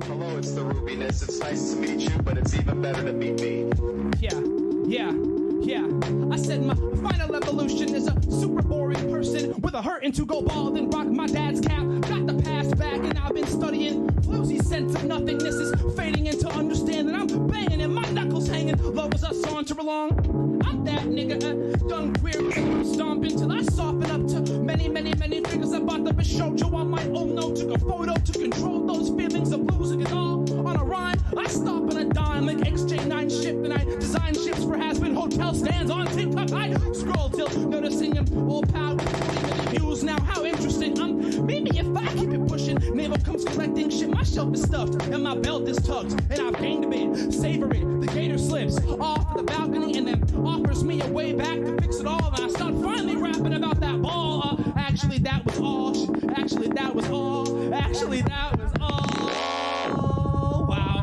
Hello, it's the Rubiness. It's nice to meet you, but it's even better to meet me. Yeah. I said my final evolution is a super boring person with a hurtin' to go bald and rock my dad's cap. Got the past back and I've been studying. Floozy sense of nothingness is fading into understanding. I'm banging and my knuckles hanging. Love as I saunter along. I'm that nigga, young queer stomping till I soften up to many figures. I bought the shoujo on my own note. Took a photo to control those feelings of losing it all on a rhyme. I stop on a dime like XJ9 shift and I design ships for has-been hotel stands on TikTok. I scroll till noticing them all power with views. Now how interesting. Maybe if I keep it pushing, navel comes collecting shit. My shelf is stuffed and my belt is tucked and I've gained a bit. Savor it. The gator slips off the balcony and then offers me a way back to fix it all. And I start finally rapping about that ball. Actually that was all. Actually that was all. Actually that was all. Wow.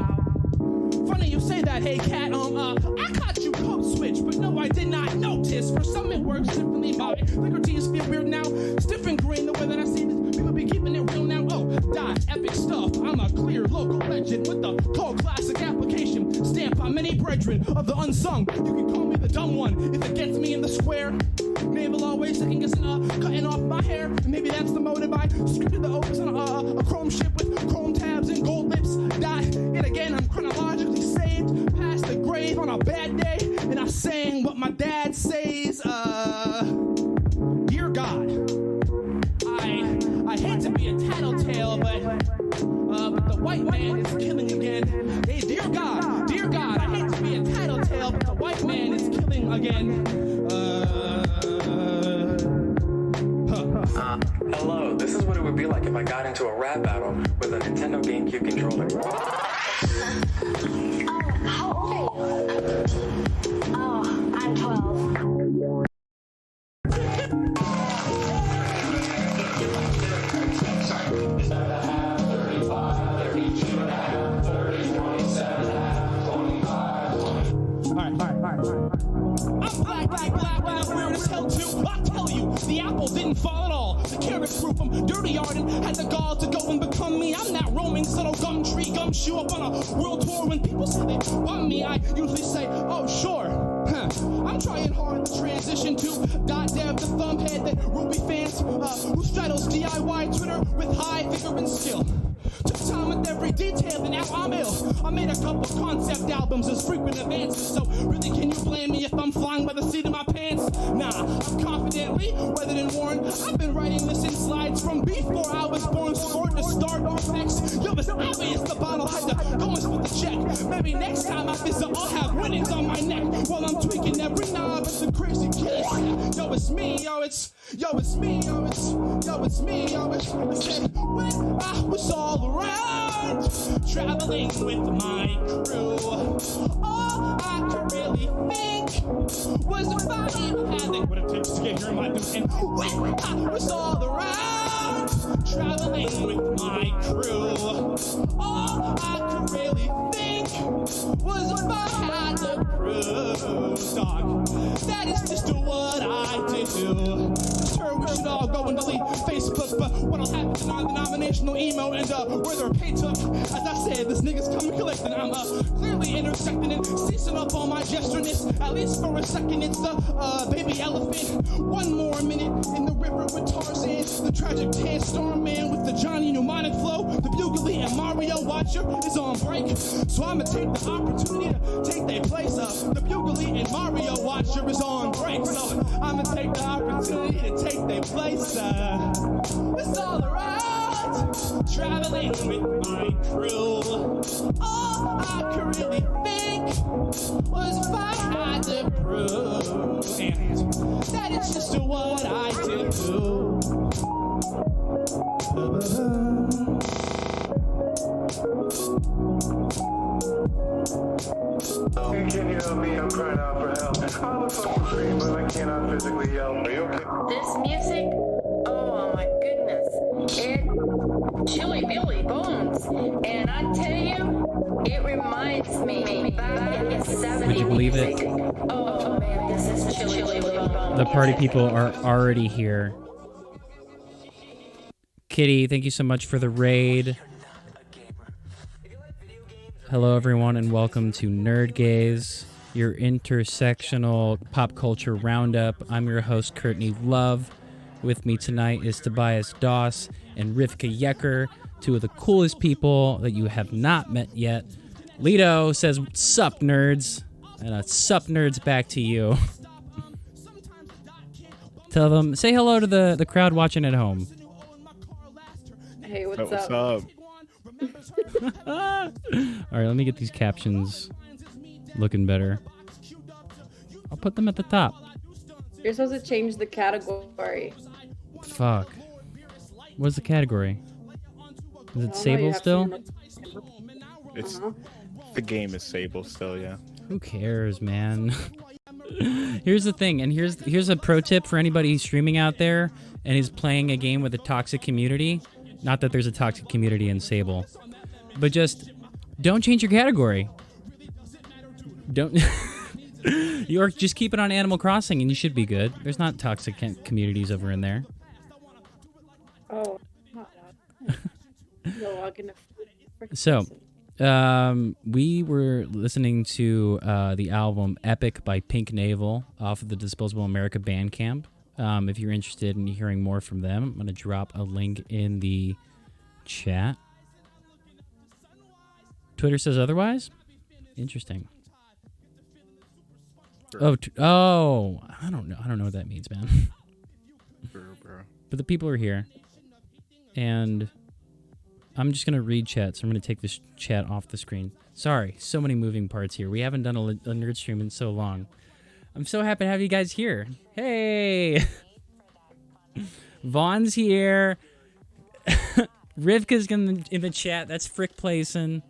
Funny you say that, hey cat. I caught you code switch, but no, I did not notice. For some it works differently. My liberties feel weird now. Stiff and green the way that I see this. People be keeping it real now. Oh, dot, epic stuff. I'm a clear local legend with the cold classic application. Stamped by many brethren of the unsung. You can call me the dumb one if it gets me in the square. Navel always second guessing, cutting off my hair. Maybe that's the motive. I scripted the opus on a chrome ship with chrome tabs and gold lips. Dot, yet again, I'm chronologically saved past the grave on a bad day. And I sang what my dad says, Dear God, I hate to be a tattletale, but the white man is killing again. Hey, dear God, I hate to be a tattletale, but the white man is killing again. Hello, this is what it would be like if I got into a rap battle with a Nintendo GameCube controller. How old are you? Oh, I'm 12. I'm black, and I'm weird as hell too. I'll tell you, the apple didn't fall at all. The carrots grew from dirty art and had the gall to go and become me. I'm that roaming subtle gum tree, gumshoe up on a world tour. When people say they want me, I usually say, oh sure. I'm trying hard to transition to .dev, the thumbhead that Ruby fans who straddles DIY Twitter with high figure and skill. Took time with every detail and now I'm ill. I made a couple concept albums as frequent advances. So really can you blame me if I'm flying by the seat of my pants? Nah, I'm confidently weathered and worn. I've been writing this in slides from before I was born. Scored to start effects. Yo, it's obvious the bottle had to go and split the check. Maybe next time I visit I'll have winnings on my neck while I'm tweaking every knob at the crazy kiss. Yo, it's me, yo, it's me, I said when I was all around, traveling with my crew. All I could really think was if I even had what it takes to get here in my new. And when I was all around, traveling with my crew. All I could really think was if I had the proof, dog. That is just what I do. Sure, we should all go and delete Facebook, but what'll happen to non-denominational emo and where they're paid took? As I said, this nigga's coming collecting. I'm clearly intersecting and ceasing up all my gestureness. At least for a second, it's the baby elephant. One more minute in the river with Tarzan, the tragic tan storm man with the Johnny mnemonic flow. The Bugly and Mario Watcher is on break, so I'ma take the opportunity to take their place. The Bugly and Mario Watcher is on break, so I'ma take the opportunity to take their place. It's all around, traveling with my crew. All I could really think was if I had to prove, and that is just what I do. Hey, can you help me? I'm crying out for help. I would fucking scream, but I cannot physically yell. Are you okay? This music, oh my goodness, it chilly Billy Bones, and I tell you, it reminds me back in the 70s. Would you believe it? Oh man, this is chilly Billy Bones. The party people are already here. Kitty, thank you so much for the raid. Hello, everyone, and welcome to Nerd Gaze, your intersectional pop culture roundup. I'm your host, Courtney Love. With me tonight is Tobias Doss and Rivka Yecker, two of the coolest people that you have not met yet. Lido says, "Sup, nerds?" And a "Sup, nerds" back to you. Tell them, say hello to the crowd watching at home. Hey, what's What's up? up? All right, let me get these captions looking better. I'll put them at the top. You're supposed to change the category. Fuck. What's the category? Is it I don't know, you Sable have still? to- It's Uh-huh. the game is Sable still, yeah. Who cares, man? Here's the thing, and here's a pro tip for anybody streaming out there and is playing a game with a toxic community. Not that there's a toxic community in Sable, but just don't change your category. Don't. Or just keep it on Animal Crossing, and you should be good. There's not toxic communities over in there. Oh, not that. You'll log in a- So, we were listening to the album Epic by Pink Navel off of the Disposable America Bandcamp. If you're interested in hearing more from them, I'm going to drop a link in the chat. Twitter says otherwise? Interesting. Oh, I don't know. I don't know what that means, man. Bro. But the people are here. And I'm just going to read chat, so I'm going to take this chat off the screen. Sorry, so many moving parts here. We haven't done a nerd stream in so long. I'm so happy to have you guys here. Hey! Vaughn's here. Rivka's in the chat. That's Frick Playson.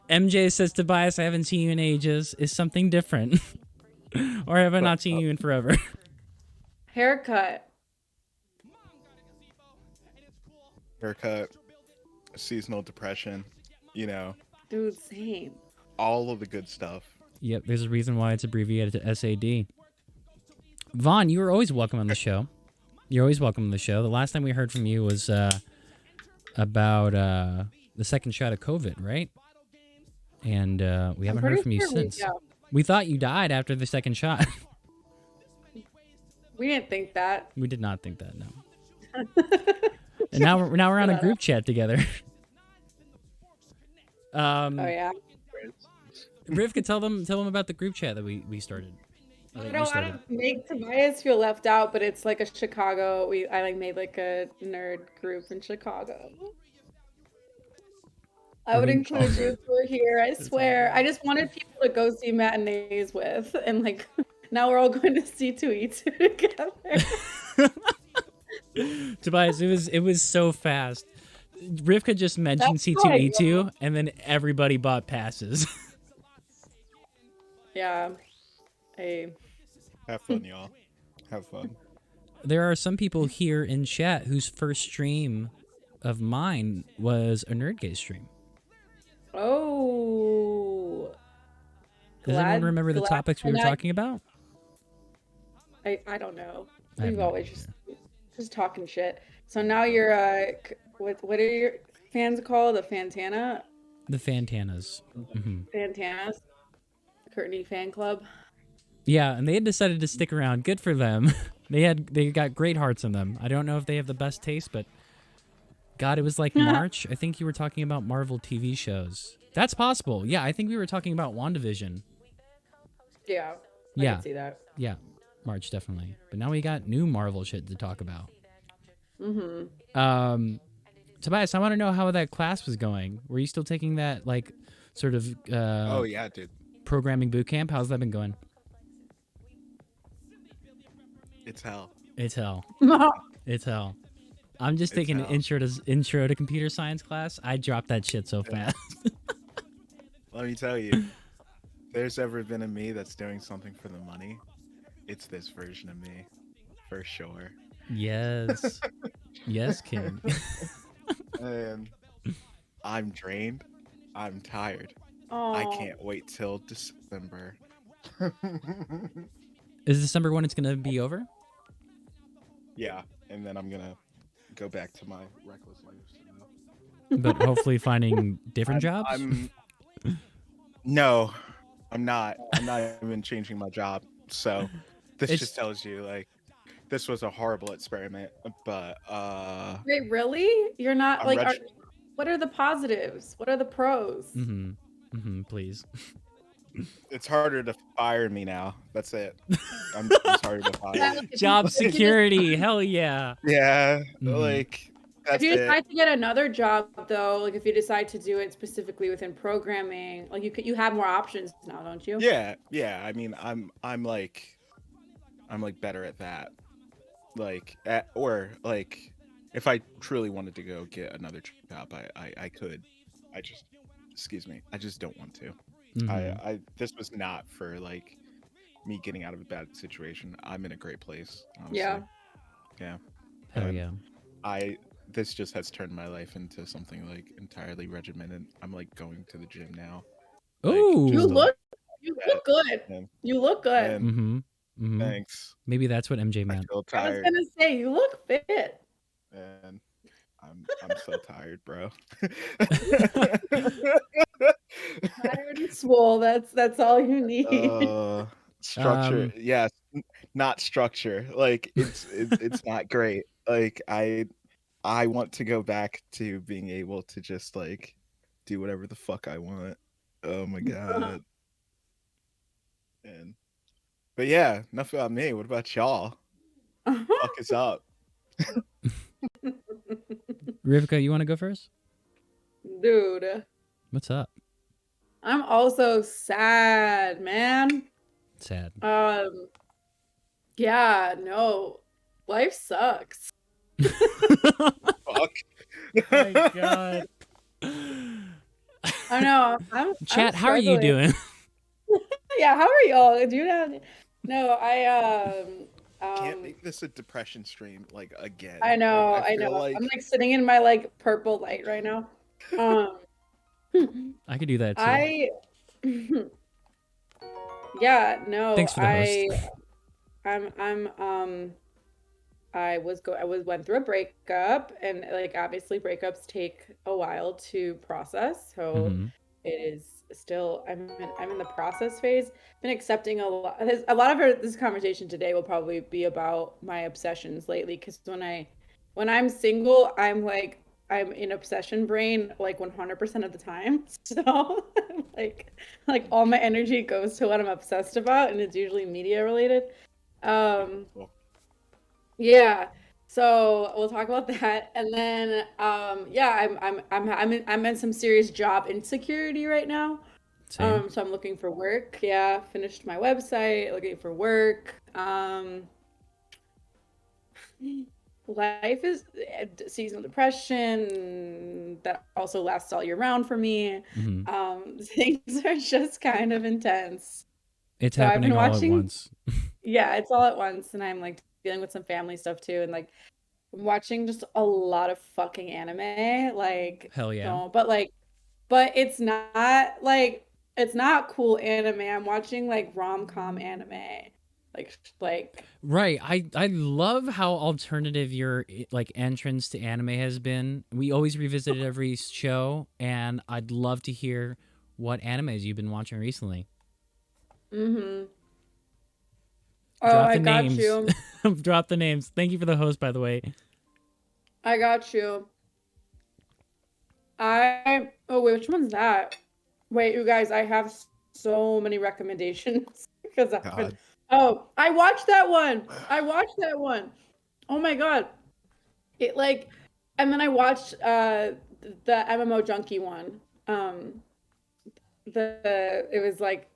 MJ says, Tobias, I haven't seen you in ages. Is something different? Or have I not seen you in forever? Haircut. Haircut, seasonal depression, Dude, same. all of the good stuff. Yep, there's a reason why it's abbreviated to SAD. Vaughn, you were always welcome on the show. You're always welcome on the show. The last time we heard from you was about the second shot of COVID, right? And we haven't heard from you since. We thought you died after the second shot. We didn't think that. We did not think that, no. And now we're on a group chat together. Oh yeah. Rivka, tell them about the group chat that we started. I don't want to make Tobias feel left out, but it's like a Chicago. I made like a nerd group in Chicago. I would include you if we're here. I swear. I just wanted people to go see matinees with, and like now we're all going to see 2E2 together. Tobias, it was so fast. Rivka just mentioned C2E2, and then everybody bought passes. Yeah. Hey. Have fun, y'all. Have fun. There are some people here in chat whose first stream of mine was a Nerd Gaze stream. Oh. Does anyone remember the topics we were talking about? I don't know. I have We've no always idea. just talking shit. So now you're what are your fans called? The Fantana? The Fantanas. Fantanas? Courtney fan club. Yeah, and they had decided to stick around. Good for them. They got great hearts in them. I don't know if they have the best taste, but God, it was like March. I think you were talking about Marvel TV shows. That's possible. Yeah, I think we were talking about WandaVision. Yeah. I Yeah. can see that. Yeah, March definitely. But now we got new Marvel shit to talk about. Tobias, I want to know how that class was going. Were you still taking that like sort of Oh yeah, dude. programming boot camp? How's that been going? It's hell. It's hell. It's hell. I'm just taking an hell. intro to computer science class. I dropped that shit so fast. Let me tell you, if there's ever been a me that's doing something for the money, it's this version of me, for sure. Yes. Yes, King. And I'm drained. I'm tired. Oh. I can't wait till December. Is December when it's going to be over? Yeah. and then I'm gonna go back to my reckless life. But hopefully finding different jobs. No, I'm not. I'm not even changing my job. So this It's- just tells you like this was a horrible experiment. But Wait, really? You're not I'm like. reg- What are the positives? What are the pros? Please. it's harder to fire me now. That's it. It's harder to fire. Job security. Hell yeah. Yeah, like If that's you it. decide to get another job, though, like if you decide to do it specifically within programming, like you have more options now, don't you? Yeah. I mean, I'm like better at that. Like, or like, if I truly wanted to go get another job, I could. Excuse me, I just don't want to. This was not for like me getting out of a bad situation. I'm in a great place. Honestly. Yeah. Hell And yeah. This just has turned my life into something like entirely regimented. I'm like going to the gym now. Ooh. You look good. And, You look good. Thanks. Maybe that's what MJ I meant. feel I was tired, gonna say you look fit. and I'm so tired, bro. Tired and swole. That's all you need. Structure, yes, not structure. Like it's not great. Like I want to go back to being able to just like do whatever the fuck I want. Oh my god. But yeah, enough about me. What about y'all? Fuck is up. Rivka, you want to go first? Dude, What's up? I'm also sad, man. Sad. Yeah, no. Life sucks. Fuck. Oh my god. I know. I'm Chat, how are you struggling. doing? Yeah, how are y'all? Do you have... No, I Can't make this a depression stream like again. I know, Like, I feel know. like I'm like sitting in my like purple light right now. I could do that too. Yeah, no. Thanks for the host. I went through a breakup, and like obviously breakups take a while to process. So it is still I'm in the process phase. Been accepting a lot of this conversation today will probably be about my obsessions lately, because when I'm single, I'm in obsession brain like 100% of the time. So like all my energy goes to what I'm obsessed about, and it's usually media related. Yeah. So we'll talk about that, and then yeah, I'm in some serious job insecurity right now. Same. So I'm looking for work. Yeah, finished my website, looking for work. Life is seasonal depression that also lasts all year round for me. Things are just kind of intense. It's So I've been happening all at watching. once. Yeah, it's all at once, and I'm like dealing with some family stuff too, and like I'm watching just a lot of fucking anime. Like, Hell yeah. no, but it's not cool anime. I'm watching like rom-com anime. Like Right. I love how alternative your like entrance to anime has been. We always revisit it every show, and I'd love to hear what animes you've been watching recently. Oh, Drop I the got names. you. Drop the names. Thank you for the host, by the way. I got you. Oh wait, which one's that? Wait, you guys, I have so many recommendations because I've been... Oh, I watched that one. Oh my god. It like, and then I watched the MMO Junkie one. It was like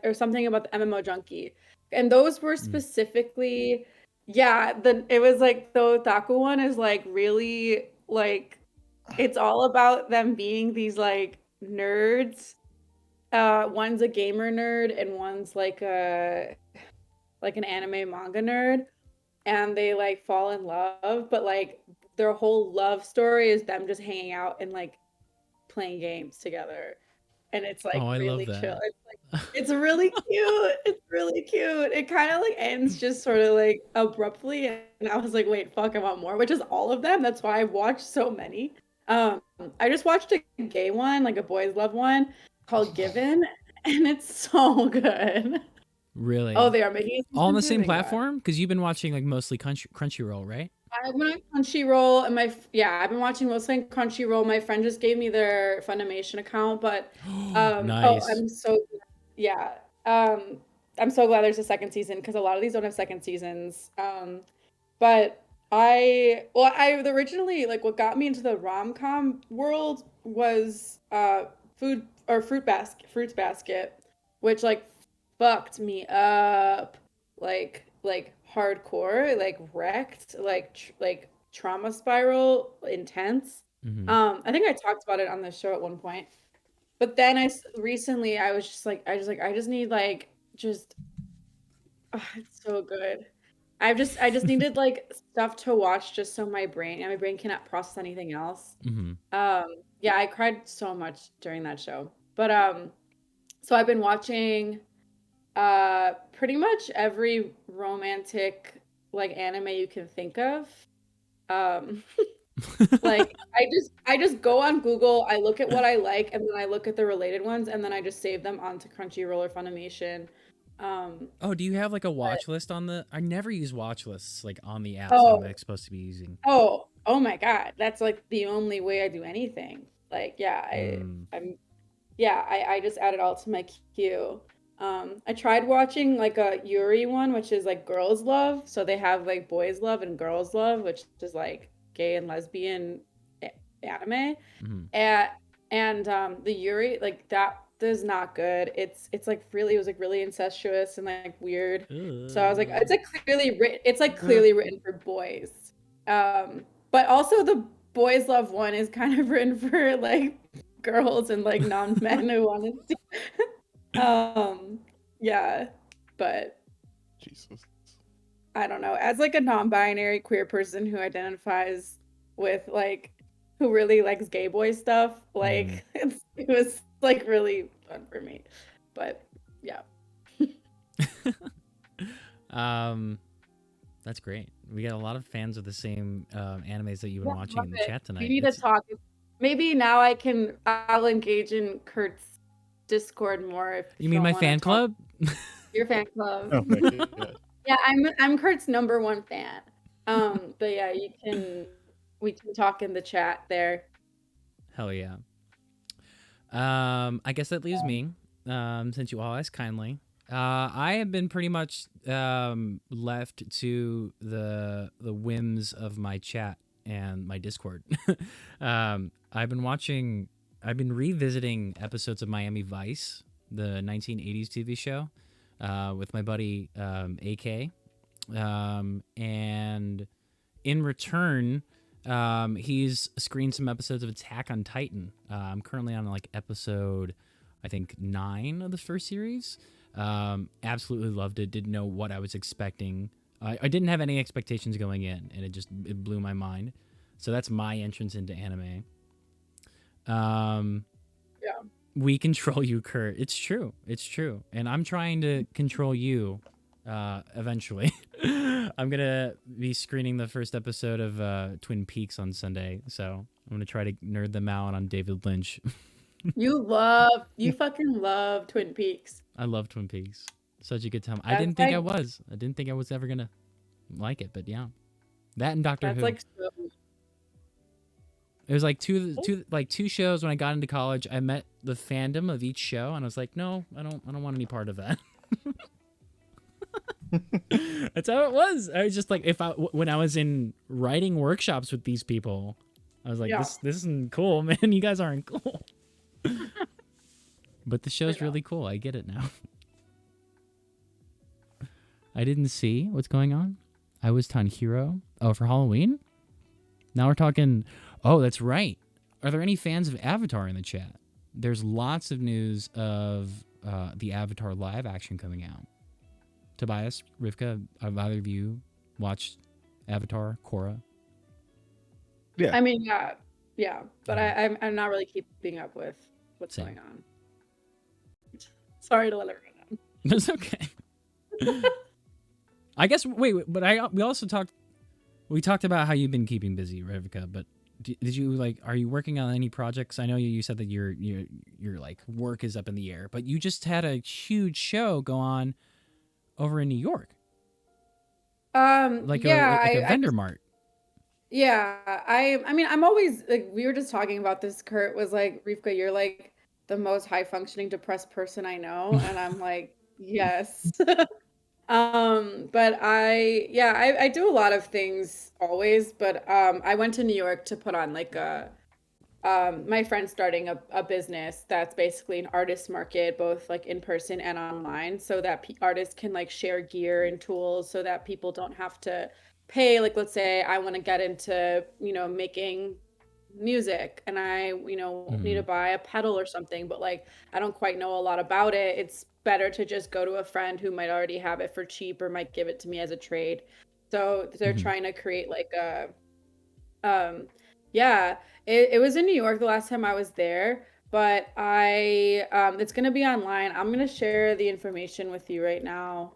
or something about the MMO Junkie, and those were specifically, yeah. It was like the otaku one is like really like, it's all about them being these like nerds. One's a gamer nerd and one's like an anime manga nerd, and they like fall in love, but like their whole love story is them just hanging out and like playing games together, and it's like Oh, I love really that. chill. It's really cute. It's really cute. It kind of like ends just sort of like abruptly, and I was like, wait, fuck, I want more, which is all of them. That's why I watched so many. Um, I just watched a gay one, like a boys love one called Given, and it's so good. Oh, Really? they are making a All on season the two? same Thank God. platform? Because you've been watching like mostly Crunchyroll, right? I went on Crunchyroll and I've been watching mostly on Crunchyroll. My friend just gave me their Funimation account, but Nice. I'm so yeah. Um I'm so glad there's a second season because a lot of these don't have second seasons. But I originally like what got me into the rom-com world was Fruits Basket, which like fucked me up like hardcore, like wrecked, like trauma spiral intense. Hmm. I think I talked about it on the show at one point. But then recently I was just like I just need like just it's so good. I just needed like stuff to watch just so my brain cannot process anything else. Hmm. Yeah, I cried so much during that show. But so I've been watching pretty much every romantic like anime you can think of. Um like I just go on Google, I look at what I like, and then I look at the related ones, and then I just save them onto Crunchyroll or Funimation. Um Oh, do you have like a but watch list on the? I never use watch lists like on the apps that I'm oh like, supposed to be using. oh my God, that's like the only way I do anything. Like yeah, Mm. I just add it all to my queue. I tried watching like a Yuri one, which is like girls love. So they have like boys love and girls love, which is like gay and lesbian anime. Hmm. And the Yuri like that is not good. It's like really it was like really incestuous and like weird. So I was like, it's like clearly written. It's like clearly written for boys. But also the boys love one is kind of written for like girls and like non-men who want to see. Yeah, but Jesus. I don't know. As like a non-binary queer person who identifies with like who really likes gay boy stuff, Mm. like it was like really fun for me. But yeah. That's great. We got a lot of fans of the same animes that you've been Yeah, watching love in the it. chat tonight. We need to talk. Maybe now I'll engage in Kurt's Discord more if You mean my wanna fan talk. club? Your fan club. Oh my God. Yeah, I'm Kurt's number one fan. But yeah, we can talk in the chat there. Hell yeah. I guess that leaves me. Since you all asked kindly, I have been pretty much left to the whims of my chat and my Discord. I've been revisiting episodes of Miami Vice, the 1980s TV show, with my buddy AK, and in return, he's screened some episodes of Attack on Titan. I'm currently on like episode, I think 9 of the first series. Absolutely loved it. Didn't know what I was expecting. I didn't have any expectations going in, and it blew my mind. So that's my entrance into anime. Yeah. We control you, Kurt. It's true. It's true. And I'm trying to control you eventually. I'm going to be screening the first episode of Twin Peaks on Sunday. So I'm going to try to nerd them out on David Lynch. You fucking love Twin Peaks. I love Twin Peaks. Such a good time. I That's didn't think like- I was. I didn't think I was ever going to like it, but yeah. That and Doctor That's Who. like so It was like two shows when I got into college. I met the fandom of each show, and I was like, no, I don't want any part of that. That's how it was. I was just like, when I was in writing workshops with these people, I was like, Yeah. this isn't cool, man. You guys aren't cool. But the show's really cool. I get it now. I didn't see what's going on. I was Tanjiro. Oh, for Halloween? Now we're talking. Oh, that's right. Are there any fans of Avatar in the chat? There's lots of news of the Avatar live action coming out. Tobias, Rivka, have either of you watched Avatar, Korra? Yeah. I mean, yeah, but I'm not really keeping up with what's Same. going on. Sorry to let everyone know. That's okay. I guess we also talked about how you've been keeping busy, Rivka, but did you like, are you working on any projects? I know you said that your like work is up in the air, but you just had a huge show go on over in New York. Like Yeah, a vendor mart. yeah, I mean, I'm always like, we were just talking about this. Kurt was like, Rivka, you're like the most high functioning depressed person I know, and I'm like, yes. But I do a lot of things always, but I went to New York to put on like my friend's starting a business that's basically an artist market, both like in person and online, so that artists can like share gear and tools so that people don't have to pay. Like, let's say I want to get into, making music and I, need to buy a pedal or something, but like I don't quite know a lot about it. It's better to just go to a friend who might already have it for cheap or might give it to me as a trade. So they're trying to create like a yeah, it was in New York the last time I was there, but it's gonna be online. I'm gonna share the information with you right now.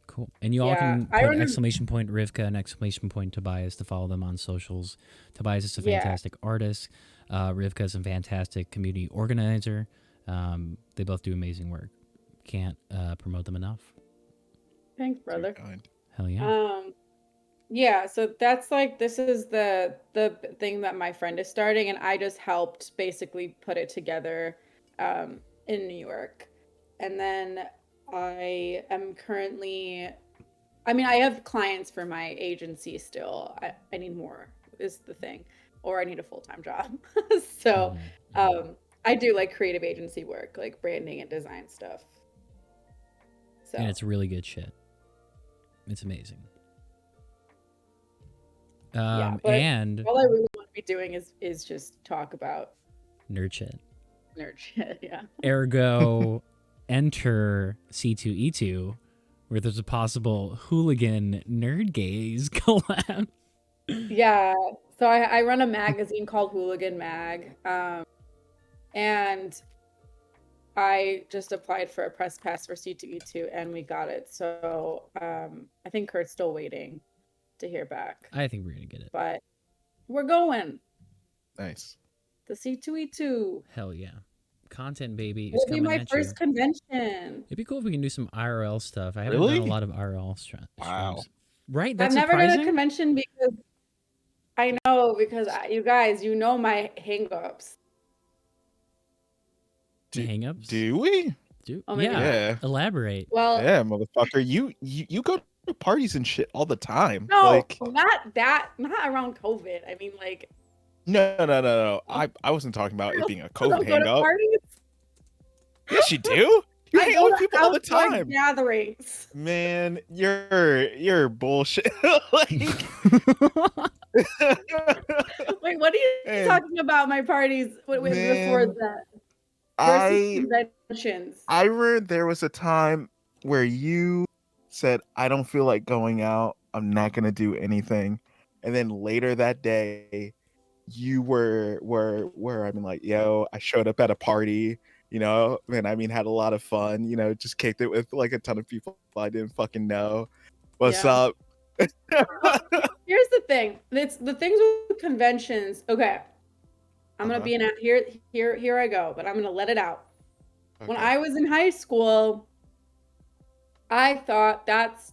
Cool. And you all Yeah, can I put remember. exclamation point Rivka and exclamation point Tobias to follow them on socials. Tobias is a Yeah, fantastic artist. Rivka is a fantastic community organizer. They both do amazing work. Can't promote them enough. thanks, brother. Hell yeah. Yeah, so that's like, this is the thing that my friend is starting, and I just helped basically put it together in New York. And then I am currently, I mean, I have clients for my agency still. I need more is the thing, or I need a full-time job. So I do like creative agency work, like branding and design stuff. So And it's really good shit. It's amazing. yeah, but And all I really want to be doing is just talk about nerd shit. nerd shit. Yeah. Ergo, enter C2E2, where there's a possible hooligan nerd gaze collab. Yeah. So I run a magazine called Hooligan Mag. And I just applied for a press pass for C2E2 and we got it. So I think Kurt's still waiting to hear back. I think we're gonna get it. But we're going. Nice. The C2E2 Hell yeah. Content, baby, is will be coming my at first you. convention. It'd be cool if we can do some IRL stuff. I haven't Really? done a lot of IRL streams. Wow. Right? That's I've never done a surprising? convention because I know, because you guys, you know my hangups. Hang-ups? Do we? Oh, maybe yeah. not. Yeah. Elaborate. Well, Yeah, motherfucker. You go to parties and shit all the time. no, Like, not around COVID. I mean, like, no. I wasn't talking about it being a I COVID don't go hang to up. parties. Yes, you do. You I hang go out with to people all the outdoor time. gatherings. Man, you're bullshit. Like, Wait, what are you Man. talking about? My parties before Man, that versus I conventions. I remember there was a time where you said, "I don't feel like going out. I'm not gonna do anything," and then later that day, you were I mean, like, yo, I showed up at a party, and I mean, had a lot of fun, just kicked it with like a ton of people I didn't fucking know. What's Yeah. up? Here's the thing. It's the things with conventions. Okay. I'm gonna be in here I go, but I'm gonna let it out. When Okay. I was in high school, I thought that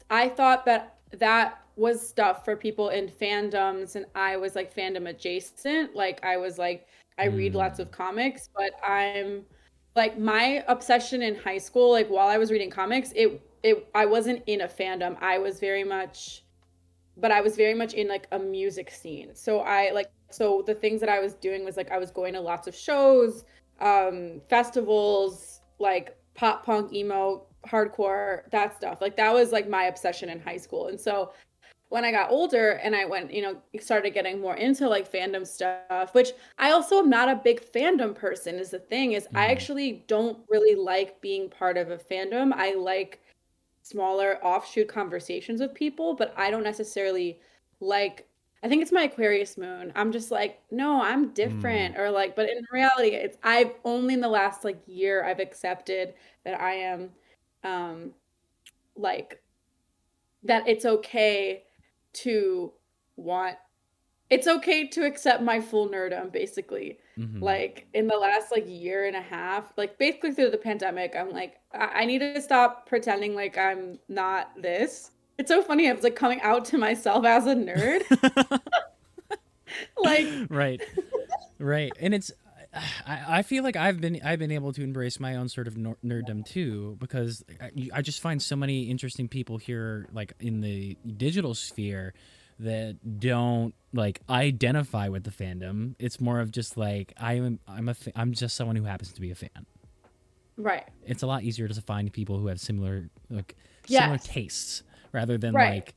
was stuff for people in fandoms, and I was like fandom adjacent. Like I was like, I read lots of comics, but I'm like, my obsession in high school, like while I was reading comics, I wasn't in a fandom. I was very much in like a music scene. So the things that I was doing was like I was going to lots of shows, festivals, like pop punk, emo, hardcore, that stuff. Like that was like my obsession in high school. And so when I got older and I went, started getting more into like fandom stuff, which I also am not a big fandom person, is the thing, is I actually don't really like being part of a fandom. I like smaller offshoot conversations with people, but I don't necessarily like, I think it's my Aquarius moon. I'm just like, no, I'm different. Or like, but in reality, I've only in the last like year I've accepted that I am like that it's okay to want it's okay to accept my full nerdom, basically. Like in the last like year and a half, like basically through the pandemic, I'm like, I need to stop pretending like I'm not this. It's so funny. I was like coming out to myself as a nerd. Like, Right. Right. And it's I feel like I've been able to embrace my own sort of nerddom too, because I just find so many interesting people here, like in the digital sphere, that don't like identify with the fandom. It's more of just like I'm just someone who happens to be a fan. right. It's a lot easier to find people who have similar Yes. tastes rather than Right. like,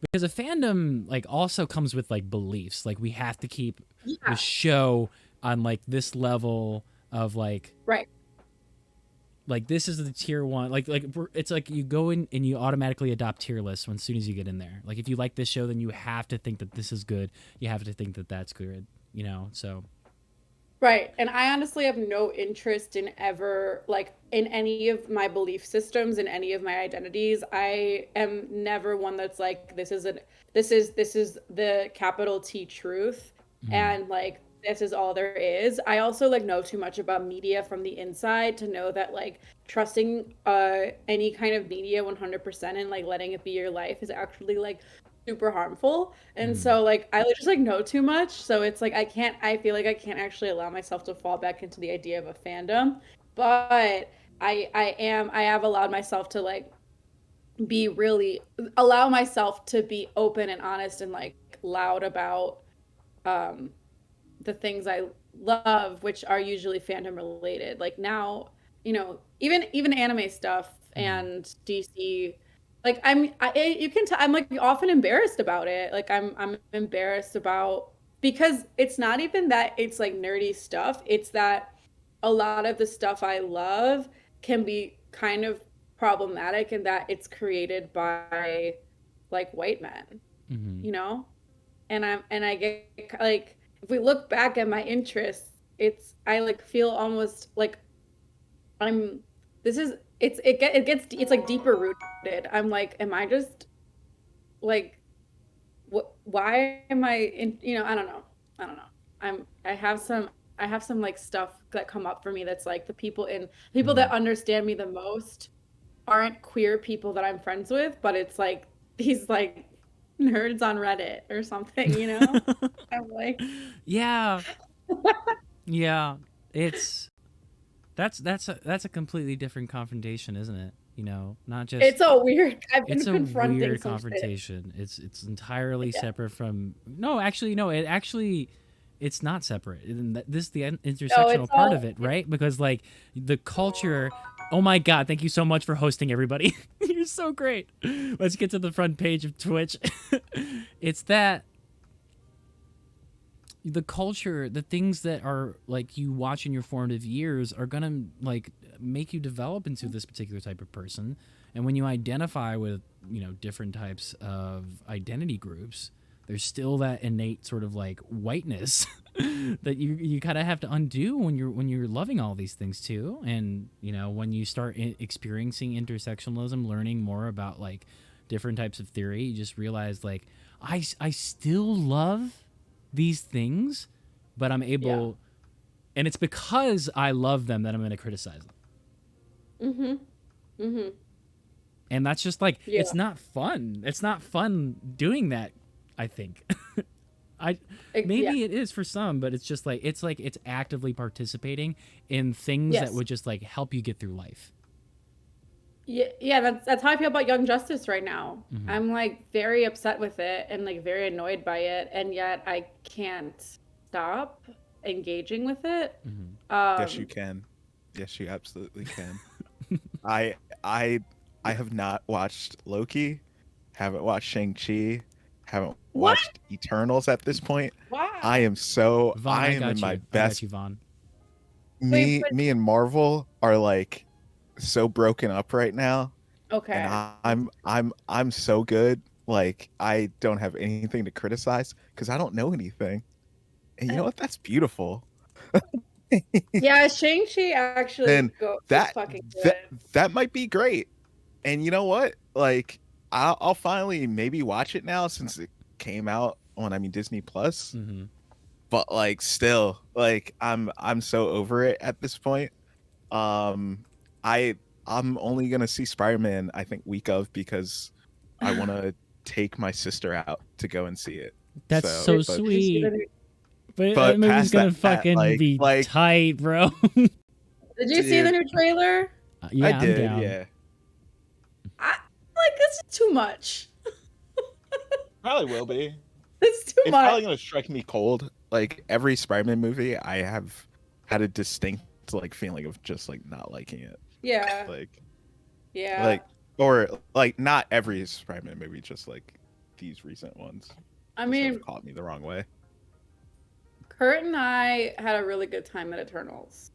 because a fandom like also comes with like beliefs. Like we have to keep the Yeah. show on like this level of like Right. this is the tier one. It's like you go in and you automatically adopt tier lists as soon as you get in there. Like if you like this show, then you have to think that this is good. You have to think that that's good. You know, so Right. And I honestly have no interest in ever, like, in any of my belief systems, in any of my identities. I am never one that's like, this is the capital T truth. And like, this is all there is. I also like know too much about media from the inside to know that like trusting any kind of media 100% and like letting it be your life is actually like super harmful. And so like I just like know too much. So it's like I feel like I can't actually allow myself to fall back into the idea of a fandom. But I have allowed myself to like allow myself to be open and honest and like loud about the things I love, which are usually fandom related. Like now, even anime stuff and DC. Like you can tell I'm like often embarrassed about it. Like I'm embarrassed about, because it's not even that it's like nerdy stuff. It's that a lot of the stuff I love can be kind of problematic in that it's created by like white men, you know? And I get like, if we look back at my interests, I like feel almost like I'm this is it's like deeper rooted. I'm like, am I just like, why am I in, I don't know. I have some like stuff that come up for me that's like the people that understand me the most aren't queer people that I'm friends with, but it's like these like nerds on Reddit or something, I'm like, yeah, yeah. It's that's a completely different confrontation, isn't it? Not just it's a weird. I've been it's a confronting weird some shit. confrontation. It's entirely Yeah. separate from no, actually no, it's not separate. And this is the intersectional part of it, right? Because like the culture. Oh my God! Thank you so much for hosting, everybody. You're so great. Let's get to the front page of Twitch. It's that the culture, the things that are like you watch in your formative years are gonna like make you develop into this particular type of person. And when you identify with different types of identity groups, there's still that innate sort of like whiteness that you kind of have to undo when you're loving all these things too. And when you start experiencing intersectionalism, learning more about like different types of theory, you just realize like I still love these things, but I'm able, and it's because I love them that I'm going to criticize them. And that's just like it's not fun. It's not fun doing that, I think. Maybe it is for some, but it's just like it's actively participating in things that would just like help you get through life. Yeah, that's how I feel about Young Justice right now. I'm like very upset with it and like very annoyed by it, and yet I can't stop engaging with it. Yes, you can. Yes, you absolutely can. I have not watched Loki, haven't watched Shang-Chi, haven't watched Eternals at this point. Wow. I am Vaughn, in my I best. got you, Vaughn. Me and Marvel are like so broken up right now. Okay. And I'm so good. Like I don't have anything to criticize because I don't know anything. And you know what? That's beautiful. Yeah, Shang-Chi actually And is that fucking good. that might be great. And you know what? Like, I'll finally maybe watch it now since it came out on, I mean, Disney Plus. Mm-hmm. But like, still, like, I'm so over it at this point. Um, I I'm only gonna see Spider-Man, I think, week of, because I want to take my sister out to go and see it. That's So, so but Did you see sweet. the new, But that but movie's past gonna that, fucking be like, tight, bro. did you see the dude, new trailer? Yeah, I I'm did, down. yeah. I like this is too much. Probably will be. It's too It's much. probably gonna strike me cold. Like, every Spider-Man movie, I have had a distinct like feeling of just like not liking it. Yeah. Like, or like not every Spider-Man movie, just like these recent ones. I just mean, have caught me the wrong way. Kurt and I had a really good time at Eternals.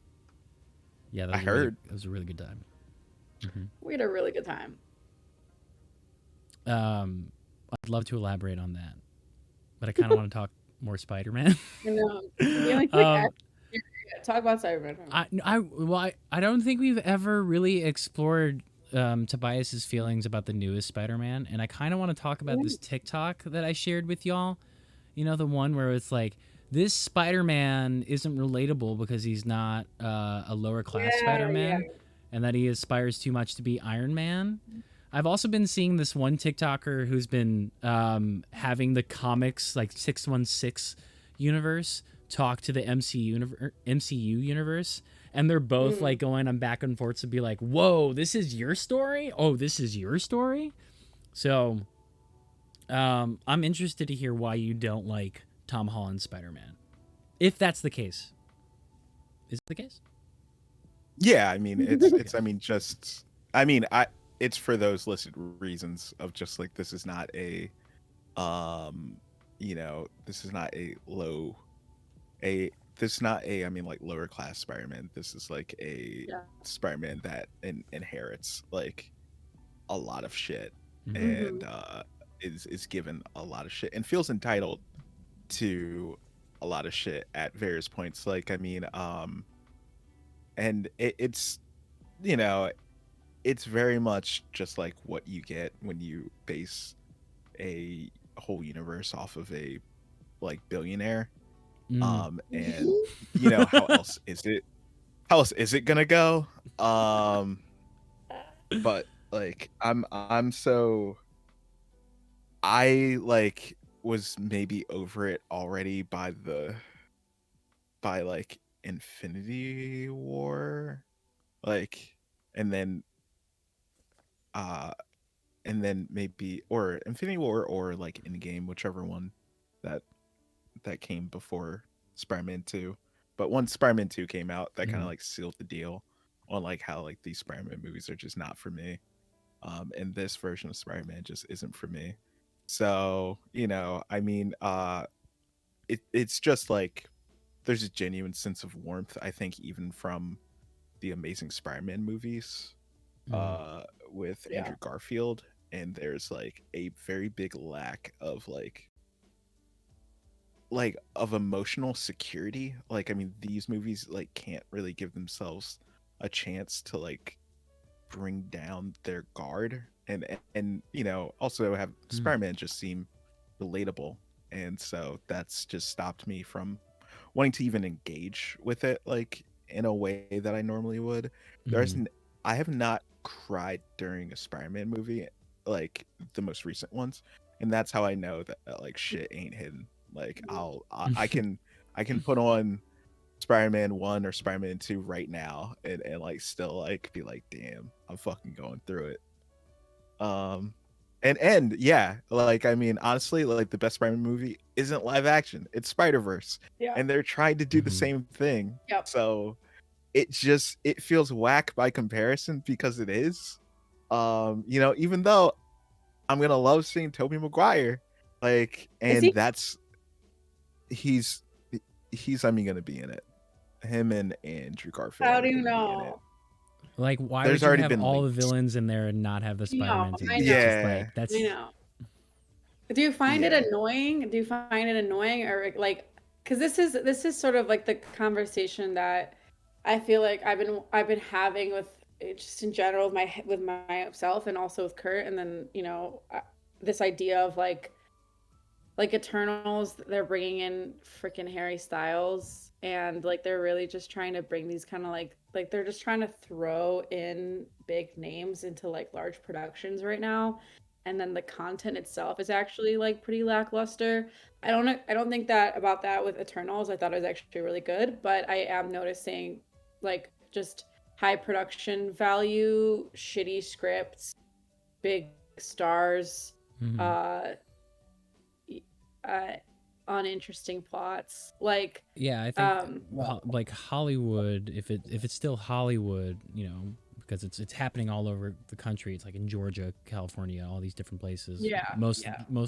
Yeah, that I was heard. It was a really good time. We had a really good time. I'd love to elaborate on that, but I kind of want to talk more Spider-Man. You know, the only talk about Cyberman. I don't think we've ever really explored Tobias's feelings about the newest Spider-Man, and I kind of want to talk about this TikTok that I shared with y'all. You know, the one where it's like, this Spider-Man isn't relatable because he's not a lower class Spider-Man, and that he aspires too much to be Iron Man. I've also been seeing this one TikToker who's been having the comics, like 616 universe, talk to the MCU universe, and they're both like going on back and forth to be like, whoa, this is your story? Oh, this is your story? So I'm interested to hear why you don't like Tom Holland's Spider-Man, if that's the case. Is it the case? Yeah, I mean, it's I mean, just I mean, it's for those listed reasons of just like, this is not a you know, this is not a this is not a, I mean, like, lower class Spider-Man. This is like a Spider-Man that inherits like a lot of shit, and is given a lot of shit and feels entitled to a lot of shit at various points. Like, I mean, and it's, you know, it's very much just like what you get when you base a whole universe off of a like billionaire. And you know, how else is it gonna go? But like, I like was maybe over it already by like Infinity War, like, and then maybe, or Infinity War, or like Endgame, whichever one that came before Spider-Man 2. But once Spider-Man 2 came out, that kind of like sealed the deal on like how like these Spider-Man movies are just not for me. And this version of Spider-Man just isn't for me. So, you know, I mean, it's just like, there's a genuine sense of warmth, I think, even from the Amazing Spider-Man movies with Andrew Garfield, and there's like a very big lack of like of emotional security. Like, I mean, these movies like can't really give themselves a chance to like bring down their guard, and you know, also have Spider-Man just seem relatable, and so that's just stopped me from wanting to even engage with it like in a way that I normally would. I have not cried during a Spider-Man movie, like the most recent ones, and that's how I know that like shit ain't hidden. Like, I can put on Spider-Man 1 or Spider-Man 2 right now, and like still like be like, damn, I'm fucking going through it. And yeah, like, I mean, honestly, like, the best Spider-Man movie isn't live action, it's Spider-Verse. And they're trying to do the same thing. So it feels whack by comparison, because it is. You know, even though I'm gonna love seeing Tobey Maguire, like, and he's I mean, gonna be in it. Him and Andrew Garfield. How do you know? Like, why There's would you already have been all leaks. the villains in there and not have the Spider-Man team? I know. Yeah. Like, that's... I know. Do you find it annoying? Do you find it annoying, or like, because this is sort of like the conversation that I feel like I've been having with just in general with myself and also with Kurt, and then this idea of like Eternals, they're bringing in freaking Harry Styles, and like they're really just trying to bring these kind of like they're just trying to throw in big names into like large productions right now, and then the content itself is actually like pretty lackluster. I don't think that about that with Eternals. I thought it was actually really good, but I am noticing like just high production value, shitty scripts, big stars, uninteresting plots. Like yeah, I think like Hollywood, if it's still Hollywood, because it's happening all over the country. It's like in Georgia, California, all these different places. Yeah, most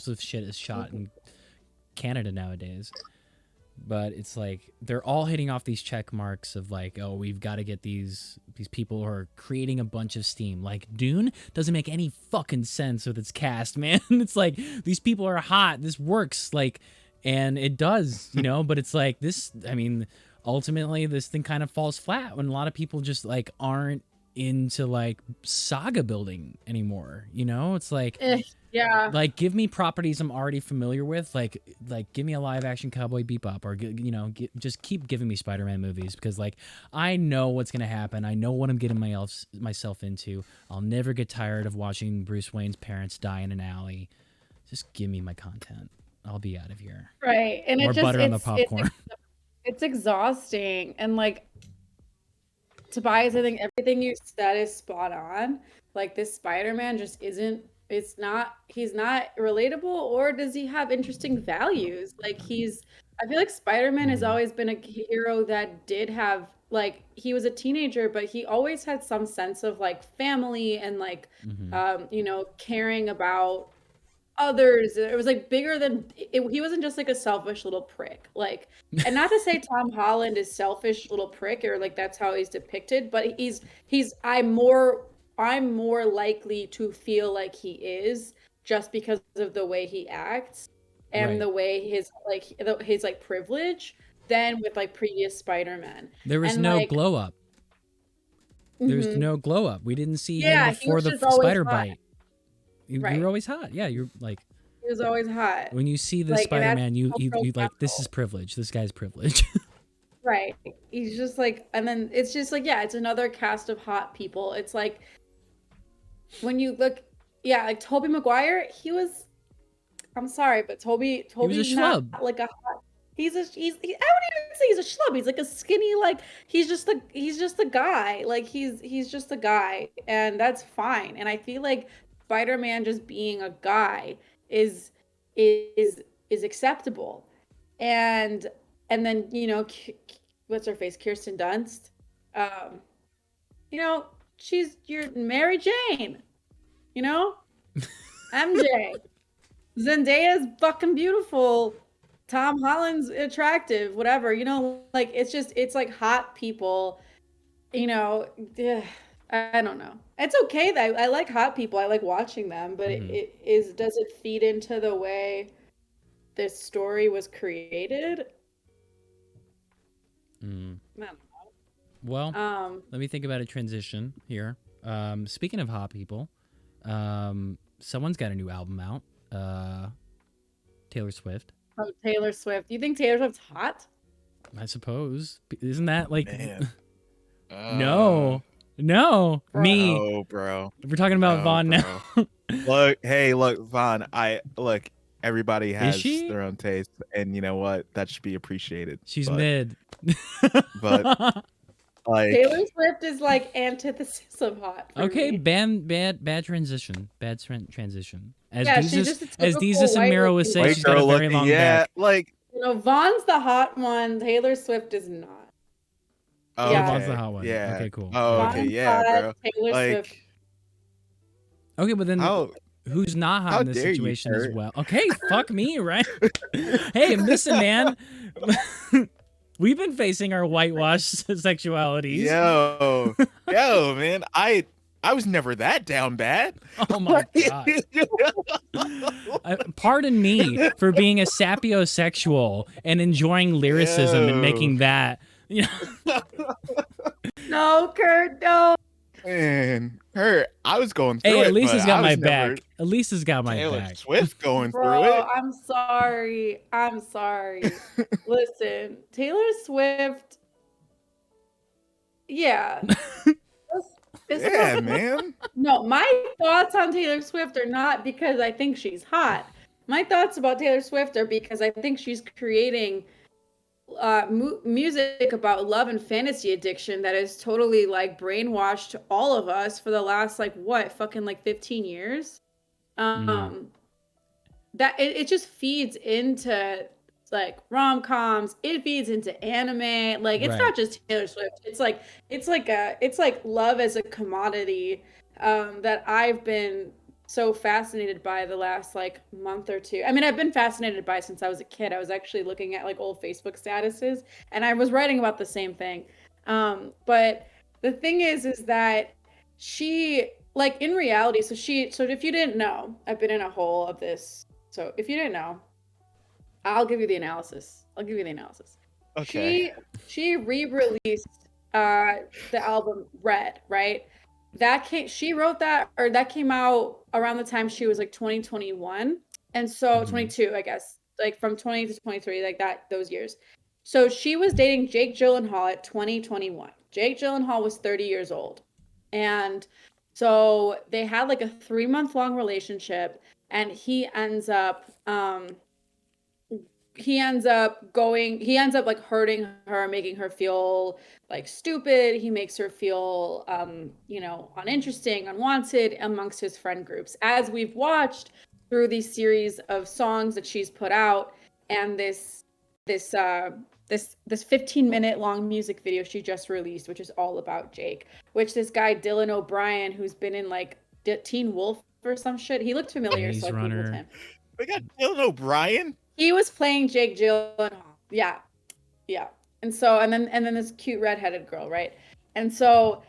of the shit is shot in Canada nowadays. But it's like they're all hitting off these check marks of like, oh, we've got to get these people who are creating a bunch of steam. Like Dune doesn't make any fucking sense with its cast, man. It's like these people are hot. This works, like, and it does, But it's like this. I mean, ultimately, this thing kind of falls flat when a lot of people just like aren't into like saga building anymore. It's like. Yeah. Like, give me properties I'm already familiar with. Like give me a live action Cowboy Bebop, or just keep giving me Spider-Man movies, because like I know what's gonna happen. I know what I'm getting myself into. I'll never get tired of watching Bruce Wayne's parents die in an alley. Just give me my content. I'll be out of here. Right, and more butter on the popcorn. It's exhausting, and like Tobias, I think everything you said is spot on. Like this Spider-Man just isn't. He's not relatable, or does he have interesting values? Like I feel like Spider-Man has always been a hero that did have, like, he was a teenager, but he always had some sense of like family and like, caring about others. It was like bigger than he wasn't just like a selfish little prick. Like, and not to say Tom Holland is selfish little prick, or like that's how he's depicted, but I'm more likely to feel like he is, just because of the way he acts and the way his privilege, than with like previous Spider-Man. There was no glow up. There's no glow up. We didn't see him before the spider bite. You were always hot. Yeah, you're like. He was always hot. When you see the Spider-Man, you like, this is privilege. This guy's privilege. Right. He's just like, and then it's just like, it's another cast of hot people. It's like, when you look, like Tobey Maguire, I'm sorry, but Toby's not like a hot. I wouldn't even say he's a schlub. He's like a skinny, like he's just the guy. Like he's just a guy, and that's fine. And I feel like Spider-Man just being a guy is acceptable. And then what's her face, Kirsten Dunst, you're Mary Jane, MJ. Zendaya's fucking beautiful. Tom Holland's attractive, whatever, like it's like hot people, I don't know. It's okay that I like hot people. I like watching them, but does it feed into the way this story was created? I don't know. Well, let me think about a transition here. Speaking of hot people, someone's got a new album out. Taylor Swift. Oh, Taylor Swift. Do you think Taylor Swift's hot? I suppose. Isn't that like... Man. No. Bro. Me. Oh, bro. We're talking about Vaughn now. Look, Vaughn, everybody has she? their own taste, and you know what? That should be appreciated. She's mid. But like, Taylor Swift is like antithesis of hot. Okay, me. bad transition. Bad transition. As Jesus white and Miro was saying, she's got a very long back. like Vaughn's the hot one. Taylor Swift is not. Oh, Yeah. Vaughn's the hot one. Yeah. Okay, cool. Oh, okay, Vaughn's yeah, hot, bro. Taylor Like, Swift. Okay, but then who's not hot how in this dare you, situation as Kurt? well? Okay, fuck me, right? Hey, listen, man. We've been facing our whitewashed sexualities. Yo, man, I was never that down bad. Oh my god. Pardon me for being a sapiosexual and enjoying lyricism and making that. No, Kurt, no. Man, her. I was going Hey, through at it, least but he's got I my was never back. At least he's got my Taylor back. Swift going through Bro, it. I'm sorry. I'm sorry. Listen, Taylor Swift, yeah. Yeah, man. No, my thoughts on Taylor Swift are not because I think she's hot. My thoughts about Taylor Swift are because I think she's creating music about love and fantasy addiction that is totally like brainwashed all of us for the last like what fucking like 15 years. Mm, That it just feeds into like rom-coms, it feeds into anime. Like it's right. not just Taylor Swift. It's like love as a commodity that I've been so fascinated by the last like month or two. I mean, I've been fascinated by since I was a kid. I was actually looking at like old Facebook statuses and I was writing about the same thing. But the thing is that she like in reality, so if you didn't know, I've been in a hole of this. So if you didn't know, I'll give you the analysis. I'll give you the analysis. Okay. She re-released uh the album Red, right? That came she wrote that or that came out around the time she was like 2021. And so Hmm. 22, I guess. Like from 20 to 23, like that those years. So she was dating Jake Gyllenhaal at 2021. Jake Gyllenhaal was 30 years old. And so they had like a 3-month long relationship and he ends up like hurting her, making her feel like stupid. He makes her feel uninteresting, unwanted amongst his friend groups, as we've watched through these series of songs that she's put out and this uh this 15-minute long music video she just released, which is all about Jake, which this guy Dylan O'Brien, who's been in like Teen Wolf or some shit, he looked familiar, so Maze I googled Runner. him. We got Dylan O'Brien. He was playing Jake Gyllenhaal. Yeah, yeah. And then this cute redheaded girl, right? And so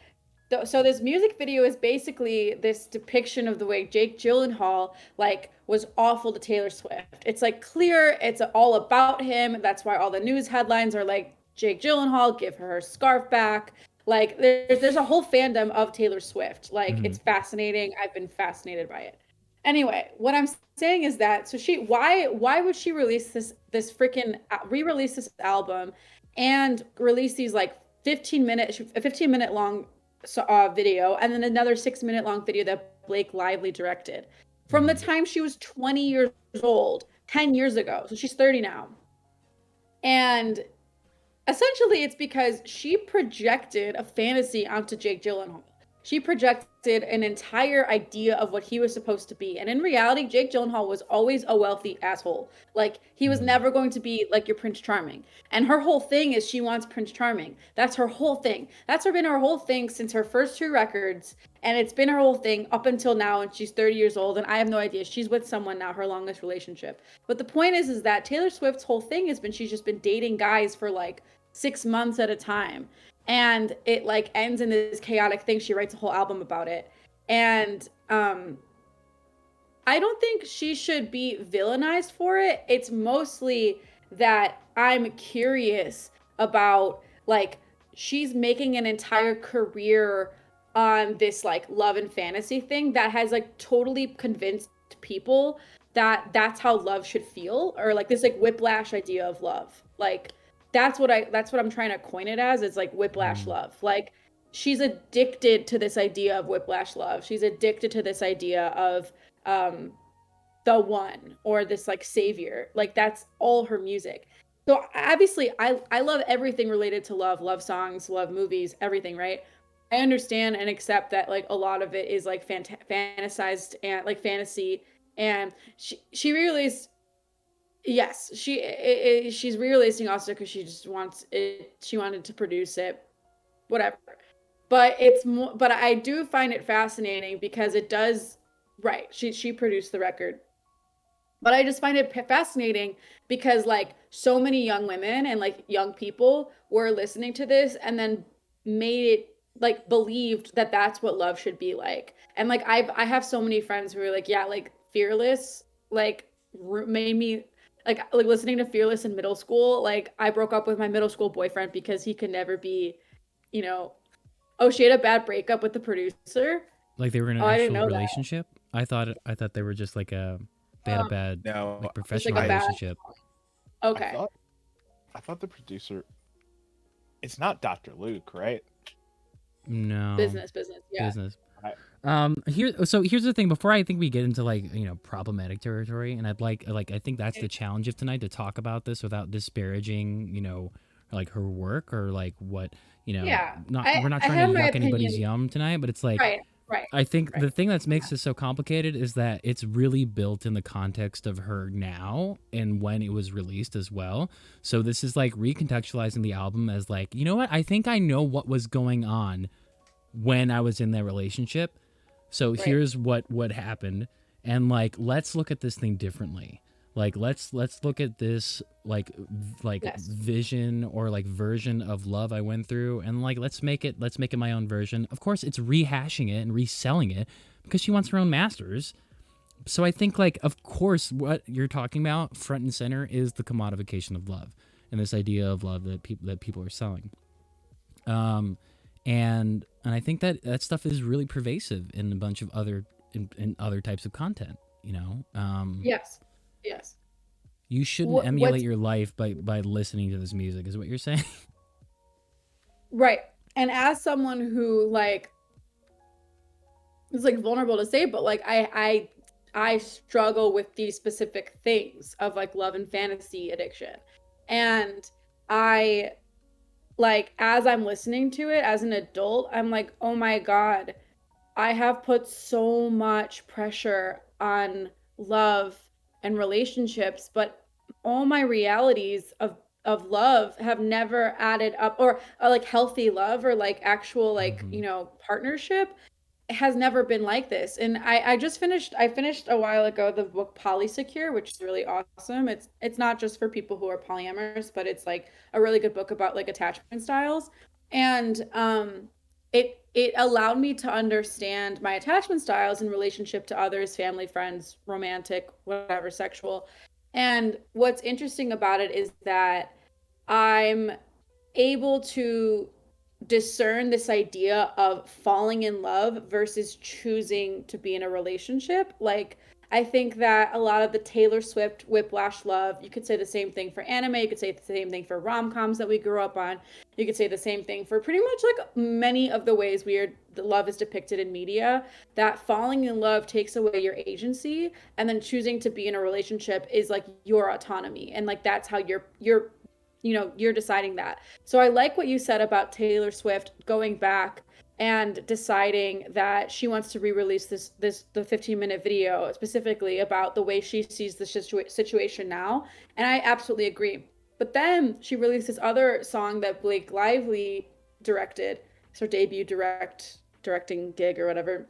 this music video is basically this depiction of the way Jake Gyllenhaal like was awful to Taylor Swift. It's like clear it's all about him. That's why all the news headlines are like Jake Gyllenhaal give her scarf back. Like there's a whole fandom of Taylor Swift. Like Hmm. it's fascinating. I've been fascinated by it. Anyway, what I'm saying is that so she why would she release this freaking re-release this album and release these like 15-minute long video and then another 6-minute long video that Blake Lively directed from the Hmm. time she was 20 years old, 10 years ago. So she's 30 now. And essentially, it's because she projected a fantasy onto Jake Gyllenhaal. She projected an entire idea of what he was supposed to be. And in reality, Jake Gyllenhaal was always a wealthy asshole. Like, he was Hmm. never going to be like your Prince Charming. And her whole thing is she wants Prince Charming. That's her whole thing. That's been her whole thing since her first 2 records. And it's been her whole thing up until now. And she's 30 years old. And I have no idea. She's with someone now, her longest relationship. But the point is that Taylor Swift's whole thing has been she's just been dating guys for like 6 months at a time, and it like ends in this chaotic thing. She writes a whole album about it, and I don't think she should be villainized for it. It's mostly that I'm curious about like she's making an entire career on this like love and fantasy thing that has like totally convinced people that that's how love should feel, or like this like whiplash idea of love. Like that's what I'm trying to coin it as. It's like whiplash Hmm. love. Like she's addicted to this idea of whiplash love. She's addicted to this idea of um the one or this like savior. Like that's all her music. So obviously I love everything related to love songs, love movies, everything, right? I understand and accept that like a lot of it is like fantasized and like fantasy, and she released, yes, she's re-releasing also because she just wants it, she wanted to produce it, whatever. But it's more, but I do find it fascinating because it does, right, she produced the record, but I just find it fascinating because like so many young women and like young people were listening to this and then made it like believed that that's what love should be like. And like I have so many friends who are like, yeah, like Fearless like made me like listening to Fearless in middle school. Like I broke up with my middle school boyfriend because he could never be, you know, Oh, she had a bad breakup with the producer? Like they were in an Oh, I didn't actual know that. relationship? I thought they were just like they had a bad No, like Just like professional a bad. relationship. I Okay. thought I thought the producer. It's not Dr. Luke, right? No. Business, yeah. Business. I, Here's the thing. Before I think we get into like problematic territory, and I think that's the challenge of tonight, to talk about this without disparaging like her work, or like what Yeah. not I we're not I trying have to my yuck anybody's opinion. yum tonight, but it's like Right, right, I think right. the thing that makes this so complicated is that it's really built in the context of her now and when it was released as well. So this is like recontextualizing the album as like, you know what? I think I know what was going on when I was in that relationship. So Right. here's what happened, and like let's look at this thing differently. Like let's look at this like Yes. vision or like version of love I went through, and like let's make it my own version. Of course, it's rehashing it and reselling it because she wants her own masters. So I think like of course what you're talking about front and center is the commodification of love and this idea of love that people are selling. And I think that stuff is really pervasive in a bunch of other in other types of content. Yes. Yes. You shouldn't What emulate what's your life by listening to this music, is what you're saying. right. And as someone who like it's like vulnerable to say, but like I struggle with these specific things of like love and fantasy addiction. And I like as I'm listening to it as an adult, I'm like, "Oh my God, I have put so much pressure on love and relationships, but all my realities of love have never added up or like healthy love or like actual like, Mm-hmm. partnership has never been like this. And I finished a while ago the book Polysecure, which is really awesome. It's not just for people who are polyamorous, but it's like a really good book about like attachment styles. And it allowed me to understand my attachment styles in relationship to others, family, friends, romantic, whatever, sexual. And what's interesting about it is that I'm able to discern this idea of falling in love versus choosing to be in a relationship. Like, I think that a lot of the Taylor Swift whiplash love, you could say the same thing for anime, you could say the same thing for rom-coms that we grew up on. You could say the same thing for pretty much like many of the ways the love is depicted in media, that falling in love takes away your agency, and then choosing to be in a relationship is like your autonomy. And like that's how you're deciding that. So I like what you said about Taylor Swift going back and deciding that she wants to re-release the 15-minute video specifically about the way she sees the situation now, and I absolutely agree. But then she released this other song that Blake Lively directed, it's her debut directing gig or whatever.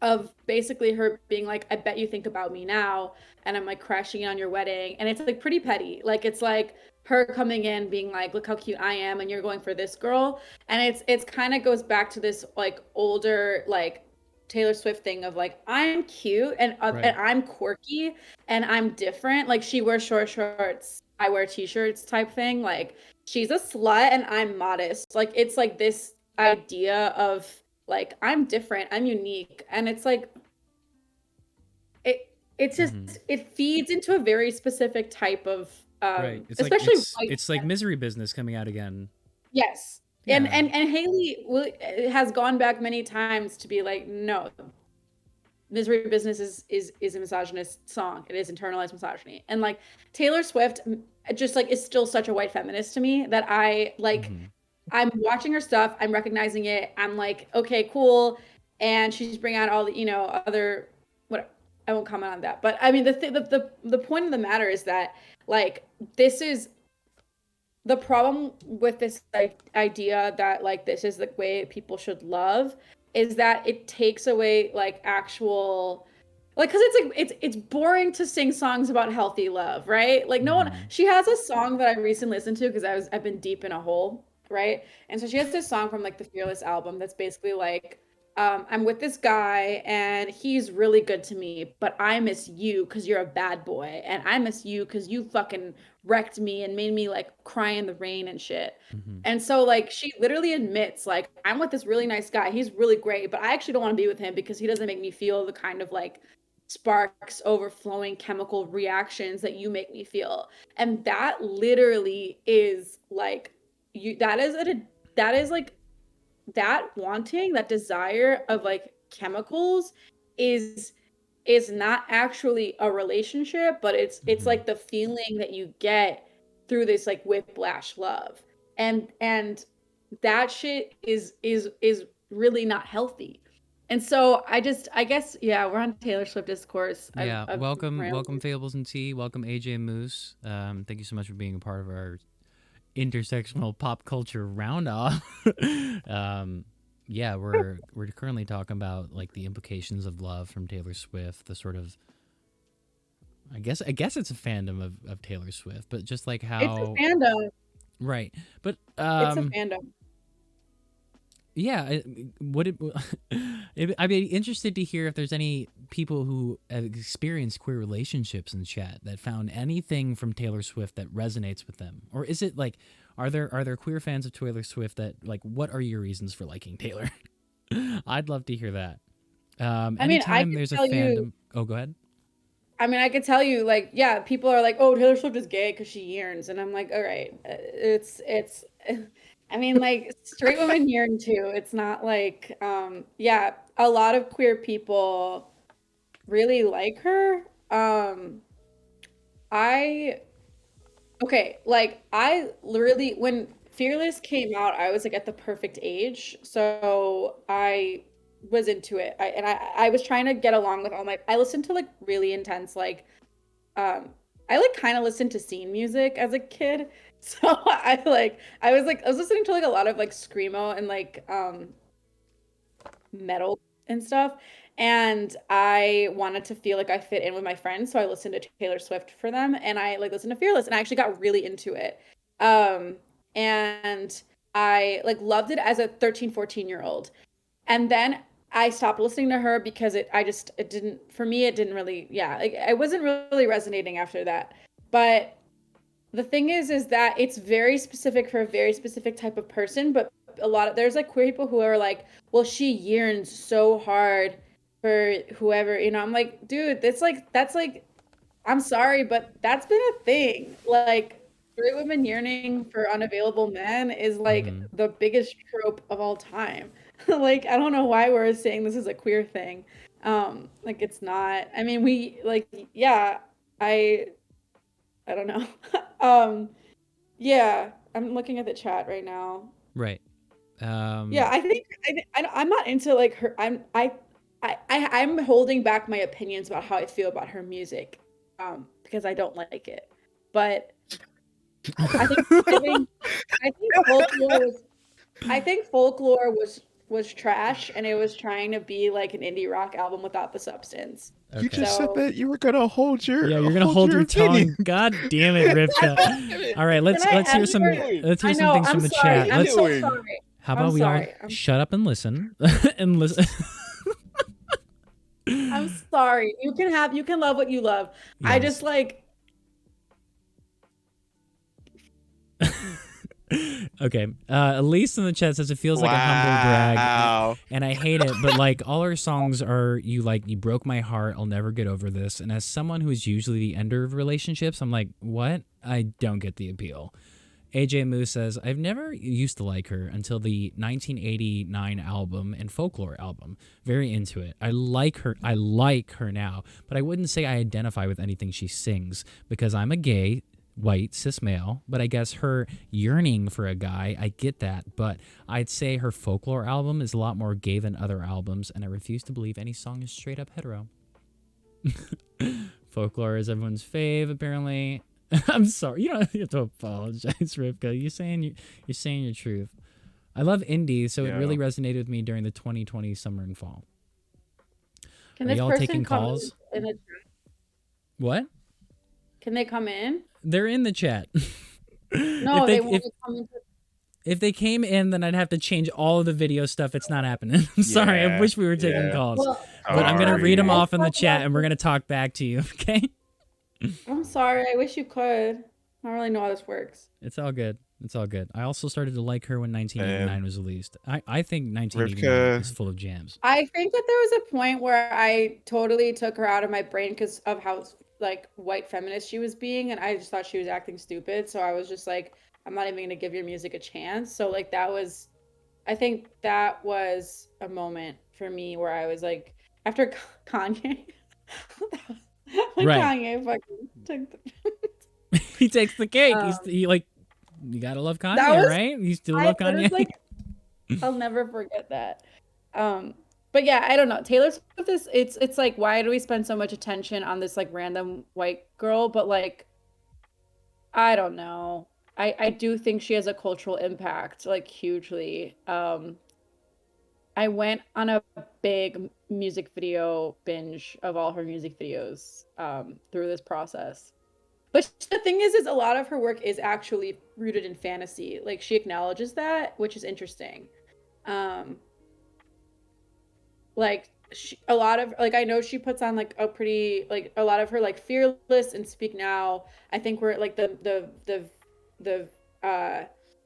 Of basically her being like, I bet you think about me now, and I'm like crashing in on your wedding. And it's like pretty petty. Like it's like her coming in being like, look how cute I am, and you're going for this girl. And it's kind of goes back to this like older like Taylor Swift thing of like, I'm cute Right. and I'm quirky and I'm different. Like she wears short shorts, I wear t-shirts type thing. Like she's a slut and I'm modest. Like it's like this idea of like I'm different, I'm unique, and it's like it's just Mm-hmm. it feeds into a very specific type of Right. especially white It's like Misery Business coming out again. yes. Yeah. And Haley has gone back many times to be like, no, Misery Business is a misogynist song. It is internalized misogyny. And like Taylor Swift just like is still such a white feminist to me that I like Mm-hmm. I'm watching her stuff, I'm recognizing it. I'm like, okay, cool. And she's bringing out all the, other what I won't comment on that. But I mean the point of the matter is that like this is the problem with this like idea that like this is the way people should love is that it takes away like actual like because it's like it's boring to sing songs about healthy love, right? Like no one Mm-hmm. she has a song that I recently listened to because I've been deep in a hole, right? And so she has this song from like the Fearless album that's basically like I'm with this guy and he's really good to me, but I miss you because you're a bad boy. And I miss you because you fucking wrecked me and made me like cry in the rain and shit. Mm-hmm. And so like she literally admits, like, I'm with this really nice guy. He's really great, but I actually don't want to be with him because he doesn't make me feel the kind of like sparks, overflowing chemical reactions that you make me feel. And that literally is like that is like that wanting, that desire of like chemicals is not actually a relationship, but it's Mm-hmm. like the feeling that you get through this like whiplash love. And that shit is really not healthy. And so I guess yeah, we're on Taylor Swift discourse. Yeah, I've welcome rambled. Fables and Tea, welcome AJ Moose. Thank you so much for being a part of our intersectional pop culture roundoff. Yeah, we're currently talking about like the implications of love from Taylor Swift, the sort of I guess it's a fandom of Taylor Swift, but just like It's a how fandom. right. But It's a fandom. yeah, would I'd be interested to hear if there's any people who have experienced queer relationships in chat that found anything from Taylor Swift that resonates with them, or is it like, are there queer fans of Taylor Swift that like, what are your reasons for liking Taylor? I'd love to hear that. I mean, I Anytime could there's a tell you fandom, oh, go ahead. I mean, I could tell you, like, yeah, people are like, "Oh, Taylor Swift is gay because she yearns," and I'm like, "All right, it's." I mean, like, straight women yearn too. It's not like, yeah, a lot of queer people really like her. I Okay, like I literally when Fearless came out, I was like at the perfect age. So I was into it. I was trying to get along with all my I listened to like really intense like I like kind of listened to scene music as a kid. So I was listening to like a lot of like screamo and like metal and stuff. And I wanted to feel like I fit in with my friends, so I listened to Taylor Swift for them, and I like listened to Fearless, and I actually got really into it. Um, and I like loved it as a 13, 14-year old. And then I stopped listening to her because it didn't for me it didn't really yeah, like I wasn't really resonating after that. But the thing is that it's very specific for a very specific type of person, but there's like queer people who are like, well, she yearns so hard for whoever, I'm like, dude, that's like I'm sorry, but that's been a thing. Like straight women yearning for unavailable men is like Mm-hmm. the biggest trope of all time. Like I don't know why we're saying this is a queer thing. Like it's not. I mean, we like yeah, I I don't know. um yeah, I'm looking at the chat right now. Right. Yeah, I'm not into like her. I'm holding back my opinions about how I feel about her music, because I don't like it. But I think I think I think folklore was trash, and it was trying to be like an indie rock album without the substance. You Okay. just said So that you were gonna hold your Yeah, you're gonna hold your opinion. tongue. God damn it, Rivka. All right, let's can I hear some ever? I some know. things I'm from the sorry. chat. I'm Let's. so doing? sorry. How I'm about we all sorry. shut up and listen and listen? I'm sorry. You can love what you love. I Yes. just like Okay. Elise in the chat says it feels like a humble brag, Wow. and I hate it. But like all our songs are you broke my heart. I'll never get over this. And as someone who is usually the ender of relationships, I'm like, what? I don't get the appeal. AJ Moose says, I've never used to like her until the 1989 album and Folklore album. Very into it. I like her now, but I wouldn't say I identify with anything she sings because I'm a gay, white, cis male, but I guess her yearning for a guy, I get that, but I'd say her Folklore album is a lot more gay than other albums, and I refuse to believe any song is straight up hetero. Folklore is everyone's fave, apparently. I'm sorry. You don't have to apologize, Rivka. You're saying your truth. I love indie, so it Yeah. really resonated with me during the 2020 summer and fall. can Are this y'all person taking come calls? in a, What? can they come in? They're in the chat. No, they want to come into If they came in, then I'd have to change all of the video stuff. It's not happening. I'm sorry. I Yeah, wish we were taking yeah. calls. Well, But I'm going to read them Sorry. off in the chat, and we're going to talk back to you, okay? I'm sorry. I wish you could. I don't really know how this works. It's all good. It's all good. I also started to like her when 1989 was released. I think 1989 Rivka. is full of jams. I think that there was a point where I totally took her out of my brain because of how like white feminist she was being, and I just thought she was acting stupid. So I was just like, I'm not even gonna give your music a chance. So like I think that was a moment for me where I was like, after Kanye, when Right. Kanye fucking took the He takes the cake. He like, you gotta love That Kanye, was- right? You still I- love that Kanye. is, like, I'll never forget that. But yeah, I don't know. Taylor Swift is it's like, why do we spend so much attention on this like random white girl? But like, I don't know. I do think she has a cultural impact, like hugely. I went on a big music video binge of all her music videos through this process. But the thing is a lot of her work is actually rooted in fantasy. Like she acknowledges that, which is interesting. Like a lot of like I know she puts on like a pretty like a lot of her like Fearless and Speak Now. I think we're like the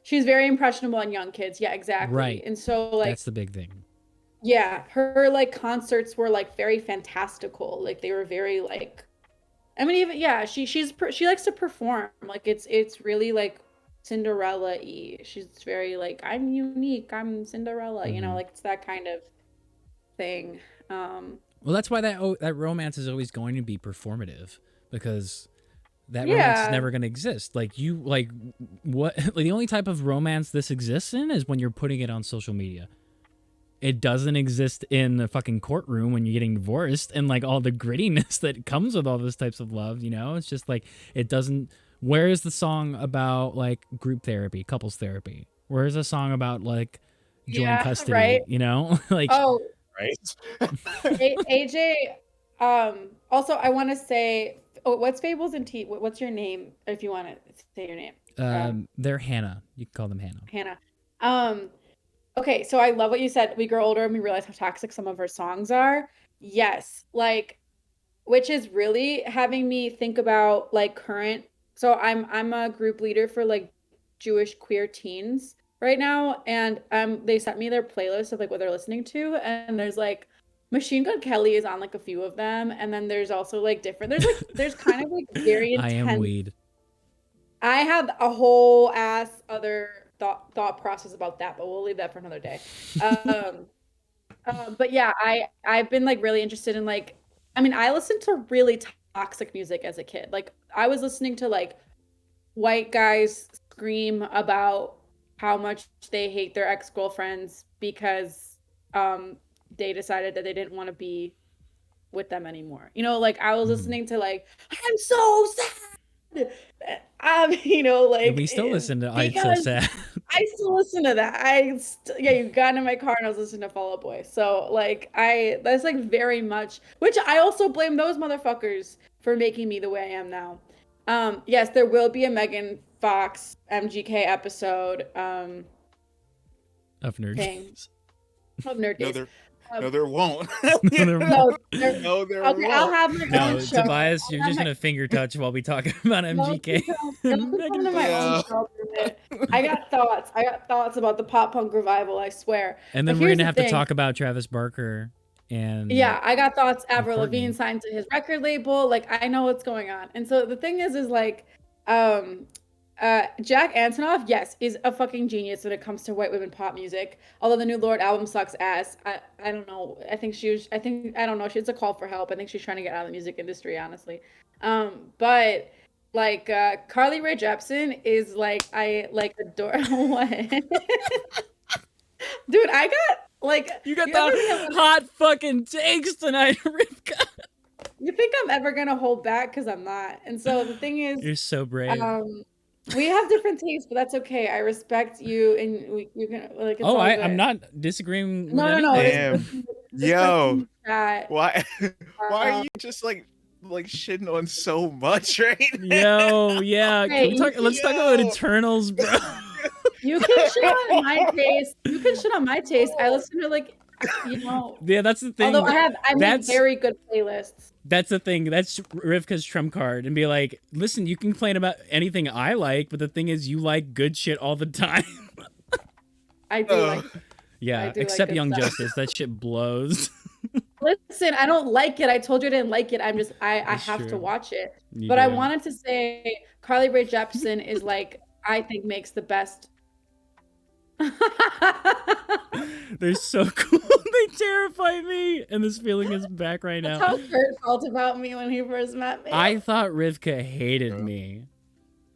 she's very impressionable on young kids. Yeah, exactly. Right. And so like That's the big thing. yeah, her like concerts were like very fantastical. Like they were very like I mean even yeah, she likes to perform. Like it's really like Cinderella-y. She's very like I'm unique, I'm Cinderella, you know, like it's that kind of thing. Well, that's why that romance is always going to be performative, because that romance Yeah. is never going to exist. Like what like the only type of romance this exists in is when you're putting it on social media. It doesn't exist in the fucking courtroom when you're getting divorced and like all the grittiness that comes with all those types of love, you know? It's just like it doesn't. Where is the song about like group therapy, couples therapy? Where is a song about like joint Yeah, custody, right. you know? Like Oh, Right. AJ, also I want to say, what's Fables and Tea? What's your name if you want to say your name? they're Hannah. You can call them Hannah. Hannah. Okay, so I love what you said. We grow older and we realize how toxic some of her songs are. Yes, like, which is really having me think about like current. So I'm a group leader for like Jewish queer teens right now, and they sent me their playlist of like what they're listening to, and there's like Machine Gun Kelly is on like a few of them, and then there's also like different. There's kind of like very I intense. am weed. I have a whole ass other thought process about that, but we'll leave that for another day. But yeah, I've been like really interested in like, I mean, I listened to really toxic music as a kid. Like I was listening to like white guys scream about how much they hate their ex-girlfriends because they decided that they didn't want to be with them anymore. You know, like I was listening to like, I'm so sad. You know, like We still listen to I'm So because Sad. I still listen to that. Yeah, you got in my car and I was listening to Fall Out Boy. So like that's like very much, which I also blame those motherfuckers for making me the way I am now. Yes, there will be a Megan Fox MGK episode Of Nerd thing. Games. of Nerd No, Days. there, no, there won't. No, No, there okay, won't. I'll have my No, own show. Tobias, you're I'll just have gonna finger touch while we talk about MGK. I'll come to my own show for a minute. I got thoughts about the pop punk revival, I swear. And then But we're here's gonna the have thing. to talk about Travis Barker and Yeah, I got thoughts. Avril Courtney. Lavigne signed to his record label. Like, I know what's going on. And so the thing is like, Jack Antonoff, yes, is a fucking genius when it comes to white women pop music. Although the new Lord album sucks ass. I don't know. I don't know. It's a call for help. I think she's trying to get out of the music industry, honestly. But like Carly Rae Jepsen is like I like adore what? Dude, I got like You got ever the get- hot fucking takes tonight, Rivka. You think I'm ever gonna hold back? Because I'm not. And so the thing is, You're so brave. we have different tastes, but that's okay. I respect you, and you can like. It's Oh, all I'm good. not disagreeing with No, no, no. anything. Damn. Yo. Chat. Why? Why are you just like shitting on so much right now? Yo, yeah. Can we Hey, talk, let's talk about yo. Eternals, bro. You can shit on my taste. You can shit on my taste. I listen to like, Yeah, that's the thing. Although I make That's very good playlists. That's the thing. That's Rivka's trump card, and be like, listen, you can complain about anything I like, but the thing is, you like good shit all the time. I do like. Yeah, I do except like good Young stuff. Justice. That shit blows. Listen, I don't like it. I told you I didn't like it. I That's have to true. watch it. You But I do. wanted to say Carly Rae Jepsen is like, I think makes the best. They're so cool. They terrify me, and this feeling is back right That's now. how Kurt felt about me when he first met me. I thought Rivka hated me.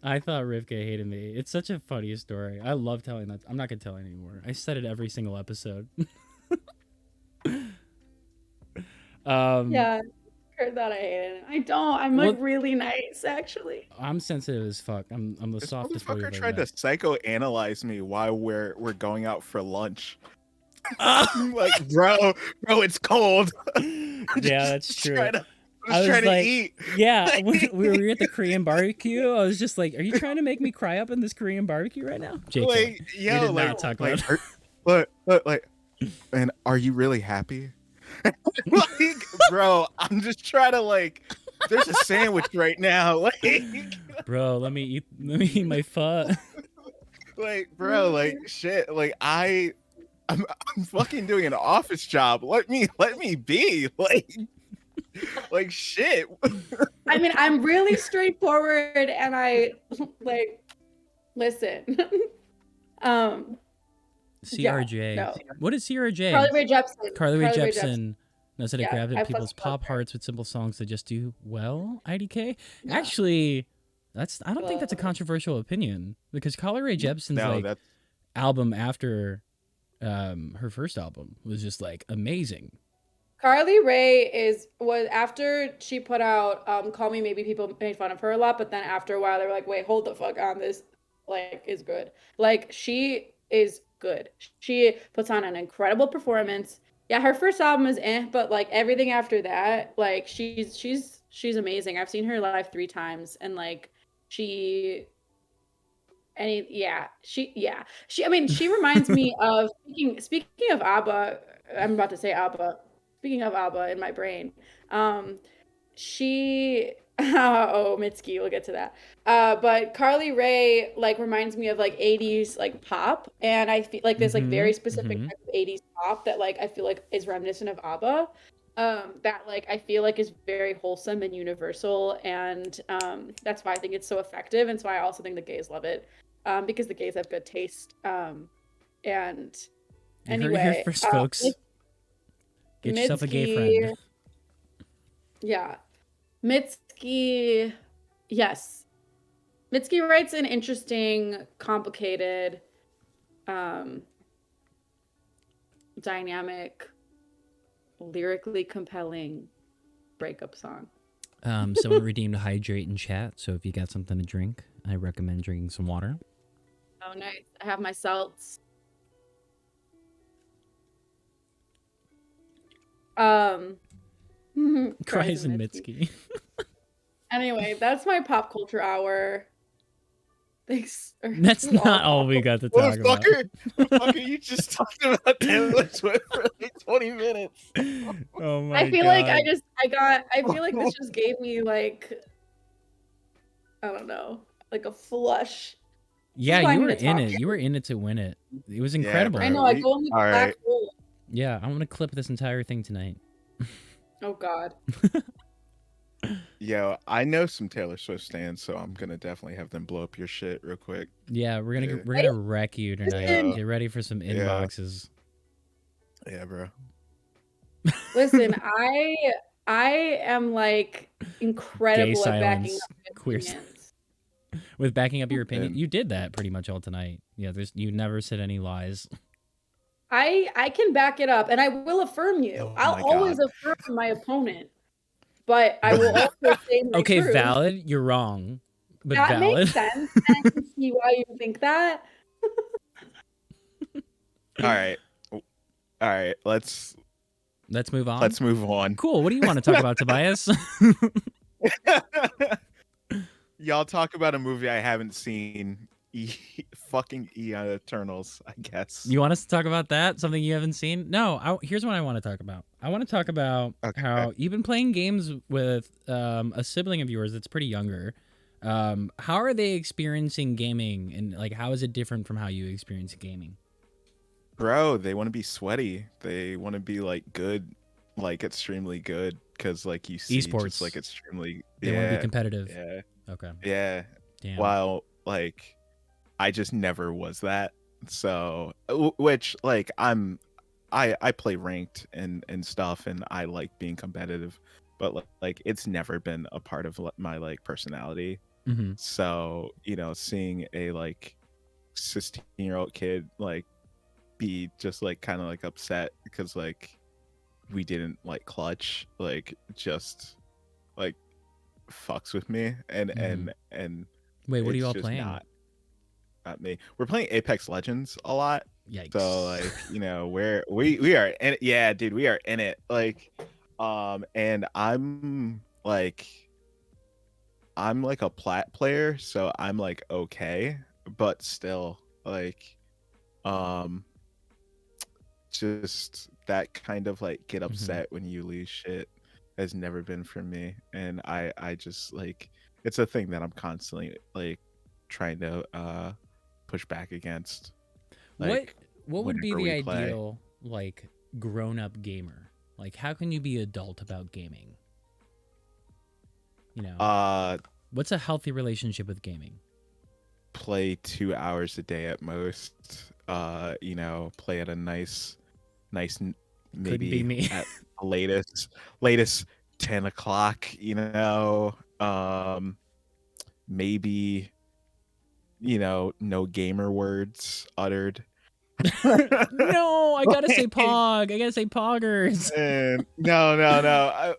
It's such a funny story. I love telling that. I'm not gonna tell it anymore. I said it every single episode. Yeah, Kurt thought I hated him. I don't. I'm like really nice, actually. I'm sensitive as fuck. I'm the This softest boy motherfucker you've ever tried to met. psychoanalyze me while we're going out for lunch. I'm like, bro, it's cold. Yeah, that's true. I I was was trying to like, eat. yeah, when we were at the Korean barbecue. I was just like, are you trying to make me cry up in this Korean barbecue right now? JK, Like, we yo, did like, not talk like, about like, and are you really happy? Like, bro, I'm just trying to like. There's a sandwich right now. Like, Bro, let me eat my pho. like, bro, like, shit. Like, I'm fucking doing an office job. Let me be. Like shit. I mean, I'm really straightforward, and I like listen. CRJ. no. What is CRJ? Carly Rae Jepsen. Carly Rae Jepsen knows how to Yeah, grab I at people's fucking love pop her. hearts with simple songs that just do well. IDK. Yeah. Actually, I don't think that's a controversial opinion, because Carly Rae Jepsen's No, like that's album after her first album was just like amazing. Carly Rae was after she put out Call Me Maybe, people made fun of her a lot, but then after a while they were like, wait, hold the fuck on, this like is good. Like she is good. She puts on an incredible performance. Yeah, her first album is but like everything after that, like she's amazing. I've seen her live 3 times, and like she I mean, she reminds me of speaking of ABBA. I'm about to say ABBA. Speaking of ABBA in my brain, she Mitski, we'll get to that. But Carly Rae like reminds me of like 80s like pop, and I feel like this like very specific type of 80s pop that like I feel like is reminiscent of ABBA. That like I feel like is very wholesome and universal, and that's why I think it's so effective, and so I also think the gays love it, because the gays have good taste. And You heard it anyway, here first, folks. Get yourself a gay friend. Yeah. Mitski, yes. Mitski writes an interesting, complicated, dynamic, lyrically compelling breakup song. Someone redeemed hydrate in chat, so if you got something to drink, I recommend drinking some water. Oh, nice. I have my salts. Cries and Mitski. Anyway, that's my pop culture hour. Thanks. That's not all we got to talk about. Motherfucker, you just talked about Taylor Swift for like 20 minutes. Oh my I feel God. like I feel like this just gave me like, I don't know, like a flush. Yeah, why I you need were to in talk. it. You were in it to win it. It was incredible. I know, I go in the All black right. hole. Yeah, I want to clip this entire thing tonight. Oh God. Yo, I know some Taylor Swift stands, so I'm gonna definitely have them blow up your shit real quick. Yeah, we're gonna Yeah. wreck you tonight. Yeah. Get ready for some Yeah. inboxes. Yeah, bro. Listen, I am like Gay incredible at backing silence, up my queer opinions. with backing up your opinion. And- You did that pretty much all tonight. Yeah, you never said any lies. I can back it up, and I will affirm you. Oh I'll my always God. affirm my opponent, but I will also say my Okay, truth. valid. You're wrong, but That valid. makes sense, and I can see why you think that. All right. Let's move on. let's move on. Cool. What do you want to talk about, Tobias? Y'all talk about a movie I haven't seen fucking Eon Eternals, I guess. You want us to talk about that? Something you haven't seen? No. Here's what I want to talk about. I want to talk about how you've been playing games with a sibling of yours that's pretty younger. How are they experiencing gaming, and like how is it different from how you experience gaming? Bro, they want to be sweaty. They want to be like good, like extremely good, because like you see, Esports. just like extremely. They want to Yeah, be competitive. yeah, Okay. yeah. Damn. While like, I just never was that. So, which like I play ranked and stuff, and I like being competitive, but like it's never been a part of my like personality. Mm-hmm. So seeing a like 16-year-old kid like be just like kind of like upset because like we didn't like clutch, like just like fucks with me, and Wait, what are it's you all just playing? not me. We're playing Apex Legends a lot. Yikes. So like we are in it. Yeah, dude, we are in it. Like and I'm like a plat player, so I'm like okay, but still like um just that kind of like get upset when you lose shit has never been for me, and I just like it's a thing that I'm constantly like trying to push back against. Like what would be whenever the we play. ideal like grown-up gamer? Like how can you be adult about gaming? You know, what's a healthy relationship with gaming? Play 2 hours a day at most. Play at a nice Couldn't be maybe me. at latest 10 o'clock. Maybe no gamer words uttered. No, I gotta say pog. I gotta say poggers. And no.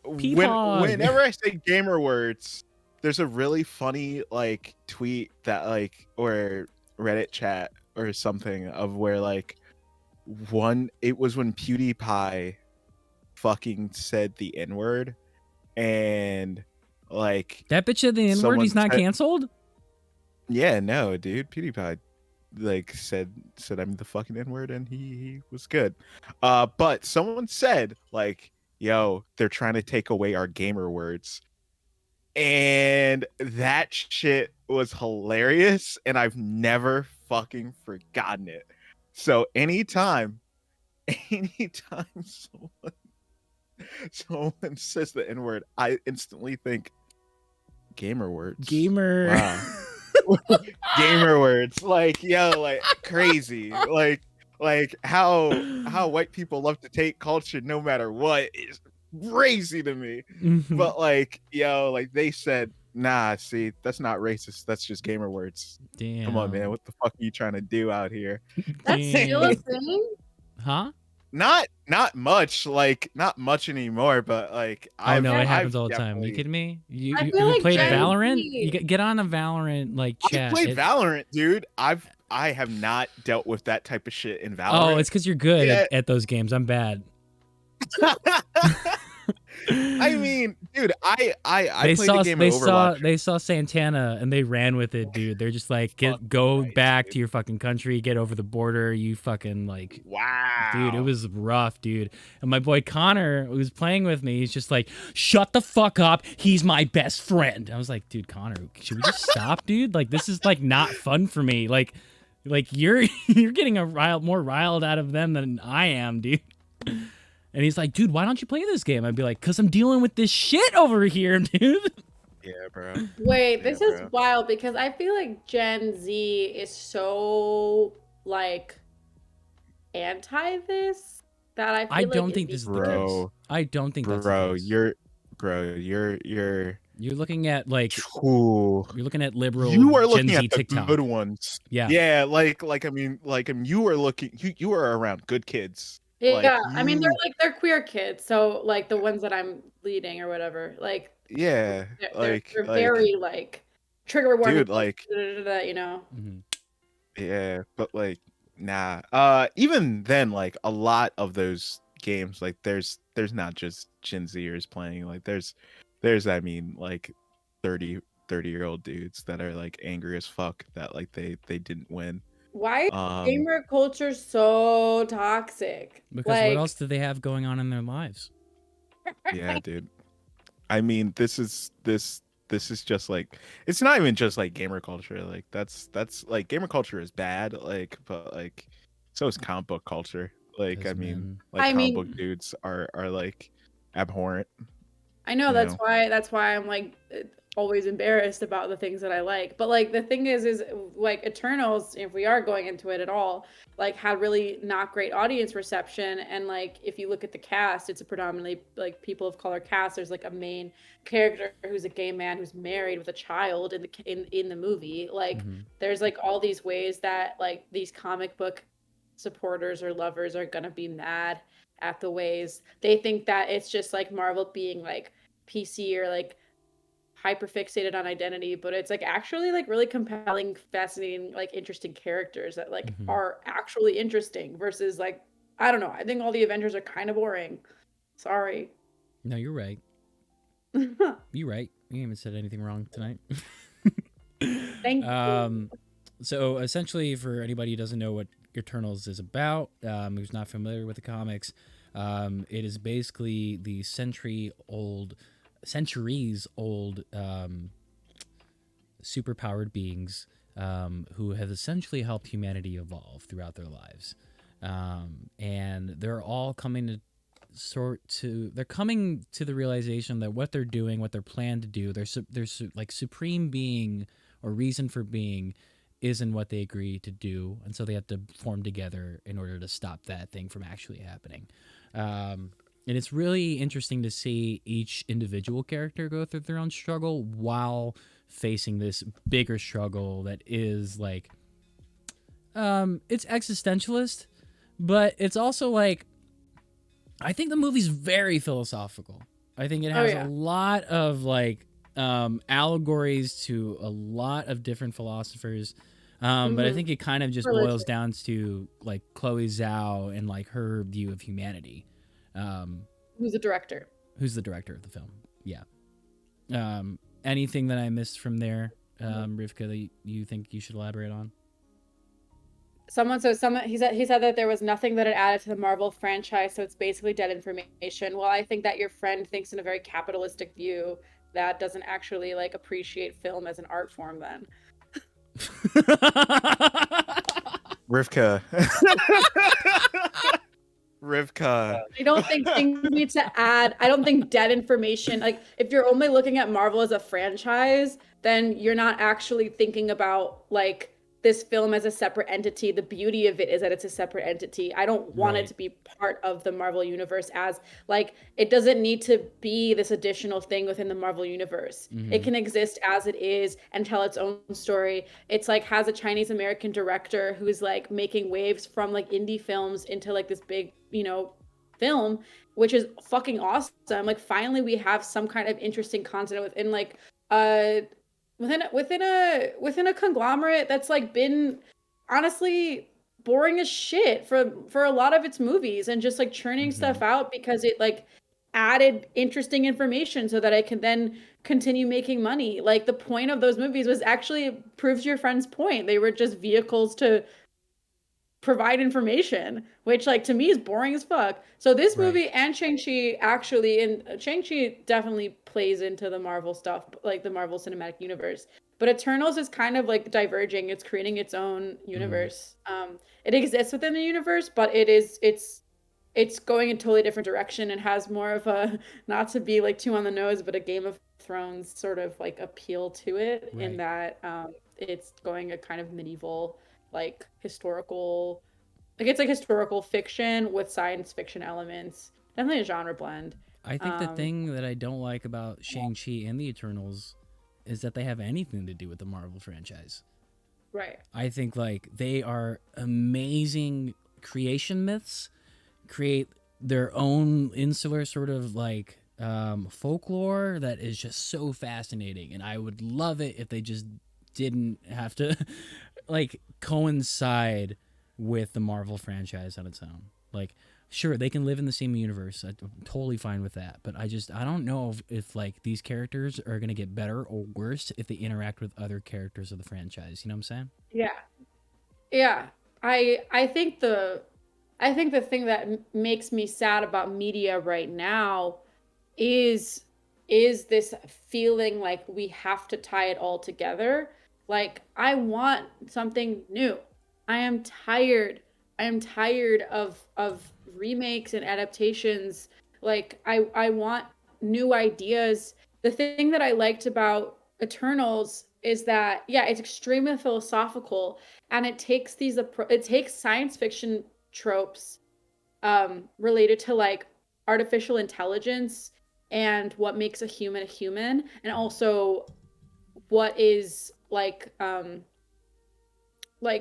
Peepog. Whenever I say gamer words, there's a really funny like tweet that like or Reddit chat or something of where like it was when PewDiePie fucking said the N-word, and like That bitch said the N-word. He's not canceled. Yeah, no, dude. PewDiePie like said I'm the fucking N-word, and he was good. But someone said like, yo, they're trying to take away our gamer words. And that shit was hilarious, and I've never fucking forgotten it. So anytime someone says the N-word, I instantly think gamer words. Gamer. Wow. Gamer words. Like, yo, like crazy. Like how white people love to take culture no matter what is crazy to me. But like, yo, like they said, nah, see, that's not racist. That's just gamer words. Damn. Come on, man. What the fuck are you trying to do out here? That's still a thing? Huh? Not much, like not much anymore, but like it happens all the time. You kidding me? You like played Gen Valorant? Z. You get on a Valorant like chat. I played Valorant, dude. I have not dealt with that type of shit in Valorant. Oh, it's because you're good at those games. I'm bad. I mean, dude, I played the game of Overwatch. They saw Santana and they ran with it, dude. They're just like, go back to your fucking country, get over the border. You fucking like, wow, dude, it was rough, dude. And my boy Connor, who was playing with me, he's just like, shut the fuck up. He's my best friend. I was like, dude, Connor, should we just stop, dude? Like, this is like not fun for me. Like you're getting more riled out of them than I am, dude. And he's like, dude, why don't you play this game? I'd be like, because I'm dealing with this shit over here, dude. Yeah, bro. Wait, this is wild because I feel like Gen Z is so like anti this that I don't think this is the case. I don't think that's the case. You're looking at like you're looking at liberal you are looking Gen Z at the TikTok. good ones. Yeah. Like I mean you are looking you are around good kids. Yeah, I mean they're queer kids, so like the ones that I'm leading or whatever, like they're very like trigger warning, dude, like you know. Yeah, but like nah. Even then, like a lot of those games, like there's not just Gen Zers playing. Like there's I mean like 30 30-year-old dudes that are like angry as fuck that like they didn't win. Why is Um, gamer culture so toxic? Because what else Like, do they have going on in their lives? yeah, dude. I mean, this is just like it's not even just like gamer culture. Like that's like gamer culture is bad. Like, but like so is comic book culture. Like, I 'Cause, mean, man, like I comic book mean, dudes are like abhorrent. I know You know. that's why I'm like always embarrassed about the things that I like. But like the thing is like Eternals, if we are going into it at all, like had really not great audience reception. And like if you look at the cast, it's a predominantly like people of color cast. There's like a main character who's a gay man who's married with a child in the movie. Like mhm. there's like all these ways that like these comic book supporters or lovers are gonna be mad at the ways they think that it's just like Marvel being like PC or like hyper fixated on identity, but it's like actually like really compelling, fascinating, like interesting characters that like Mhm. are actually interesting versus like I don't know. I think all the Avengers are kind of boring. Sorry. No, you're right. You're right. You haven't said anything wrong tonight. Thank um, so essentially, for anybody who doesn't know what Eternals is about, who's not familiar with the comics, it is basically the centuries old superpowered beings who have essentially helped humanity evolve throughout their lives, and they're all they're coming to the realization that what they're doing, what they're planned to do, their like supreme being or reason for being isn't what they agree to do, and so they have to form together in order to stop that thing from actually happening. And it's really interesting to see each individual character go through their own struggle while facing this bigger struggle that is like it's existentialist, but it's also like I think the movie's very philosophical. I think it has a lot of like allegories to a lot of different philosophers. But I think it kind of just boils down to like Chloe Zhao and like her view of humanity. Who's the director? Who's the director of the film? Yeah. Anything that I missed from there, Rivka, that you think you should elaborate on? He said that there was nothing that it added to the Marvel franchise, so it's basically dead information. Well, I think that your friend thinks in a very capitalistic view that doesn't actually like appreciate film as an art form then. Rivka. Rivka. I don't think things need to add. I don't think dead information. Like if you're only looking at Marvel as a franchise, then you're not actually thinking about like this film as a separate entity. The beauty of it is that it's a separate entity. I don't want it to be part of the Marvel universe as like it doesn't need to be this additional thing within the Marvel universe. It can exist as it is and tell its own story. It's like has a Chinese American director who's like making waves from like indie films into like this big, film, which is fucking awesome. Like finally we have some kind of interesting content within like within a conglomerate that's like been honestly boring as shit for a lot of its movies and just like churning stuff out because it like added interesting information so that I can then continue making money. Like the point of those movies was actually proves your friend's point. They were just vehicles to provide information, which like to me is boring as fuck. So this movie and Shang-Chi actually, and Shang-Chi definitely plays into the Marvel stuff, like the Marvel Cinematic Universe. But Eternals is kind of like diverging. It's creating its own universe. It exists within the universe, but it's going in a totally different direction and has more of a, not to be like too on the nose, but a Game of Thrones sort of like appeal to it in that it's going a kind of medieval like historical, like it's like historical fiction with science fiction elements. Definitely a genre blend. I think the thing that I don't like about Shang-Chi and the Eternals is that they have anything to do with the Marvel franchise. Right. I think like they are amazing creation myths, create their own insular sort of like folklore that is just so fascinating, and I would love it if they just didn't have to like coincide with the Marvel franchise on its own. Like Sure, they can live in the same universe. I'm totally fine with that. But I don't know if like these characters are gonna get better or worse if they interact with other characters of the franchise. You know what I'm saying? Yeah. Yeah. I think the thing that makes me sad about media right now is this feeling like we have to tie it all together. Like I want something new. I am tired. I am tired of remakes and adaptations. Like I want new ideas. The thing that I liked about Eternals is that yeah, it's extremely philosophical and it takes science fiction tropes related to like artificial intelligence and what makes a human and also what is like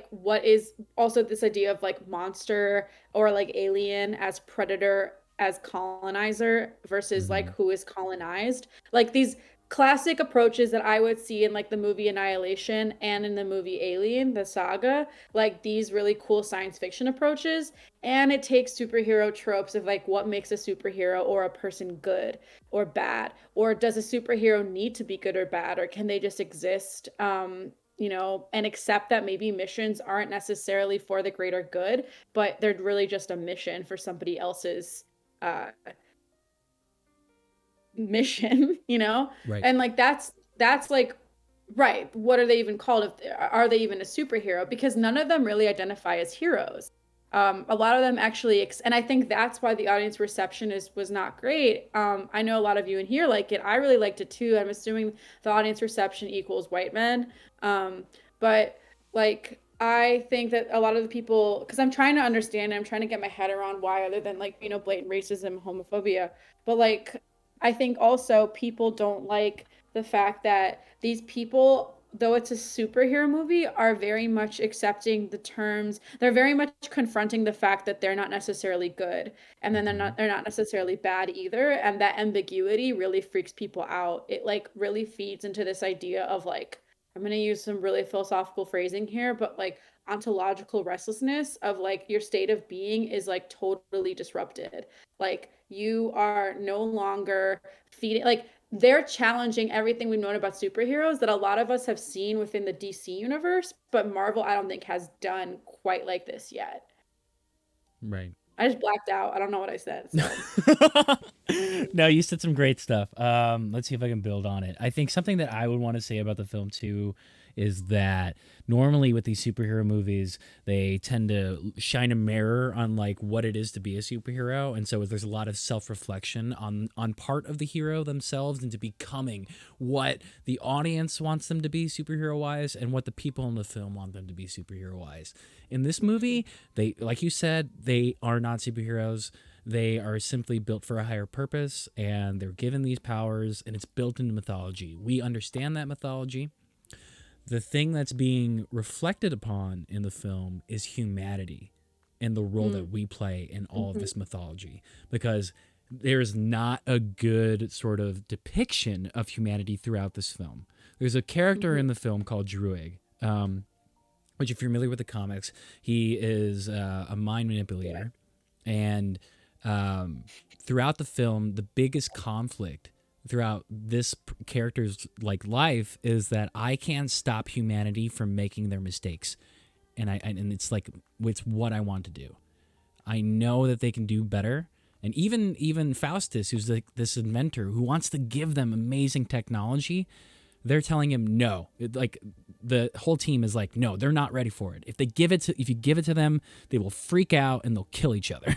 what is also this idea of like monster or like alien as predator as colonizer versus Mm-hmm. like who is colonized, like these classic approaches that I would see in like the movie Annihilation and in the movie Alien the saga, like these really cool science fiction approaches. And it takes superhero tropes of like what makes a superhero or a person good or bad, or does a superhero need to be good or bad, or can they just exist, you know, and accept that maybe missions aren't necessarily for the greater good, but they're really just a mission for somebody else's uh mission, you know? Right. And like that's like right, what are they even called? If are they even a superhero? Because none of them really identify as heroes. A lot of them actually, and I think that's why the audience reception was not great. I know a lot of you in here like it. I really liked it too. I'm assuming the audience reception equals white men. But like I think that a lot of the people, because I'm trying to understand, I'm trying to get my head around why, other than like, you know, blatant racism, homophobia, but like I think also people don't like the fact that these people, though it's a superhero movie, are very much accepting the terms. They're very much confronting the fact that they're not necessarily good, and then Mm-hmm. they're not necessarily bad either. And that ambiguity really freaks people out. It like really feeds into this idea of like, I'm gonna use some really philosophical phrasing here, but like ontological restlessness of like your state of being is like totally disrupted. Like you are no longer feeding, like they're challenging everything we've known about superheroes that a lot of us have seen within the DC universe, but Marvel I don't think has done quite like this yet. Right. I just blacked out. I don't know what I said. So No, you said some great stuff. Let's see if I can build on it. I think something that I would want to say about the film too is that normally with these superhero movies, they tend to shine a mirror on like what it is to be a superhero, and so there's a lot of self-reflection on part of the hero themselves into becoming what the audience wants them to be superhero wise and what the people in the film want them to be superhero wise. In this movie, they, like you said, they are not superheroes. They are simply built for a higher purpose, and they're given these powers, and it's built into mythology. We understand that mythology. The thing that's being reflected upon in the film is humanity and the role that we play in all of this mythology, because there's not a good sort of depiction of humanity throughout this film. There's a character in the film called Druig, which, if you're familiar with the comics, he is a mind manipulator. And throughout the film, the biggest conflict throughout this character's like life is that I can't stop humanity from making their mistakes, and and it's like it's what I want to do. I know that they can do better, and even Faustus, who's like this inventor who wants to give them amazing technology, they're telling him no. Like the whole team is like, no, they're not ready for it. If you give it to them, they will freak out and they'll kill each other.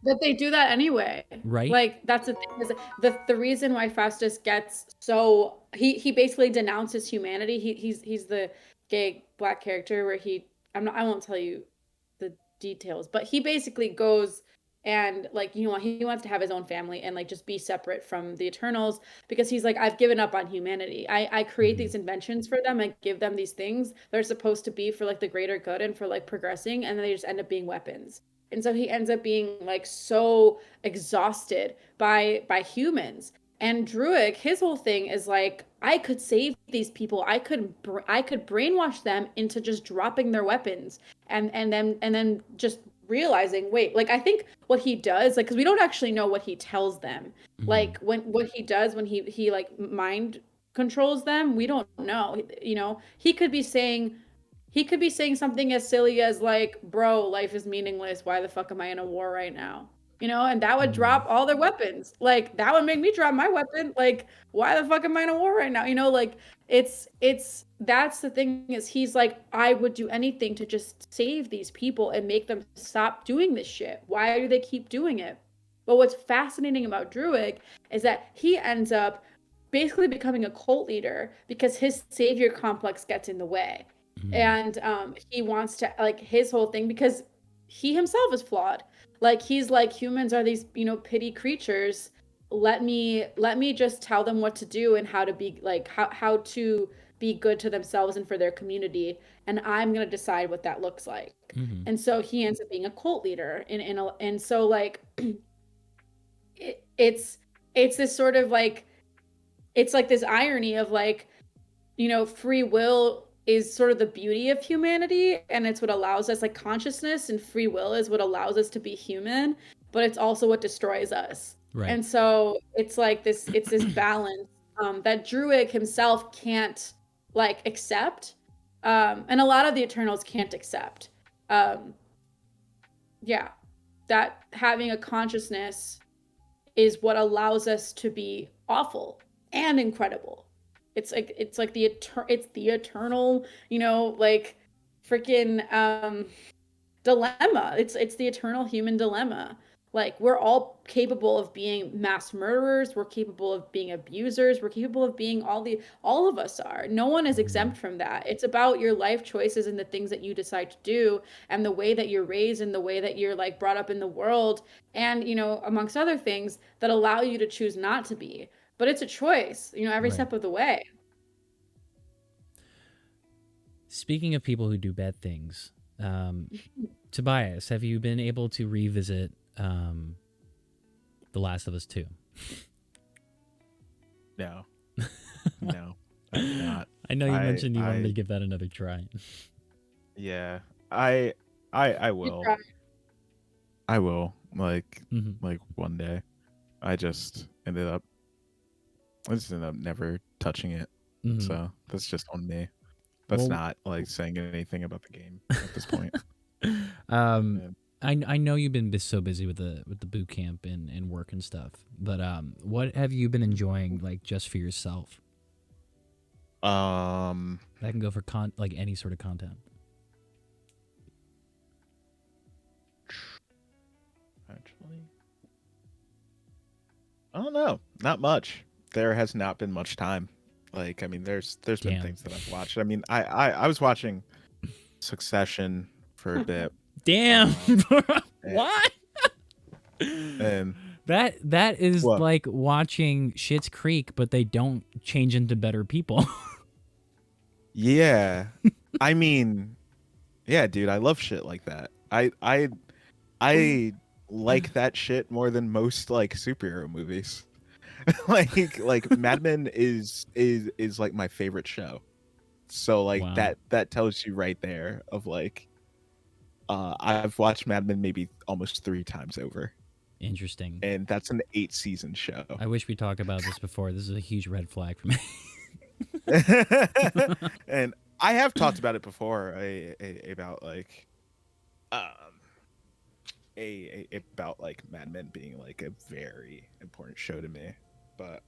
but they do that anyway. Right? Like that's the thing is the reason why Faustus gets so he basically denounces humanity. He's the gay black character where I won't tell you the details, but he basically goes and like, you know, he wants to have his own family and like just be separate from the Eternals because he's like, I've given up on humanity. I create these inventions for them and give them these things that are supposed to be for like the greater good and for like progressing, and then they just end up being weapons. And so he ends up being like so exhausted by humans. And Druig, his whole thing is like, I could save these people. I could brainwash them into just dropping their weapons and then just realizing, wait, like I think what he does, like, because we don't actually know what he tells them. Like when what he does when he like mind controls them, we don't know. You know, he could be saying something as silly as like, bro, life is meaningless. Why the fuck am I in a war right now? You know, and that would drop all their weapons. Like that would make me drop my weapon. Like, why the fuck am I in a war right now? You know, like it's that's the thing is he's like, I would do anything to just save these people and make them stop doing this shit. Why do they keep doing it? But what's fascinating about Druig is that he ends up basically becoming a cult leader because his savior complex gets in the way. And he wants to like his whole thing because he himself is flawed. Like he's like humans are these, you know, pity creatures. Let me just tell them what to do and how to be like how to be good to themselves and for their community, and I'm going to decide what that looks like. And so he ends up being a cult leader and so like it's this sort of like it's like this irony of like, you know, free will is sort of the beauty of humanity and it's what allows us like consciousness and free will is what allows us to be human, but it's also what destroys us. Right. And so it's like it's this balance that Druig himself can't like accept. And a lot of the Eternals can't accept. Yeah, that having a consciousness is what allows us to be awful and incredible. It's like the eternal, you know, like freaking dilemma. It's the eternal human dilemma. Like we're all capable of being mass murderers, we're capable of being abusers, we're capable of being all of us are. No one is exempt from that. It's about your life choices and the things that you decide to do and the way that you're raised and the way that you're like brought up in the world and, you know, amongst other things that allow you to choose not to be. But it's a choice, you know, every step of the way. Speaking of people who do bad things, Tobias, have you been able to revisit The Last of Us 2? No. No, I'm not. I know you mentioned you wanted to give that another try. Yeah, I will. I will. Like one day. I just ended up never touching it. So that's just on me. That's not like saying anything about the game at this point. I know you've been so busy with the boot camp and work and stuff, but what have you been enjoying like just for yourself? That can go for like any sort of content. Actually, I don't know. Not much. There has not been much time. Like, I mean, there's been things that I've watched. I mean, I was watching Succession for a bit. Damn. What? And that is what? like watching Schitt's Creek, but they don't change into better people. Yeah. I mean, yeah, dude, I love shit like that. I like that shit more than most like superhero movies. like Mad Men is like my favorite show. So like that tells you right there of like I've watched Mad Men maybe almost 3 times over. Interesting. And that's an 8-season show. I wish we talked about this before. This is a huge red flag for me. And I have talked about it before about like about like Mad Men being like a very important show to me. But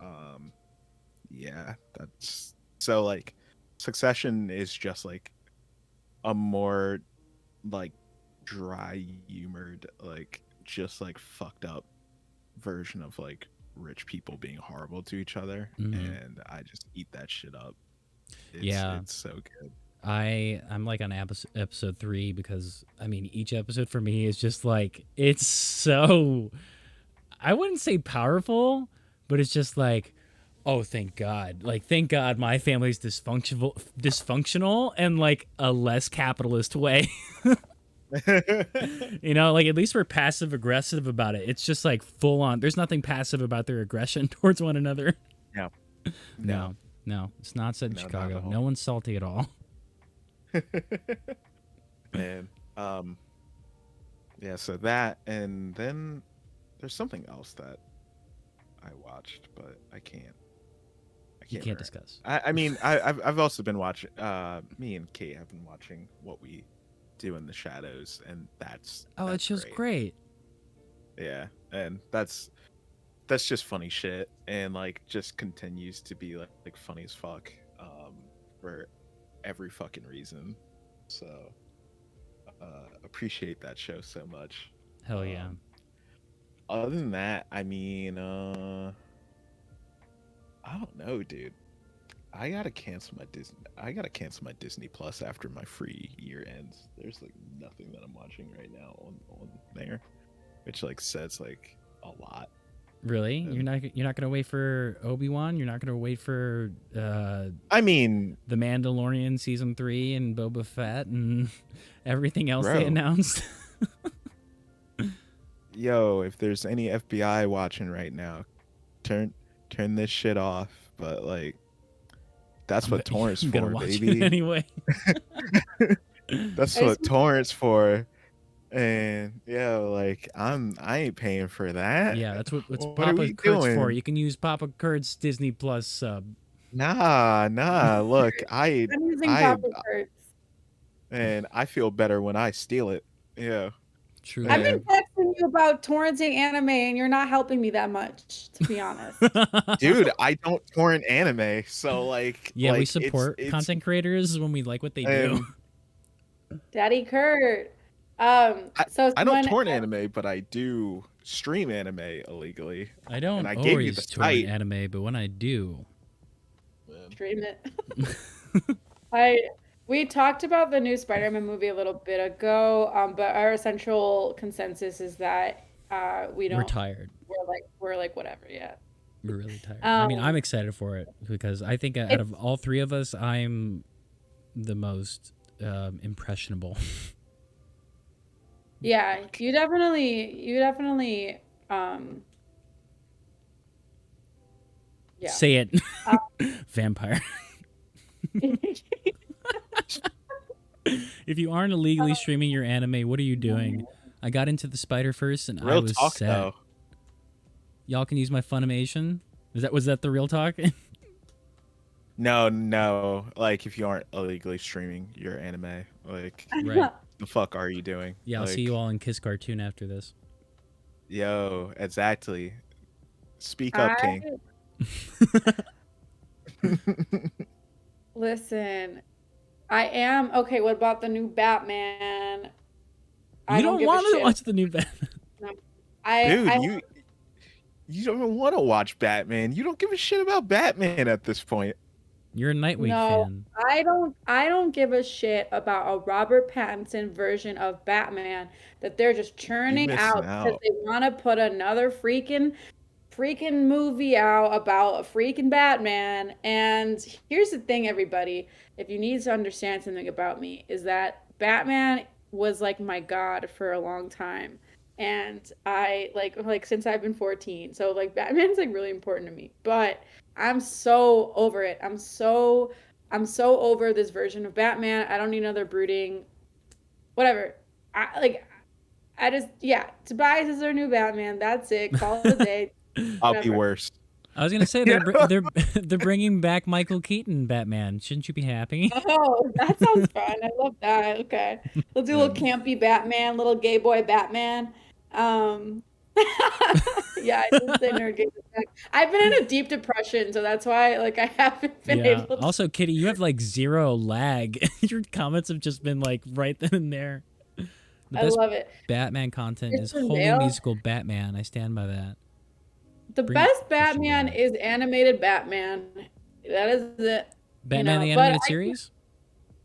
yeah, that's so like Succession is just like a more like dry humored, like just like fucked up version of like rich people being horrible to each other, and I just eat that shit up. It's so good. I'm like on episode 3 because I mean each episode for me is just like it's so, I wouldn't say powerful, but it's just like, oh thank God, like thank God my family's dysfunctional and like a less capitalist way. You know, like at least we're passive aggressive about it. It's just like full on. There's nothing passive about their aggression towards one another. No, it's not said in Chicago. No one's salty at all. Man, yeah, so that, and then there's something else that I watched, but I can't. You can't remember. discuss. I mean, I've also been watching. Me and Kate have been watching What We Do in the Shadows, and that's That show's great. Yeah, and that's just funny shit, and like just continues to be like funny as fuck, for every fucking reason. So appreciate that show so much. Hell yeah. Other than that, I mean, I don't know, dude. I gotta cancel my Disney Plus after my free year ends. There's like nothing that I'm watching right now on there, which like says like a lot. Really? You're not gonna wait for Obi-Wan? You're not gonna wait for I mean, The Mandalorian season 3 and Boba Fett and everything else Bro. they announced? yo, if there's any FBI watching right now, turn this shit off. But like, that's what torrent's I'm gonna for, watch baby. it anyway. That's what torrent's for. And yeah, like I ain't paying for that. Yeah, that's what What are Papa we Kurt's for. doing? You can use Papa Kurt's Disney Plus sub. Nah. Look, I'm using I Papa Kurtz. and I feel better when I steal it. Yeah. True. I've been And texting you about torrenting anime, and you're not helping me that much, to be honest. dude, I don't torrent anime, so like Yeah, we like, support it's content creators when we like what they do. Daddy Kurt. So I don't when torrent anime, but I do stream anime illegally. I don't And I gave you always the torrent site. anime, but when I do, stream it. We talked about the new Spider-Man movie a little bit ago, but our essential consensus is that we don't. we're tired. We're like whatever, yeah. We're really tired. I mean, I'm excited for it because I think out of all three of us, I'm the most impressionable. Yeah, you definitely yeah. Say it. Vampire. If you aren't illegally streaming your anime, what are you doing? I got into the Spider-Verse and I Real was talk set. though. Y'all can use my Funimation. Was that the real talk? No. Like if you aren't illegally streaming your anime, like Right. the fuck are you doing? Yeah, I'll like, see you all in Kiss Cartoon after this. Yo, exactly. Speak up, King. Listen, I am okay. What about the new Batman? You don't give a want to shit. watch the new Batman. Dude, you don't even want to watch Batman. You don't give a shit about Batman at this point. You're a Nightwing No, fan. I don't give a shit about a Robert Pattinson version of Batman that they're just churning missing out because out. they want to put another freaking movie out about a freaking Batman. And here's the thing, everybody, if you need to understand something about me, is that Batman was like my god for a long time. And I like since I've been 14. So like Batman's like really important to me. But I'm so over it. I'm so over this version of Batman. I don't need another brooding whatever. Tobias is our new Batman. That's it. Call it a day. I'll be worse. I was gonna say they're bringing back Michael Keaton Batman. Shouldn't you be happy? Oh, that sounds fun. I love that. Okay, we'll do a little campy Batman, little gay boy Batman. Yeah, I didn't say nerd gay. I've been in a deep depression, so that's why like I haven't been Yeah. able to. Also, Kitty, you have like zero lag. Your comments have just been like right then and there. The I best love it. Batman content is Christian Holy Bale. Musical Batman. I stand by that. The Bring best Christian Batman Bale. is animated Batman. That is it. Batman the but animated series?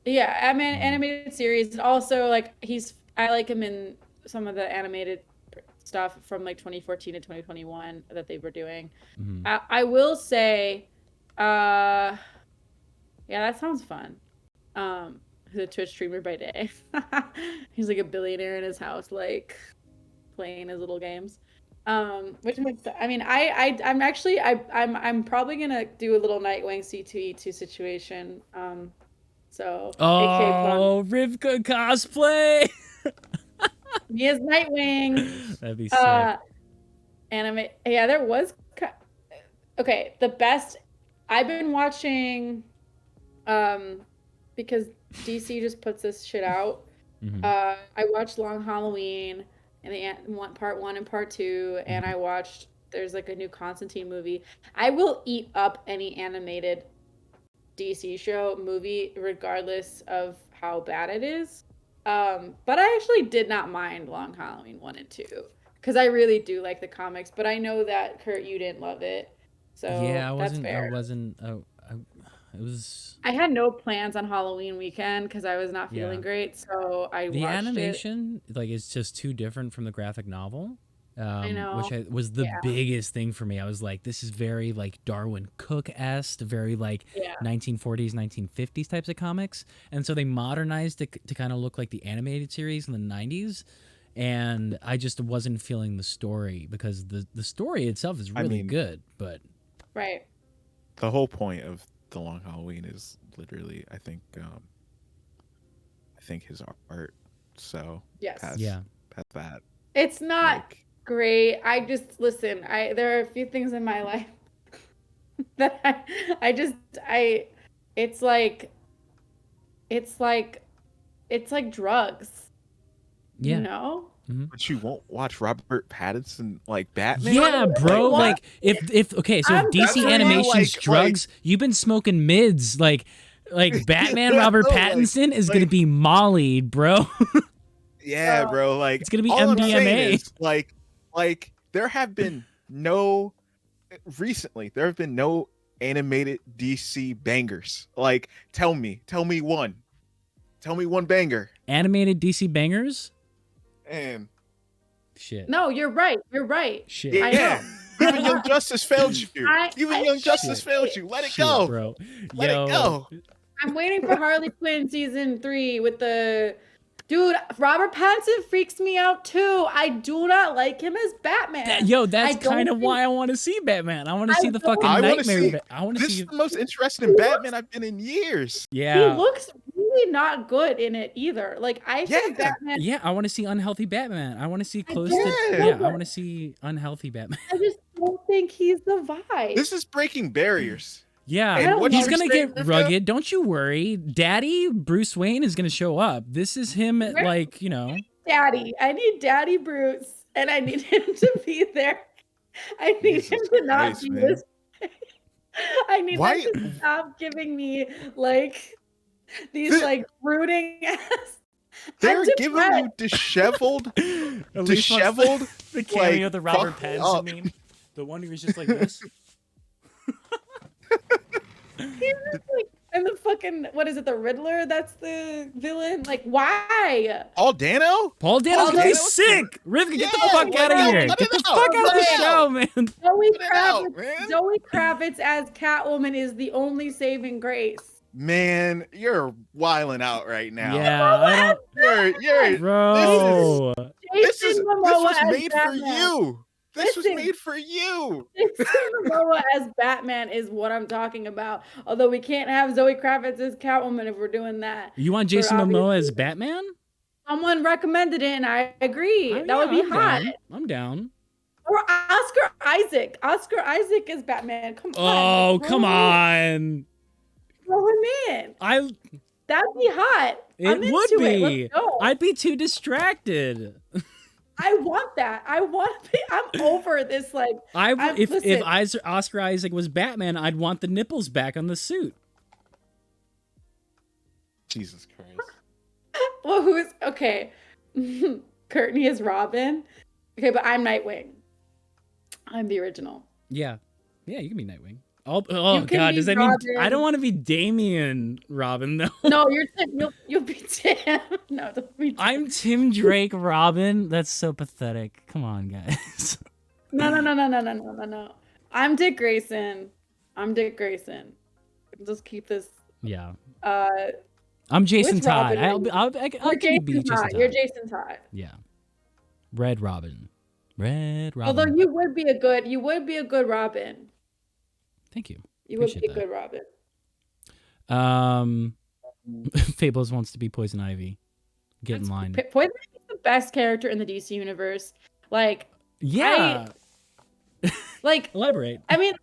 Yeah, animated series. And also, like, I like him in some of the animated stuff from like 2014 to 2021 that they were doing. Mhm. I will say, yeah, that sounds fun. He's a Twitch streamer by day. He's like a billionaire in his house, like playing his little games. Which makes I mean I'm probably gonna do a little Nightwing C2E2 situation. So AKA Oh, Rivka cosplay. Me as Nightwing. That'd be sick. Anime. Yeah, there was. Okay, the best. I've been watching, because DC just puts this shit out. I watched Long Halloween and part 1 and part 2, and I watched. There's like a new Constantine movie. I will eat up any animated DC show movie, regardless of how bad it is. But I actually did not mind Long Halloween 1 and 2 because I really do like the comics. But I know that Kurt, you didn't love it, so Yeah, that's fair. It was. I had no plans on Halloween weekend because I was not feeling great, so I The watched animation, like, is just too different from the graphic novel. I know. Which was the biggest thing for me. I was like, this is very like Darwin Cook-esque, very like 1940s, 1950s types of comics. And so they modernized it to kind of look like the animated series in the 90s. And I just wasn't feeling the story because the story itself is really good. But right. The whole point of the Long Halloween is literally, I think his art. So yes, past that. It's not great. I just listen. There are a few things in my life that it's like drugs. Yeah. You know? But you won't watch Robert Pattinson like Batman? Yeah, bro. Like if okay, so if DC that's where you, Animation's like- drugs, you've been smoking mids like Batman Robert Pattinson is gonna be mollied, bro. Yeah, bro. Like it's gonna be all I'm saying MDMA. is, like there have been no animated DC bangers. Like tell me one banger. Animated DC bangers? And shit. No, you're right. Shit. Yeah. Even Young Justice failed you. Young Justice failed you. Let it go, bro. Let it go. I'm waiting for Harley Quinn season 3 with the dude. Robert Pattinson freaks me out too. I do not like him as Batman. That's kind of why I want to see Batman. I want to see the fucking nightmare. I want to see. This is the most interested in Batman I've been in years. Yeah. He looks really not good in it either. Like I think Batman. Yeah, I want to see unhealthy Batman. I want to see close to. Yeah, I want to see unhealthy Batman. I just don't think he's the vibe. This is breaking barriers. Yeah, And he's gonna get rugged. Don't you worry. Daddy Bruce Wayne is gonna show up. This is him at Daddy. I need Daddy Bruce, and I need him to be there. I need him to not be this. I need him to stop giving me these brooding ass. They're giving you disheveled. The cameo of the Robert Pattinson meme. The one who was just like this. He's just and the fucking, what is it, the Riddler? That's the villain? Like, why? Paul Dano's gonna be sick! Rivka, get the fuck out of here! Get the fuck out of the show, man! Zoe Kravitz as Catwoman is the only saving grace. Man, you're wilding out right now. Yeah, I don't. You're bro. This was made for you. This was made for you. Jason Momoa as Batman is what I'm talking about. Although we can't have Zoe Kravitz as Catwoman if we're doing that. You want Jason Momoa as Batman? Someone recommended it, and I agree. That would be hot. I'm down. Or Oscar Isaac. Oscar Isaac is Batman. Come on. Oh, come on. Throw him in. That'd be hot. It would be. Let's go. I'd be too distracted. I want that. I'm over this. If Oscar Isaac was Batman, I'd want the nipples back on the suit. Jesus Christ. Well, who's okay? Courtney is Robin. Okay, but I'm Nightwing. I'm the original. Yeah, you can be Nightwing. Oh God, does that Robin. mean I don't want to be Damian Robin though? No, you're Tim. You'll be Tim. No, don't be Tim. I'm Tim Drake Robin. That's so pathetic. Come on, guys. No. I'm Dick Grayson. Just keep this. Yeah. I'm Jason Todd. I'll give you Jason Todd. You're Jason Todd. Yeah. Red Robin. Although you would be a good Robin. Thank you. You would be a good Robin. Fables wants to be Poison Ivy. Get in line. Poison Ivy's the best character in the DC universe. Like, Yeah. like, Elaborate. I mean,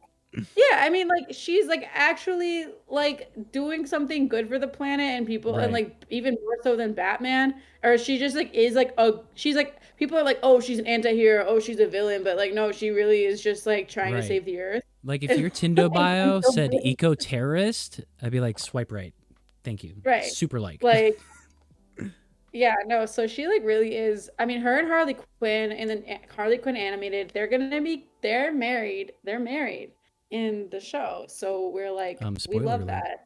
yeah, I mean, like, she's like actually like doing something good for the planet and people, and Right. like even more so than Batman. Or she just like is like she's like, people are like, oh, she's an anti-hero, oh, she's a villain, but like no, she really is just like trying to Right. save the earth. Like if your Tinder bio said eco-terrorist, I'd be like, swipe right. Thank you. Right. Super like. Like, yeah, no, so she like really is. I mean, her and Harley Quinn, and then Harley Quinn animated, they're married in the show. So we're like, we Spoiler love alert. that.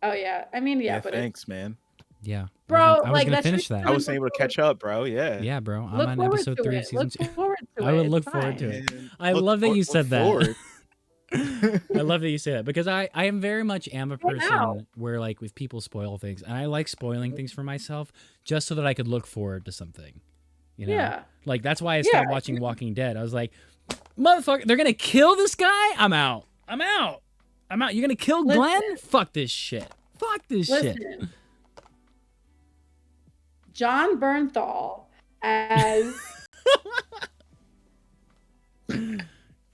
Oh yeah, I mean, yeah, but thanks, man. Yeah. bro, I was like gonna that's finish just that. I wasn't able to catch up, bro. Yeah. Yeah, bro. I'm look on forward episode to 3 of it. season Look 2. forward to I it. would It's look fine. forward to it. Man, I love that you said that. forward. I love that you say that because I am very much am a Right person now. where like if people spoil things, and I like spoiling things for myself just so that I could look forward to something. You know? Yeah. Like that's why I stopped watching Walking Dead. I was like, motherfucker, they're gonna kill this guy? I'm out. You're gonna kill Glenn? Fuck this shit. Fuck this shit. Listen, John Bernthal as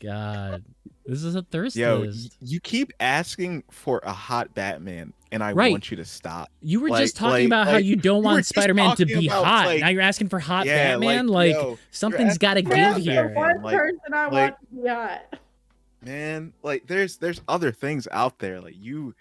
God. This is a thirst Yo, list. you keep asking for a hot Batman, and I Right. want you to stop. You were just talking about how you don't you were want just Spider-Man to talking be about, hot. like, Now you're asking for hot yeah, Batman? like, Like, yo, you're something's asking got to for give hot here. Batman. one Like- person I like- want to be hot. Man, like there's other things out there. Like you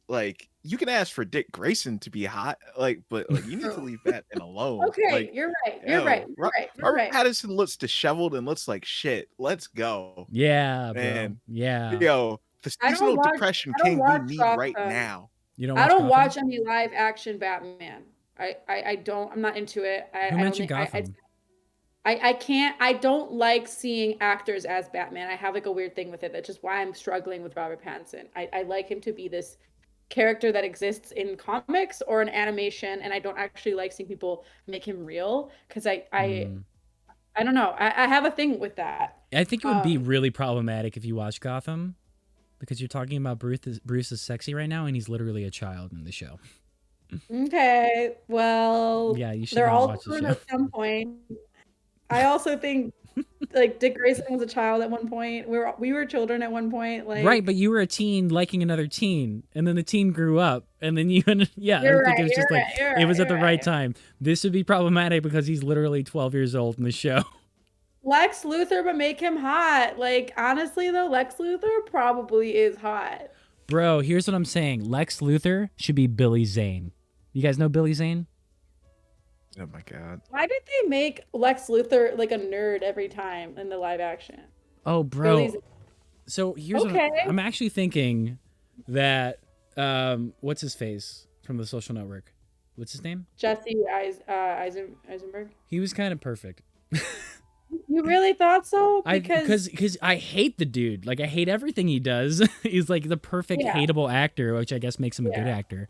like you can ask for Dick Grayson to be hot, like, but like you need to leave Batman alone. Okay, Like, you're right. yo, You're right. You're right. You're Robert right. Pattinson looks disheveled and looks like shit. Let's go. Yeah, bro. Man. Yeah. Yo, the I don't seasonal watch- depression I don't king watch we need Gotham. right now. You don't I don't Gotham? watch any live action Batman. I don't. I'm not into it. Who mentioned Gotham? I can't. I don't like seeing actors as Batman. I have like a weird thing with it. That's just why I'm struggling with Robert Pattinson. I like him to be this character that exists in comics or in animation, and I don't actually like seeing people make him real because I don't know. I have a thing with that. I think it would be really problematic if you watch Gotham because you're talking about Bruce is sexy right now, and he's literally a child in the show. Okay, well, Yeah, you should they're not all watch the children show. at some point. I also think like Dick Grayson was a child at one point. We were children at one point. Like, Right, but you were a teen liking another teen, and then the teen grew up, and then you, yeah, You're I think it was right, just you're like right, you're it was right, at the you're right right. time. This would be problematic because he's literally 12 years old in the show. Lex Luthor, but make him hot. Like, honestly though, Lex Luthor probably is hot. Bro, here's what I'm saying: Lex Luthor should be Billy Zane. You guys know Billy Zane? Oh my god. Why did they make Lex Luthor like a nerd every time in the live action? Oh, bro. Billy's- So here's Okay. what I'm actually thinking that what's his face from The Social Network? What's his name? Jesse Eisenberg. He was kind of perfect. You really thought so? Because I hate the dude. Like I hate everything he does. He's like the perfect Yeah. hateable actor, which I guess makes him a good Yeah. actor.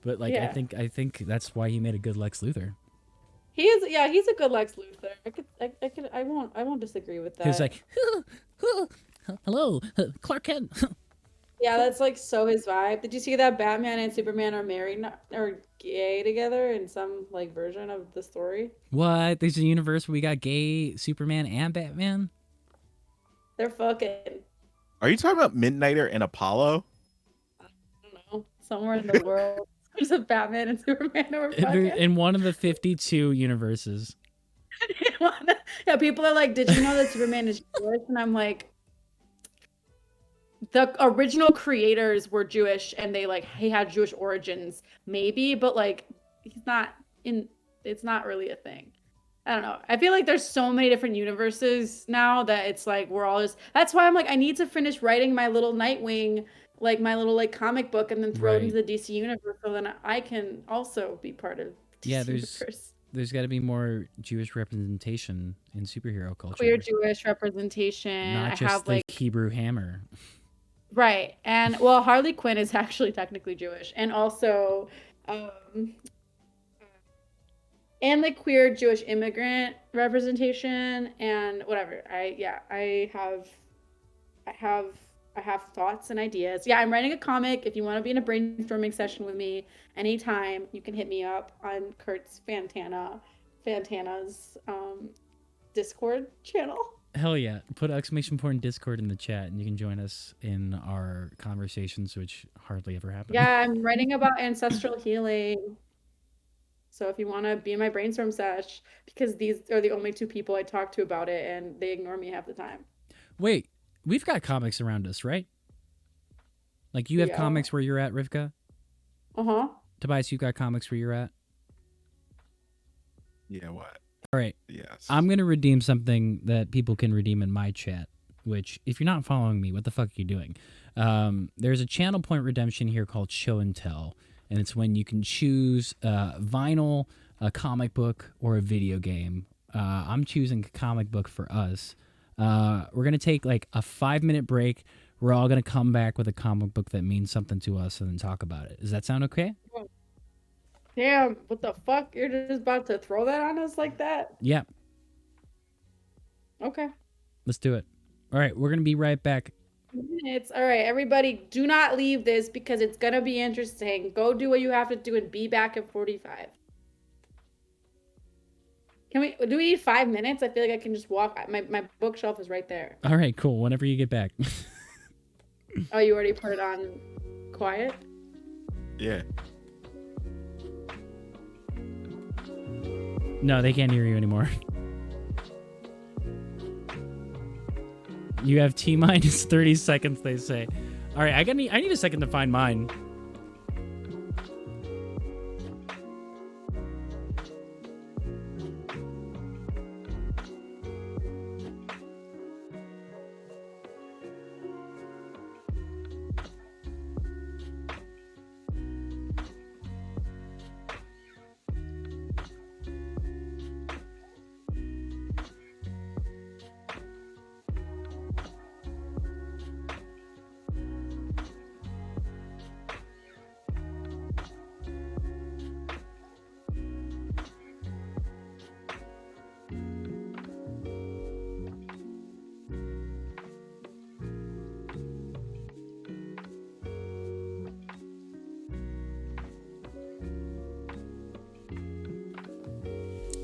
But like Yeah. I think that's why he made a good Lex Luthor. he is. Yeah, he's a good Lex Luthor. I won't disagree with that. He was like, hello, Clark Kent. Yeah, that's like so his vibe. Did you see that Batman and Superman are married or gay together in some like version of the story? What? There's a universe where we got gay Superman and Batman? They're fucking. Are you talking about Midnighter and Apollo? I don't know. Somewhere in the world, there's a Batman and Superman who are fucking. In one of the 52 universes. Yeah, people are like, "Did you know that Superman is Jewish?" And I'm like, the original creators were Jewish, and he had Jewish origins, maybe, but like, he's not in. It's not really a thing. I don't know. I feel like there's so many different universes now that it's like we're all just. That's why I'm like, I need to finish writing my little Nightwing, like my little like comic book, and then throw it into the DC universe, so then I can also be part of DC universe. There's got to be more Jewish representation in superhero culture. Queer Jewish representation. Not I just have the like Hebrew Hammer. right, and well, Harley Quinn is actually technically Jewish, and also, and like queer Jewish immigrant representation and whatever. I have I have thoughts and ideas. Yeah, I'm writing a comic. If you want to be in a brainstorming session with me anytime, you can hit me up on Kurt's Fantana's Discord channel. Hell yeah. Put exclamation point Discord in the chat and you can join us in our conversations, which hardly ever happen. Yeah, I'm writing about ancestral healing. So if you want to be in my brainstorm sesh, because these are the only two people I talk to about it and they ignore me half the time. Wait, we've got comics around us, right? Like you have Yeah. comics where you're at, Rivka? Uh-huh. Tobias, you got comics where you're at? Yeah, what? All right. Yes. I'm going to redeem something that people can redeem in my chat, which, if you're not following me, what the fuck are you doing? There's a channel point redemption here called Show and Tell, and it's when you can choose vinyl, a comic book, or a video game. I'm choosing a comic book for us. We're going to take like a 5-minute break. We're all going to come back with a comic book that means something to us and then talk about it. Does that sound okay? Damn, what the fuck? You're just about to throw that on us like that? Yeah. Okay. Let's do it. All right, we're going to be right back. Minutes. All right, everybody, do not leave this because it's going to be interesting. Go do what you have to do and be back at 45. Do we need 5 minutes? I feel like I can just walk. My bookshelf is right there. All right, cool. Whenever you get back. Oh, you already put it on quiet? Yeah. No, they can't hear you anymore. You have T minus 30 seconds, they say. All right, I need a second to find mine.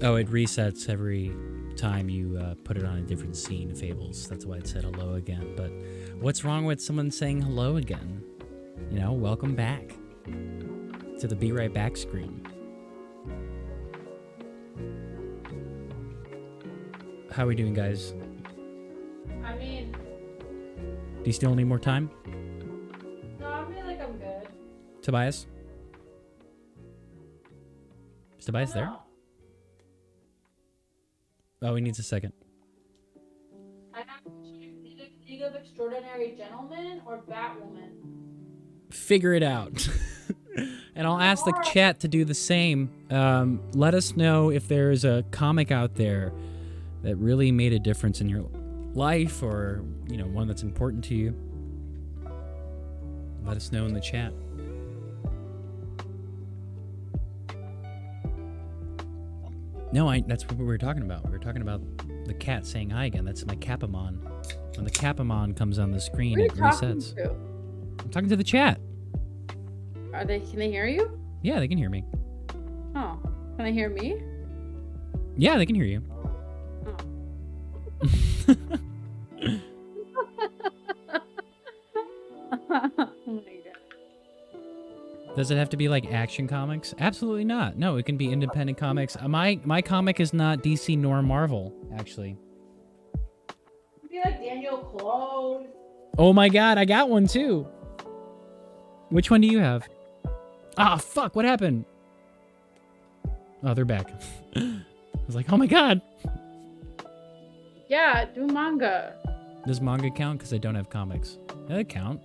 Oh, it resets every time you put it on a different scene, Fables. That's why it said hello again. But what's wrong with someone saying hello again? You know, welcome back to the Be Right Back screen. How are we doing, guys? I mean, Do you still need more time? no, I feel like I'm good. Tobias? Is Tobias there? Oh, he needs a second. I have to choose League of Extraordinary Gentlemen or Batwoman. Figure it out. And I'll ask the chat to do the same. Let us know if there's a comic out there that really made a difference in your life, or, you know, one that's important to you. Let us know in the chat. No, that's what we were talking about. We were talking about the cat saying hi again. That's my Capamon. When the Capamon comes on the screen, Who are it you talking resets. to? I'm talking to the chat. Can they hear you? Yeah, they can hear me. Oh, can I hear me? Yeah, they can hear you. Oh my god. Does it have to be like Action Comics? Absolutely not. No, it can be independent comics. My comic is not DC nor Marvel, actually. Be like Daniel Close. Oh my god, I got one too. Which one do you have? Ah, fuck, what happened? Oh, they're back. I was like, oh my god. Yeah, do manga. Does manga count? Because I don't have comics. They count.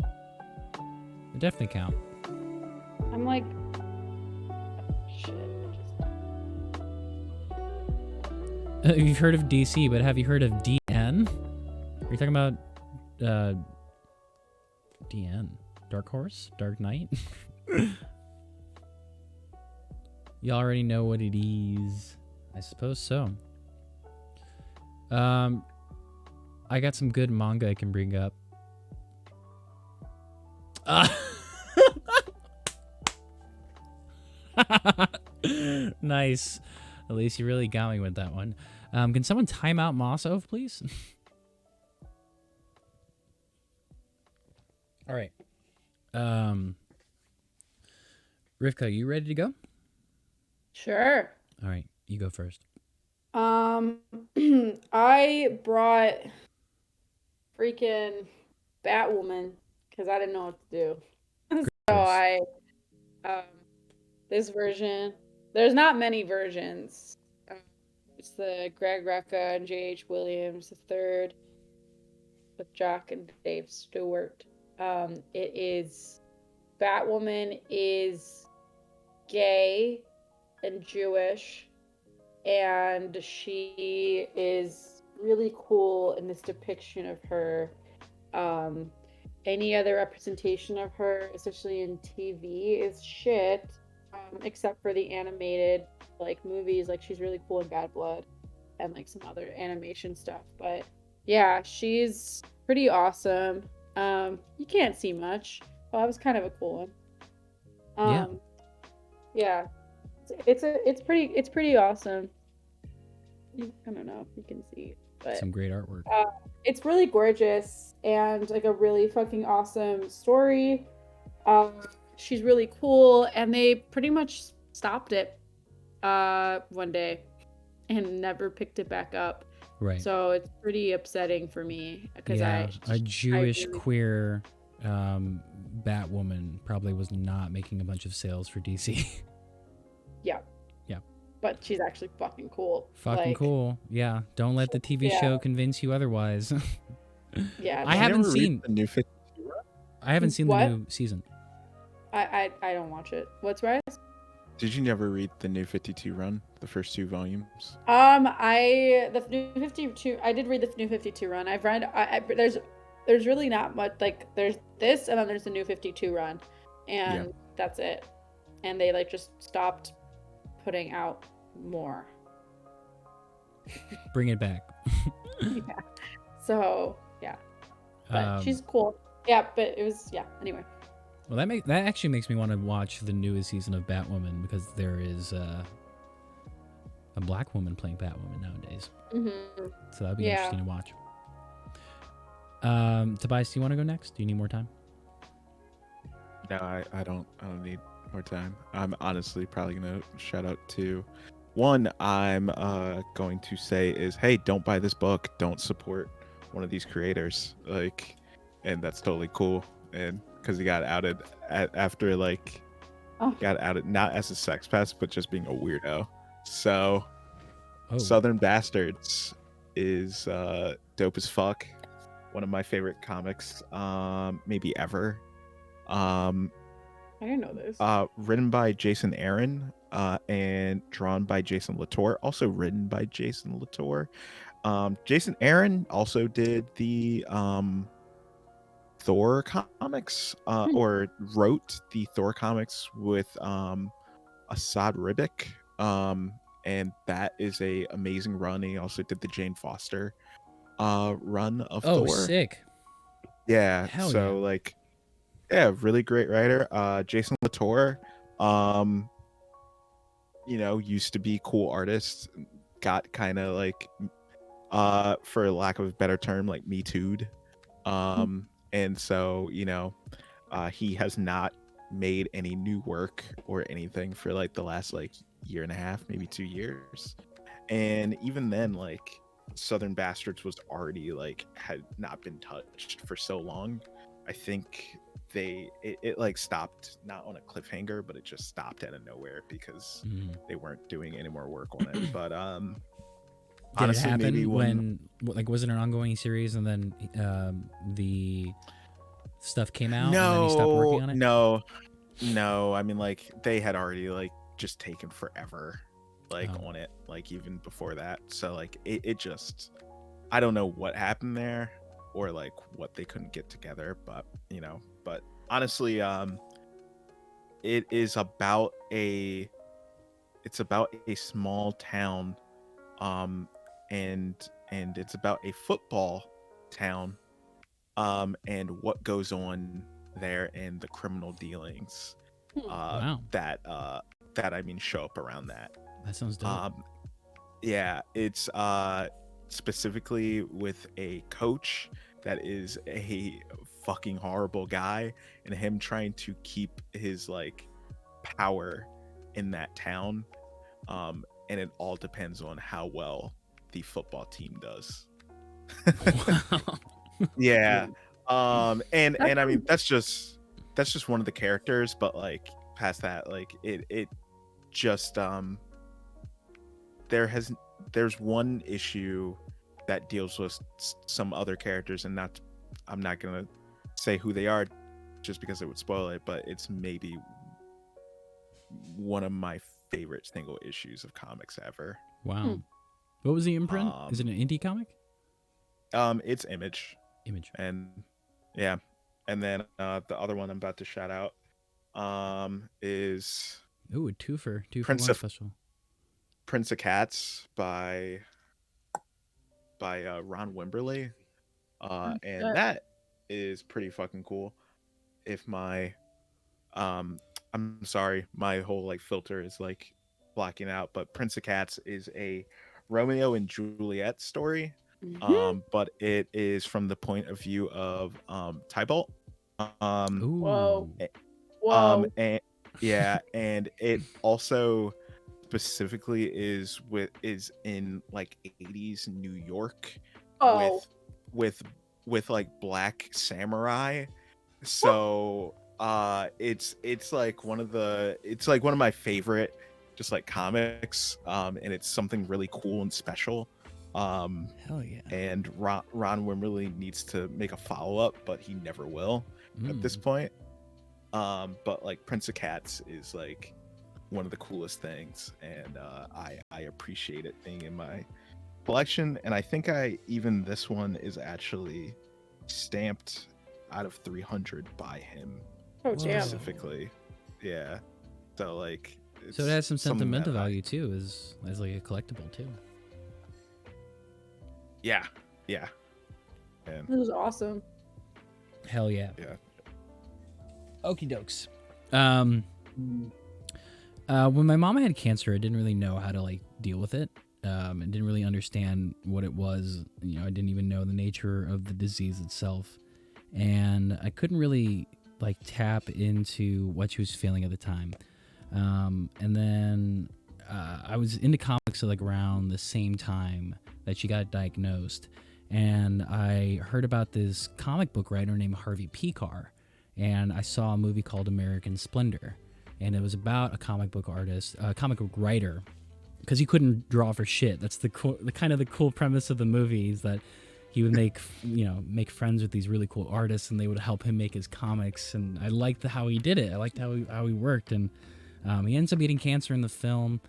They definitely count. I'm like, shit. You've heard of DC, but have you heard of DN? Are you talking about DN? Dark Horse? Dark Knight? You already know what it is. I suppose so. I got some good manga I can bring up. Uh, nice. At least you really got me with that one. Can someone time out Mossov, please? All right. Rivka, you ready to go? Sure. All right, you go first. I brought freaking Batwoman because I didn't know what to do. So I, um, this version, there's not many versions. It's the Greg Rucka and J.H. Williams the third with Jock and Dave Stewart. It is Batwoman is gay and Jewish, and she is really cool in this depiction of her. Any other representation of her, especially in TV, is shit. Except for the animated like movies, like she's really cool in Bad Blood and like some other animation stuff. But yeah, she's pretty awesome. You can't see much. Well, that was kind of a cool one. Yeah. It's pretty awesome. I don't know if you can see, but Some great artwork. it's really gorgeous and like a really fucking awesome story. She's really cool, and they pretty much stopped it one day and never picked it back up. Right. So it's pretty upsetting for me because a Jewish really... queer Batwoman probably was not making a bunch of sales for DC. Yeah. Yeah. But she's actually fucking cool. Fucking cool. Yeah. Don't let the TV show convince you otherwise. Yeah. I haven't seen the new 52. I haven't seen the new season. I don't watch it. What's right? Did you never read the new 52 run, the first 2 volumes? The new 52. I did read the new 52 run. I've read. There's really not much. Like there's this, and then there's the new 52 run, and that's it. And they like just stopped putting out more. Bring it back. Yeah. So yeah, but she's cool. Yeah, but it was Anyway. Well, that actually makes me want to watch the newest season of Batwoman because there is a black woman playing Batwoman nowadays. Mm-hmm. So that'd be interesting to watch. Tobias, do you want to go next? Do you need more time? No, I don't need more time. I'm honestly probably gonna shout out to one. I'm going to say is, hey, don't buy this book. Don't support one of these creators. Like, and that's totally cool. And because he got outed after got outed not as a sex pest, but just being a weirdo. So, Southern Bastards is dope as fuck. One of my favorite comics, maybe ever. I didn't know this. Written by Jason Aaron, and drawn by Jason Latour. Also written by Jason Latour. Jason Aaron also did the Thor comics, or wrote the Thor comics with Assad Ribic, and that is a amazing run. He also did the Jane Foster run of Thor. Sick. Yeah. Hell so yeah. really great writer. Jason Latour, used to be cool artist, got kind of for lack of a better term, like Me Too'd. And so, he has not made any new work or anything for the last year and a half, maybe 2 years. And even then, Southern Bastards was already had not been touched for so long. I think it stopped not on a cliffhanger, but it just stopped out of nowhere because they weren't doing any more work on it. But did honestly, it happen maybe when was it an ongoing series and then the stuff came out and then he stopped working on it? No. I mean, they had already just taken forever on it, even before that. So it just, I don't know what happened there or what they couldn't get together, but but honestly, it is about a small town, and it's about a football town, and what goes on there and the criminal dealings Wow. that I mean show up around that. That sounds dope. Yeah, it's specifically with a coach that is a fucking horrible guy, and him trying to keep his like power in that town. And it all depends on how well the football team does. Wow. Yeah. And I mean that's just one of the characters, but like past that, like it just there's one issue that deals with some other characters, and I'm not gonna say who they are just because it would spoil it, but it's maybe one of my favorite single issues of comics ever. Wow. What was the imprint? Is it an indie comic? It's Image. And yeah, and then the other one I'm about to shout out is a two for Prince one of special. Prince of Cats by Ron Wimberly, and that is pretty fucking cool. If my I'm sorry, my whole like filter is like blocking out, but Prince of Cats is a Romeo and Juliet story. But it is from the point of view of Tybalt. Whoa. And yeah, and it also specifically is in like 80s New York with like black samurai. So it's like one of my favorite just like comics, and it's something really cool and special. Hell yeah. And Ron Wimberly needs to make a follow-up, but he never will at this point. But like Prince of Cats is like one of the coolest things, and I appreciate it being in my collection. And I think this one is actually stamped out of 300 by him specifically. Yeah. So like so it has some sentimental that value too, as like a collectible too. Yeah. And This is awesome. Hell yeah. Yeah. Okie dokes. When my mama had cancer, I didn't really know how to like deal with it. I didn't really understand what it was. You know, I didn't even know the nature of the disease itself, and I couldn't really like tap into what she was feeling at the time. And then I was into comics like around the same time that she got diagnosed, and I heard about this comic book writer named Harvey Pekar, and I saw a movie called American Splendor, and it was about a comic book writer, because he couldn't draw for shit. That's the kind of the cool premise of the movie, is that he would make friends with these really cool artists, and they would help him make his comics. And I liked how he did it. I liked how he worked, and he ends up getting cancer in the film.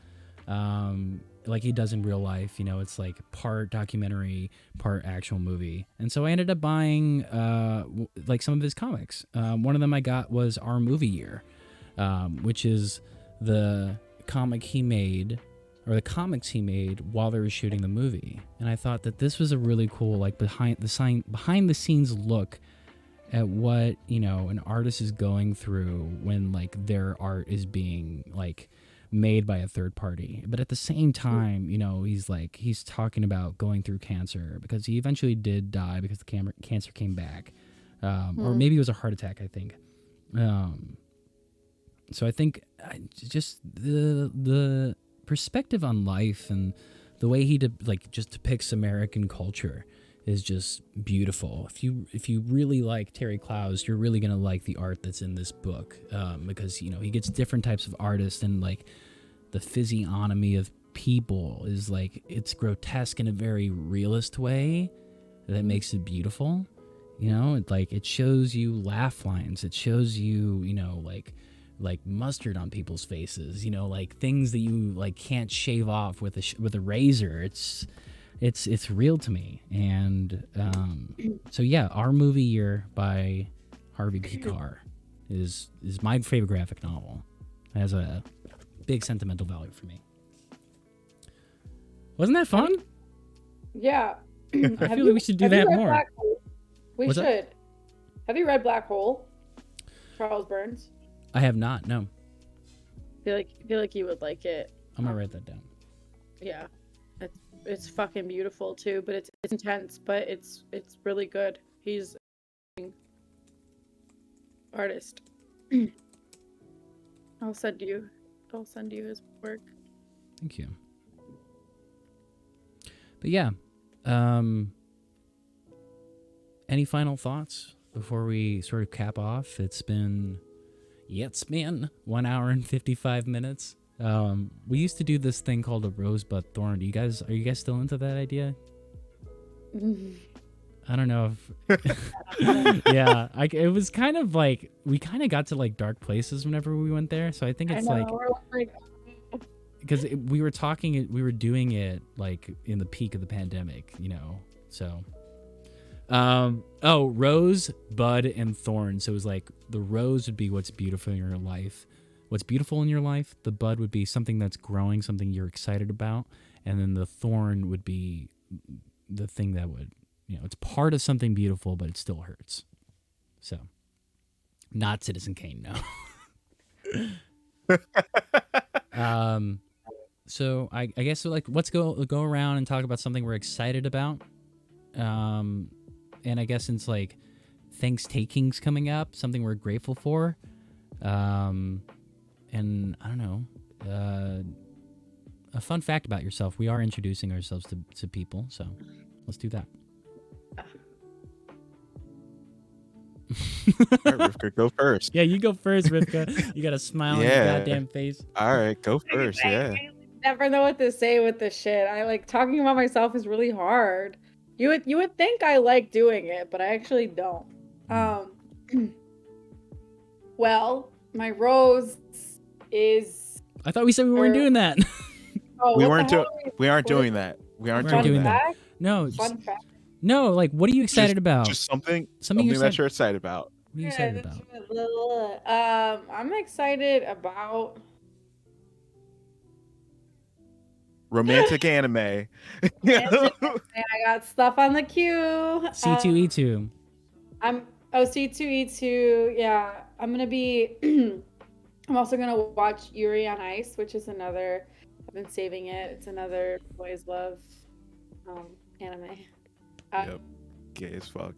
Like he does in real life. You know, it's like part documentary, part actual movie. And so I ended up buying like some of his comics. One of them I got was Our Movie Year, which is the comics he made while they were shooting the movie. And I thought that this was a really cool like behind the scenes look at what, you know, an artist is going through when like their art is being like made by a third party. But at the same time, you know, he's talking about going through cancer, because he eventually did die because the cancer came back, or maybe it was a heart attack, I think. So I think just the perspective on life and the way he just depicts American culture is just beautiful. If you really like Terry Clowes, you're really gonna like the art that's in this book, because, you know, he gets different types of artists, and like the physiognomy of people is like, it's grotesque in a very realist way that makes it beautiful. You know, it shows you laugh lines, it shows you, you know, like mustard on people's faces, you know, like things that you like can't shave off with a razor. It's real to me. And so yeah, Our Movie Year by Harvey Pekar is my favorite graphic novel. It has a big sentimental value for me. Wasn't that fun? Yeah. I feel like we should do that more. We What's should. that? Have you read Black Hole? Charles Burns. I have not. No, Feel like you would like it. I'm gonna write that down. Yeah, it's fucking beautiful too, but it's intense, but it's really good. He's an artist. I'll send you his work. Thank you. But yeah, any final thoughts before we sort of cap off? It's been 1 hour and 55 minutes. We used to do this thing called a rosebud thorn. Are you guys still into that idea? I don't know if yeah, it was kind of like we kind of got to like dark places whenever we went there. So I think it's because we were doing it like in the peak of the pandemic, you know. So rose, bud, and thorn. So it was like the rose would be what's beautiful in your life. What's beautiful in your life, the bud would be something that's growing, something you're excited about, and then the thorn would be the thing that would, you know, it's part of something beautiful, but it still hurts. So, not Citizen Kane, no. So I guess like let's go around and talk about something we're excited about. And I guess since like Thankstaking's coming up, something we're grateful for. And I don't know, a fun fact about yourself. We are introducing ourselves to people, so let's do that. All right, Rivka, go first. Yeah, you go first, Rivka. You got a smile on your goddamn face. All right, go first. Yeah. I never know what to say with this shit. I like talking about myself is really hard. You would think I like doing it, but I actually don't. Well, my rose is. I thought we said we weren't doing that. Oh, We aren't doing that. We aren't We're doing that. fact? No, Fun fact. no. Like, what are you excited about? Just something you're that you're excited about. What are you excited about? I'm excited about. Romantic anime. I got stuff on the queue. C2E2. C2E2. Yeah, I'm gonna be. I'm also gonna watch Yuri on Ice, which is another. I've been saving it. It's another boys love anime. Yep. Gay as fuck.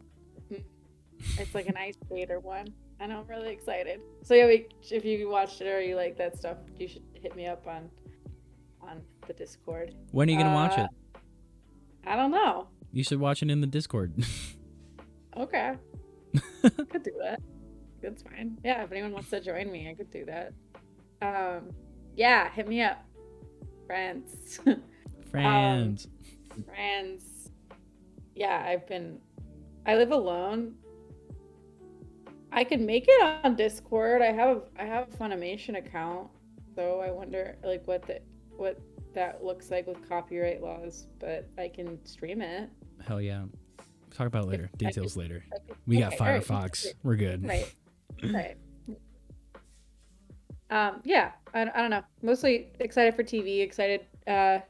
It's like an ice skater one. I know, I'm really excited. So yeah, if you watched it or you like that stuff, you should hit me up on the Discord. When are you gonna watch it? I don't know. You should watch it in the Discord. Okay. Could do that. That's fine. Yeah, if anyone wants to join me, I could do that. Yeah, hit me up. Friends. Friends. Friends. Yeah, I live alone. I can make it on Discord. I have a Funimation account, so I wonder like what that looks like with copyright laws, but I can stream it. Hell yeah. Talk about it later. Details later. We got Firefox. Right. We're good. Right. Yeah, I don't know. Mostly excited for TV, excited I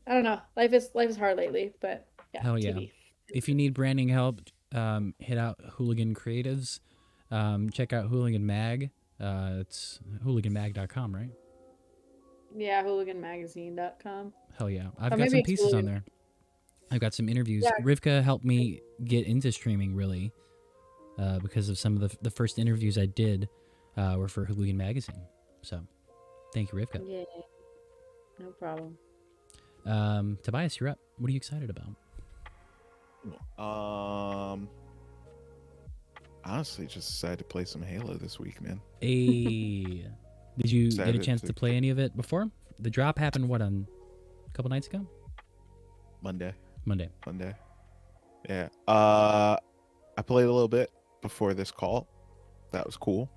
don't know. Life is hard lately, but yeah. Hell yeah. TV. If you need branding help, hit out Hooligan Creatives. Check out Hooligan Mag. It's hooliganmag.com, right? Yeah, hooliganmagazine.com. Hell yeah. I've got some pieces on there. I've got some interviews. Yeah. Rivka helped me get into streaming, really, because of some of the first interviews I did were for Hooligan Magazine. So, thank you, Rivka. Yeah, no problem. Tobias, you're up. What are you excited about? Honestly, just decided to play some Halo this week, man. Hey, did you get a chance to play any of it before? The drop happened, what, on a couple nights ago? Monday. Yeah. I played a little bit before this call. That was cool.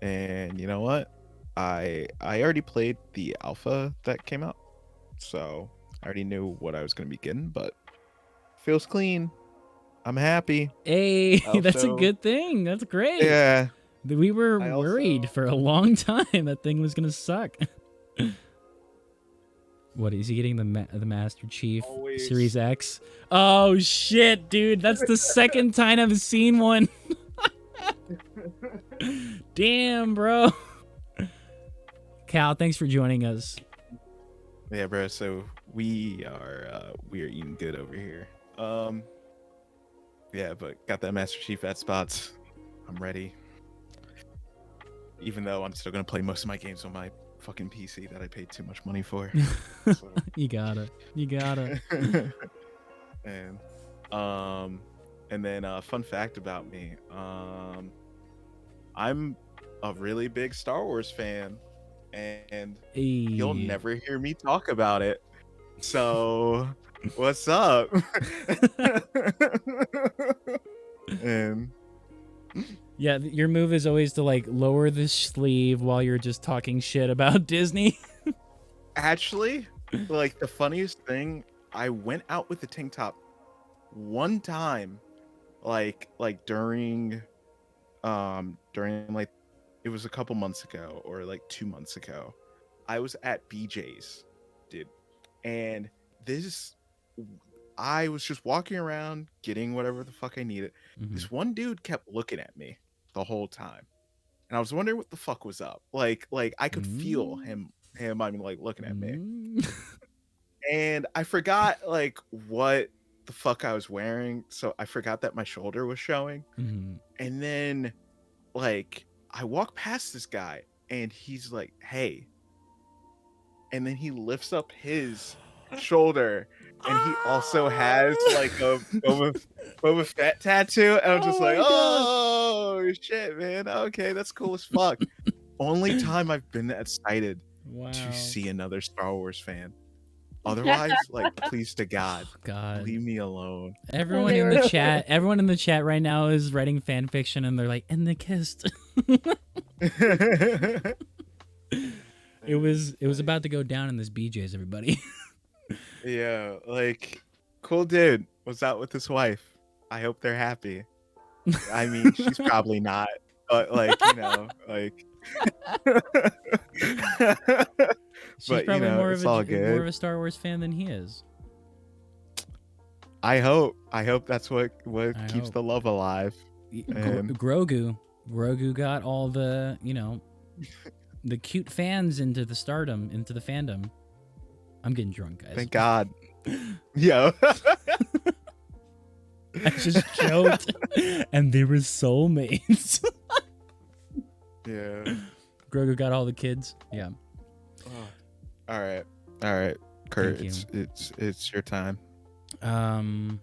And you know what? I already played the alpha that came out, so I already knew what I was going to be getting, but feels clean. I'm happy. Hey, that's a good thing. That's great. Yeah. We were worried for a long time that thing was going to suck. What, is he getting the Master Chief Series X? Oh, shit, dude. That's the second time I've seen one. Damn, bro. Cal, thanks for joining us. Yeah, bro. So we are eating good over here. Yeah, but got that Master Chief at spots. I'm ready. Even though I'm still gonna play most of my games on my fucking PC that I paid too much money for. So. You gotta. And then fun fact about me. I'm a really big Star Wars fan, and you'll Hey. never hear me talk about it. So, what's up? And Yeah, your move is always to like lower the sleeve while you're just talking shit about Disney. actually, like the funniest thing, I went out with the tank top one time, like during like it was a couple months ago or like 2 months ago. I was at BJ's, dude, and I was just walking around getting whatever the fuck I needed. This one dude kept looking at me the whole time, and I was wondering what the fuck was up. Like I could feel him. I mean, like looking at me, and I forgot like what the fuck I was wearing, so I forgot that my shoulder was showing. And then like I walk past this guy, and he's like, "Hey," and then he lifts up his shoulder, and he also has like a Boba Fett tattoo, and I'm just like, oh shit, man, okay, that's cool as fuck. Only time I've been excited to see another Star Wars fan. Otherwise, like, please to God, leave me alone. Everyone in the chat right now is writing fan fiction, and they're like, and they kissed. It was about to go down in this BJ's, everybody. Yeah, like, cool dude was out with his wife. I hope they're happy. I mean, she's probably not, but like, you know, like. She's but probably you know, more it's of all a good. Star Wars fan than he is. I hope that's what keeps the love alive. And Grogu got all the, you know, the cute fans into the fandom. I'm getting drunk, guys. Thank God. Yo. I just joked, and they were soulmates. Yeah. Grogu got all the kids. Yeah. Oh. All right, Kurt. It's your time. Damn.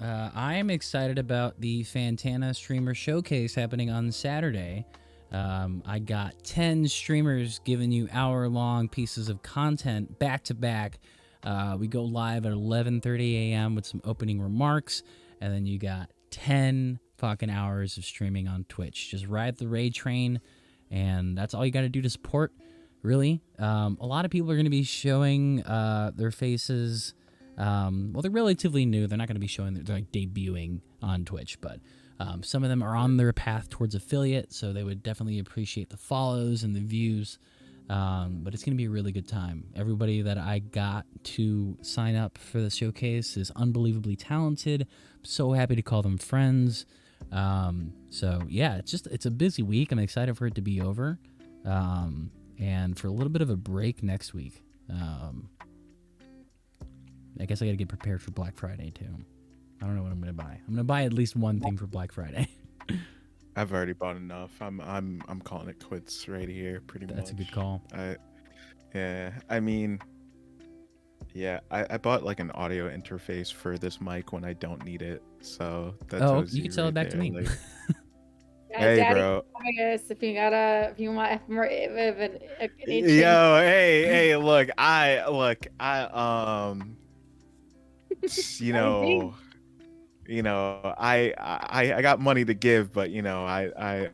I am excited about the Fantana Streamer Showcase happening on Saturday. I got 10 streamers giving you hour-long pieces of content back to back. We go live at 11:30 a.m. with some opening remarks, and then you got 10 fucking hours of streaming on Twitch. Just ride the raid train, and that's all you got to do to support, really. A lot of people are going to be showing their faces. Well, they're relatively new. They're not going to be showing, they're like debuting on Twitch, but some of them are on their path towards affiliate, so they would definitely appreciate the follows and the views. But it's going to be a really good time. Everybody that I got to sign up for the showcase is unbelievably talented. I'm so happy to call them friends. So yeah, it's a busy week. I'm excited for it to be over. And for a little bit of a break next week. I guess I got to get prepared for Black Friday too. I don't know what I'm going to buy. I'm going to buy at least one thing for Black Friday. I've already bought enough. I'm calling it quits right here, pretty much. That's a good call. I mean, yeah, I bought like an audio interface for this mic when I don't need it. So that's you can sell it back to me. Like, Yeah, hey, Daddy, bro. if you want more of an Yo, hey, look, you know, I got money to give, but you know, I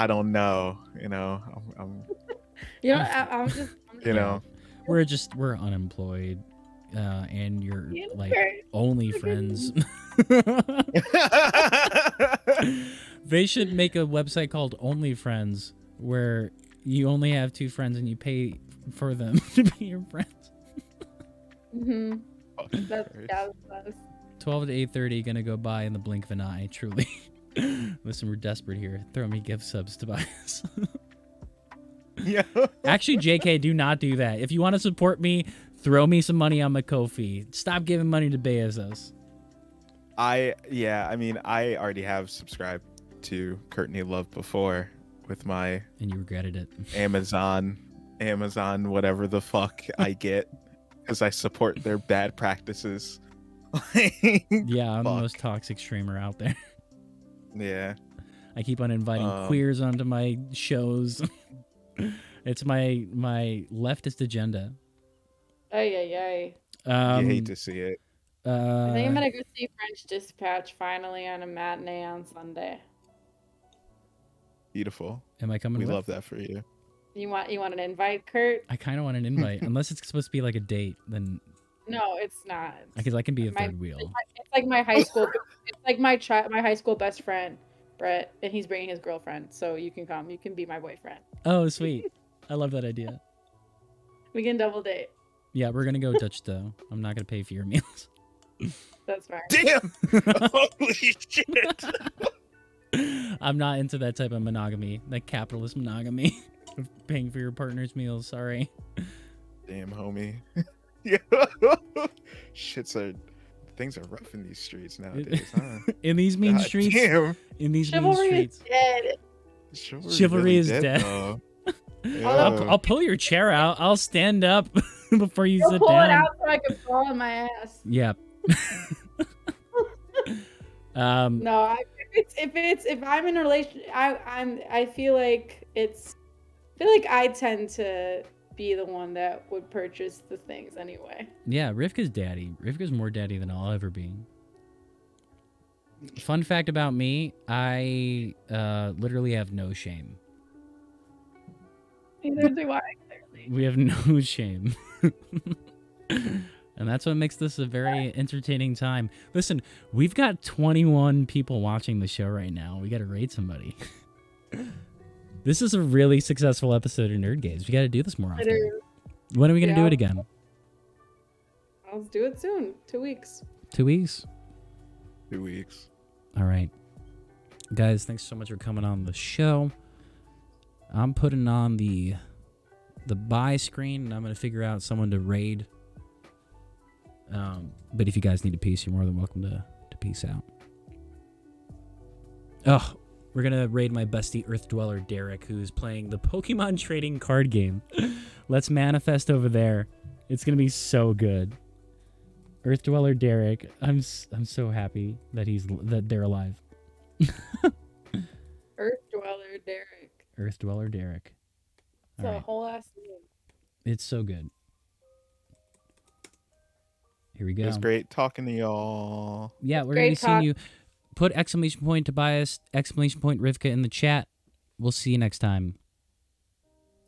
don't know, you know, I'm just, you know, we're unemployed, and you're like only friends. They should make a website called OnlyFriends where you only have 2 friends and you pay for them to be your friends. Mm-hmm. That's 12 to 8:30 gonna go by in the blink of an eye, truly. Listen, we're desperate here. Throw me gift subs, Tobias. Yeah. Actually, JK, do not do that. If you want to support me, throw me some money on my Ko-fi. Stop giving money to Bezos. I already have subscribed to Courtney Love before with my And you regretted it. Amazon, whatever the fuck I get, because I support their bad practices. Yeah, I'm the Fuck. most toxic streamer out there. Yeah. I keep on inviting queers onto my shows. It's my leftist agenda. Ay. You hate to see it. I think I'm gonna go see French Dispatch finally on a matinee on Sunday. Beautiful. Am I coming We with? love that for you. You want an invite, Kurt? I kind of want an invite, unless it's supposed to be like a date. Then No, it's not. because I can be a My- third wheel. It's like my high school. It's like my high school best friend, Brett, and he's bringing his girlfriend. So you can come. You can be my boyfriend. Oh, sweet. I love that idea. We can double date. Yeah, we're gonna go Dutch though. I'm not gonna pay for your meals. That's fine. Damn! Holy shit! I'm not into that type of monogamy, that capitalist monogamy of paying for your partner's meals. Sorry. Damn, homie. Yeah. Things are rough in these streets nowadays, huh? In these mean God streets. damn. In these mean Chivalry is streets. dead. Chivalry really is dead. though. I'll pull your chair out. I'll stand up before you You'll sit pull it down. out so I can fall on my ass. Yeah. No, if I'm in a relationship, I feel like I tend to be the one that would purchase the things anyway. Yeah, Rivka's daddy. Rivka's more daddy than I'll ever be. Fun fact about me, I literally have no shame. Neither do I, clearly. We have no shame. And that's what makes this a very entertaining time. Listen, we've got 21 people watching the show right now. We got to rate somebody. This is a really successful episode of Nerd Gaze. We got to do this more often. When are we going to do it again? Let's do it soon. 2 weeks. 2 weeks? 2 weeks. All right. Guys, thanks so much for coming on the show. I'm putting on the buy screen, and I'm going to figure out someone to raid. But if you guys need a piece, you're more than welcome to peace out. Oh, we're going to raid my bestie Earth Dweller Derek, who's playing the Pokemon trading card game. Let's manifest over there. It's going to be so good. Earth Dweller Derek, I'm so happy that they're alive. Earth Dweller Derek. Earth Dweller Derek. It's a whole ass name. It's so good. Here we go. It was great talking to y'all. Yeah, we're going to be seeing you. Put exclamation point Tobias, exclamation point Rivka in the chat. We'll see you next time.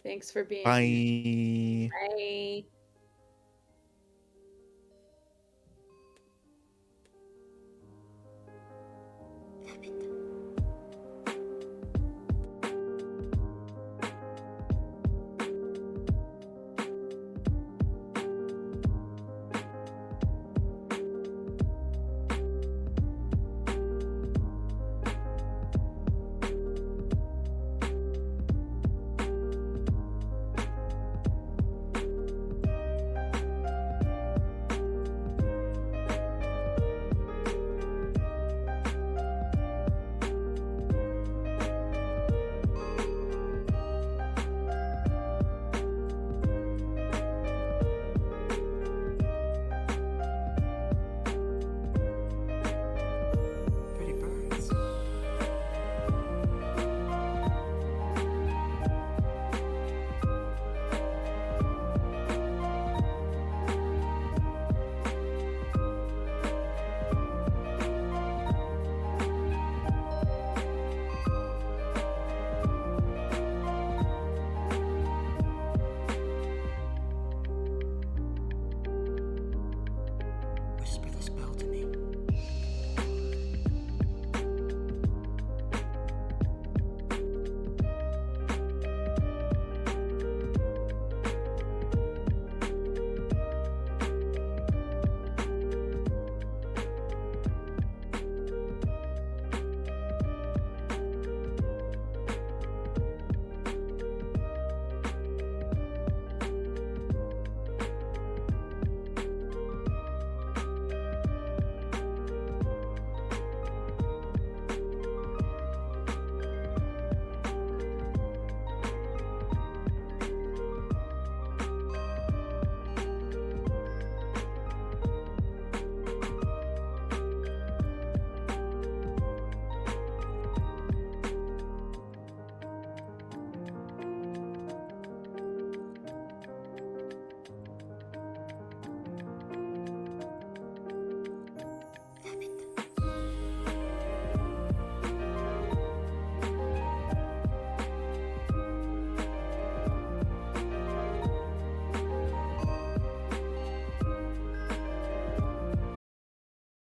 Thanks for being Bye. here. Bye.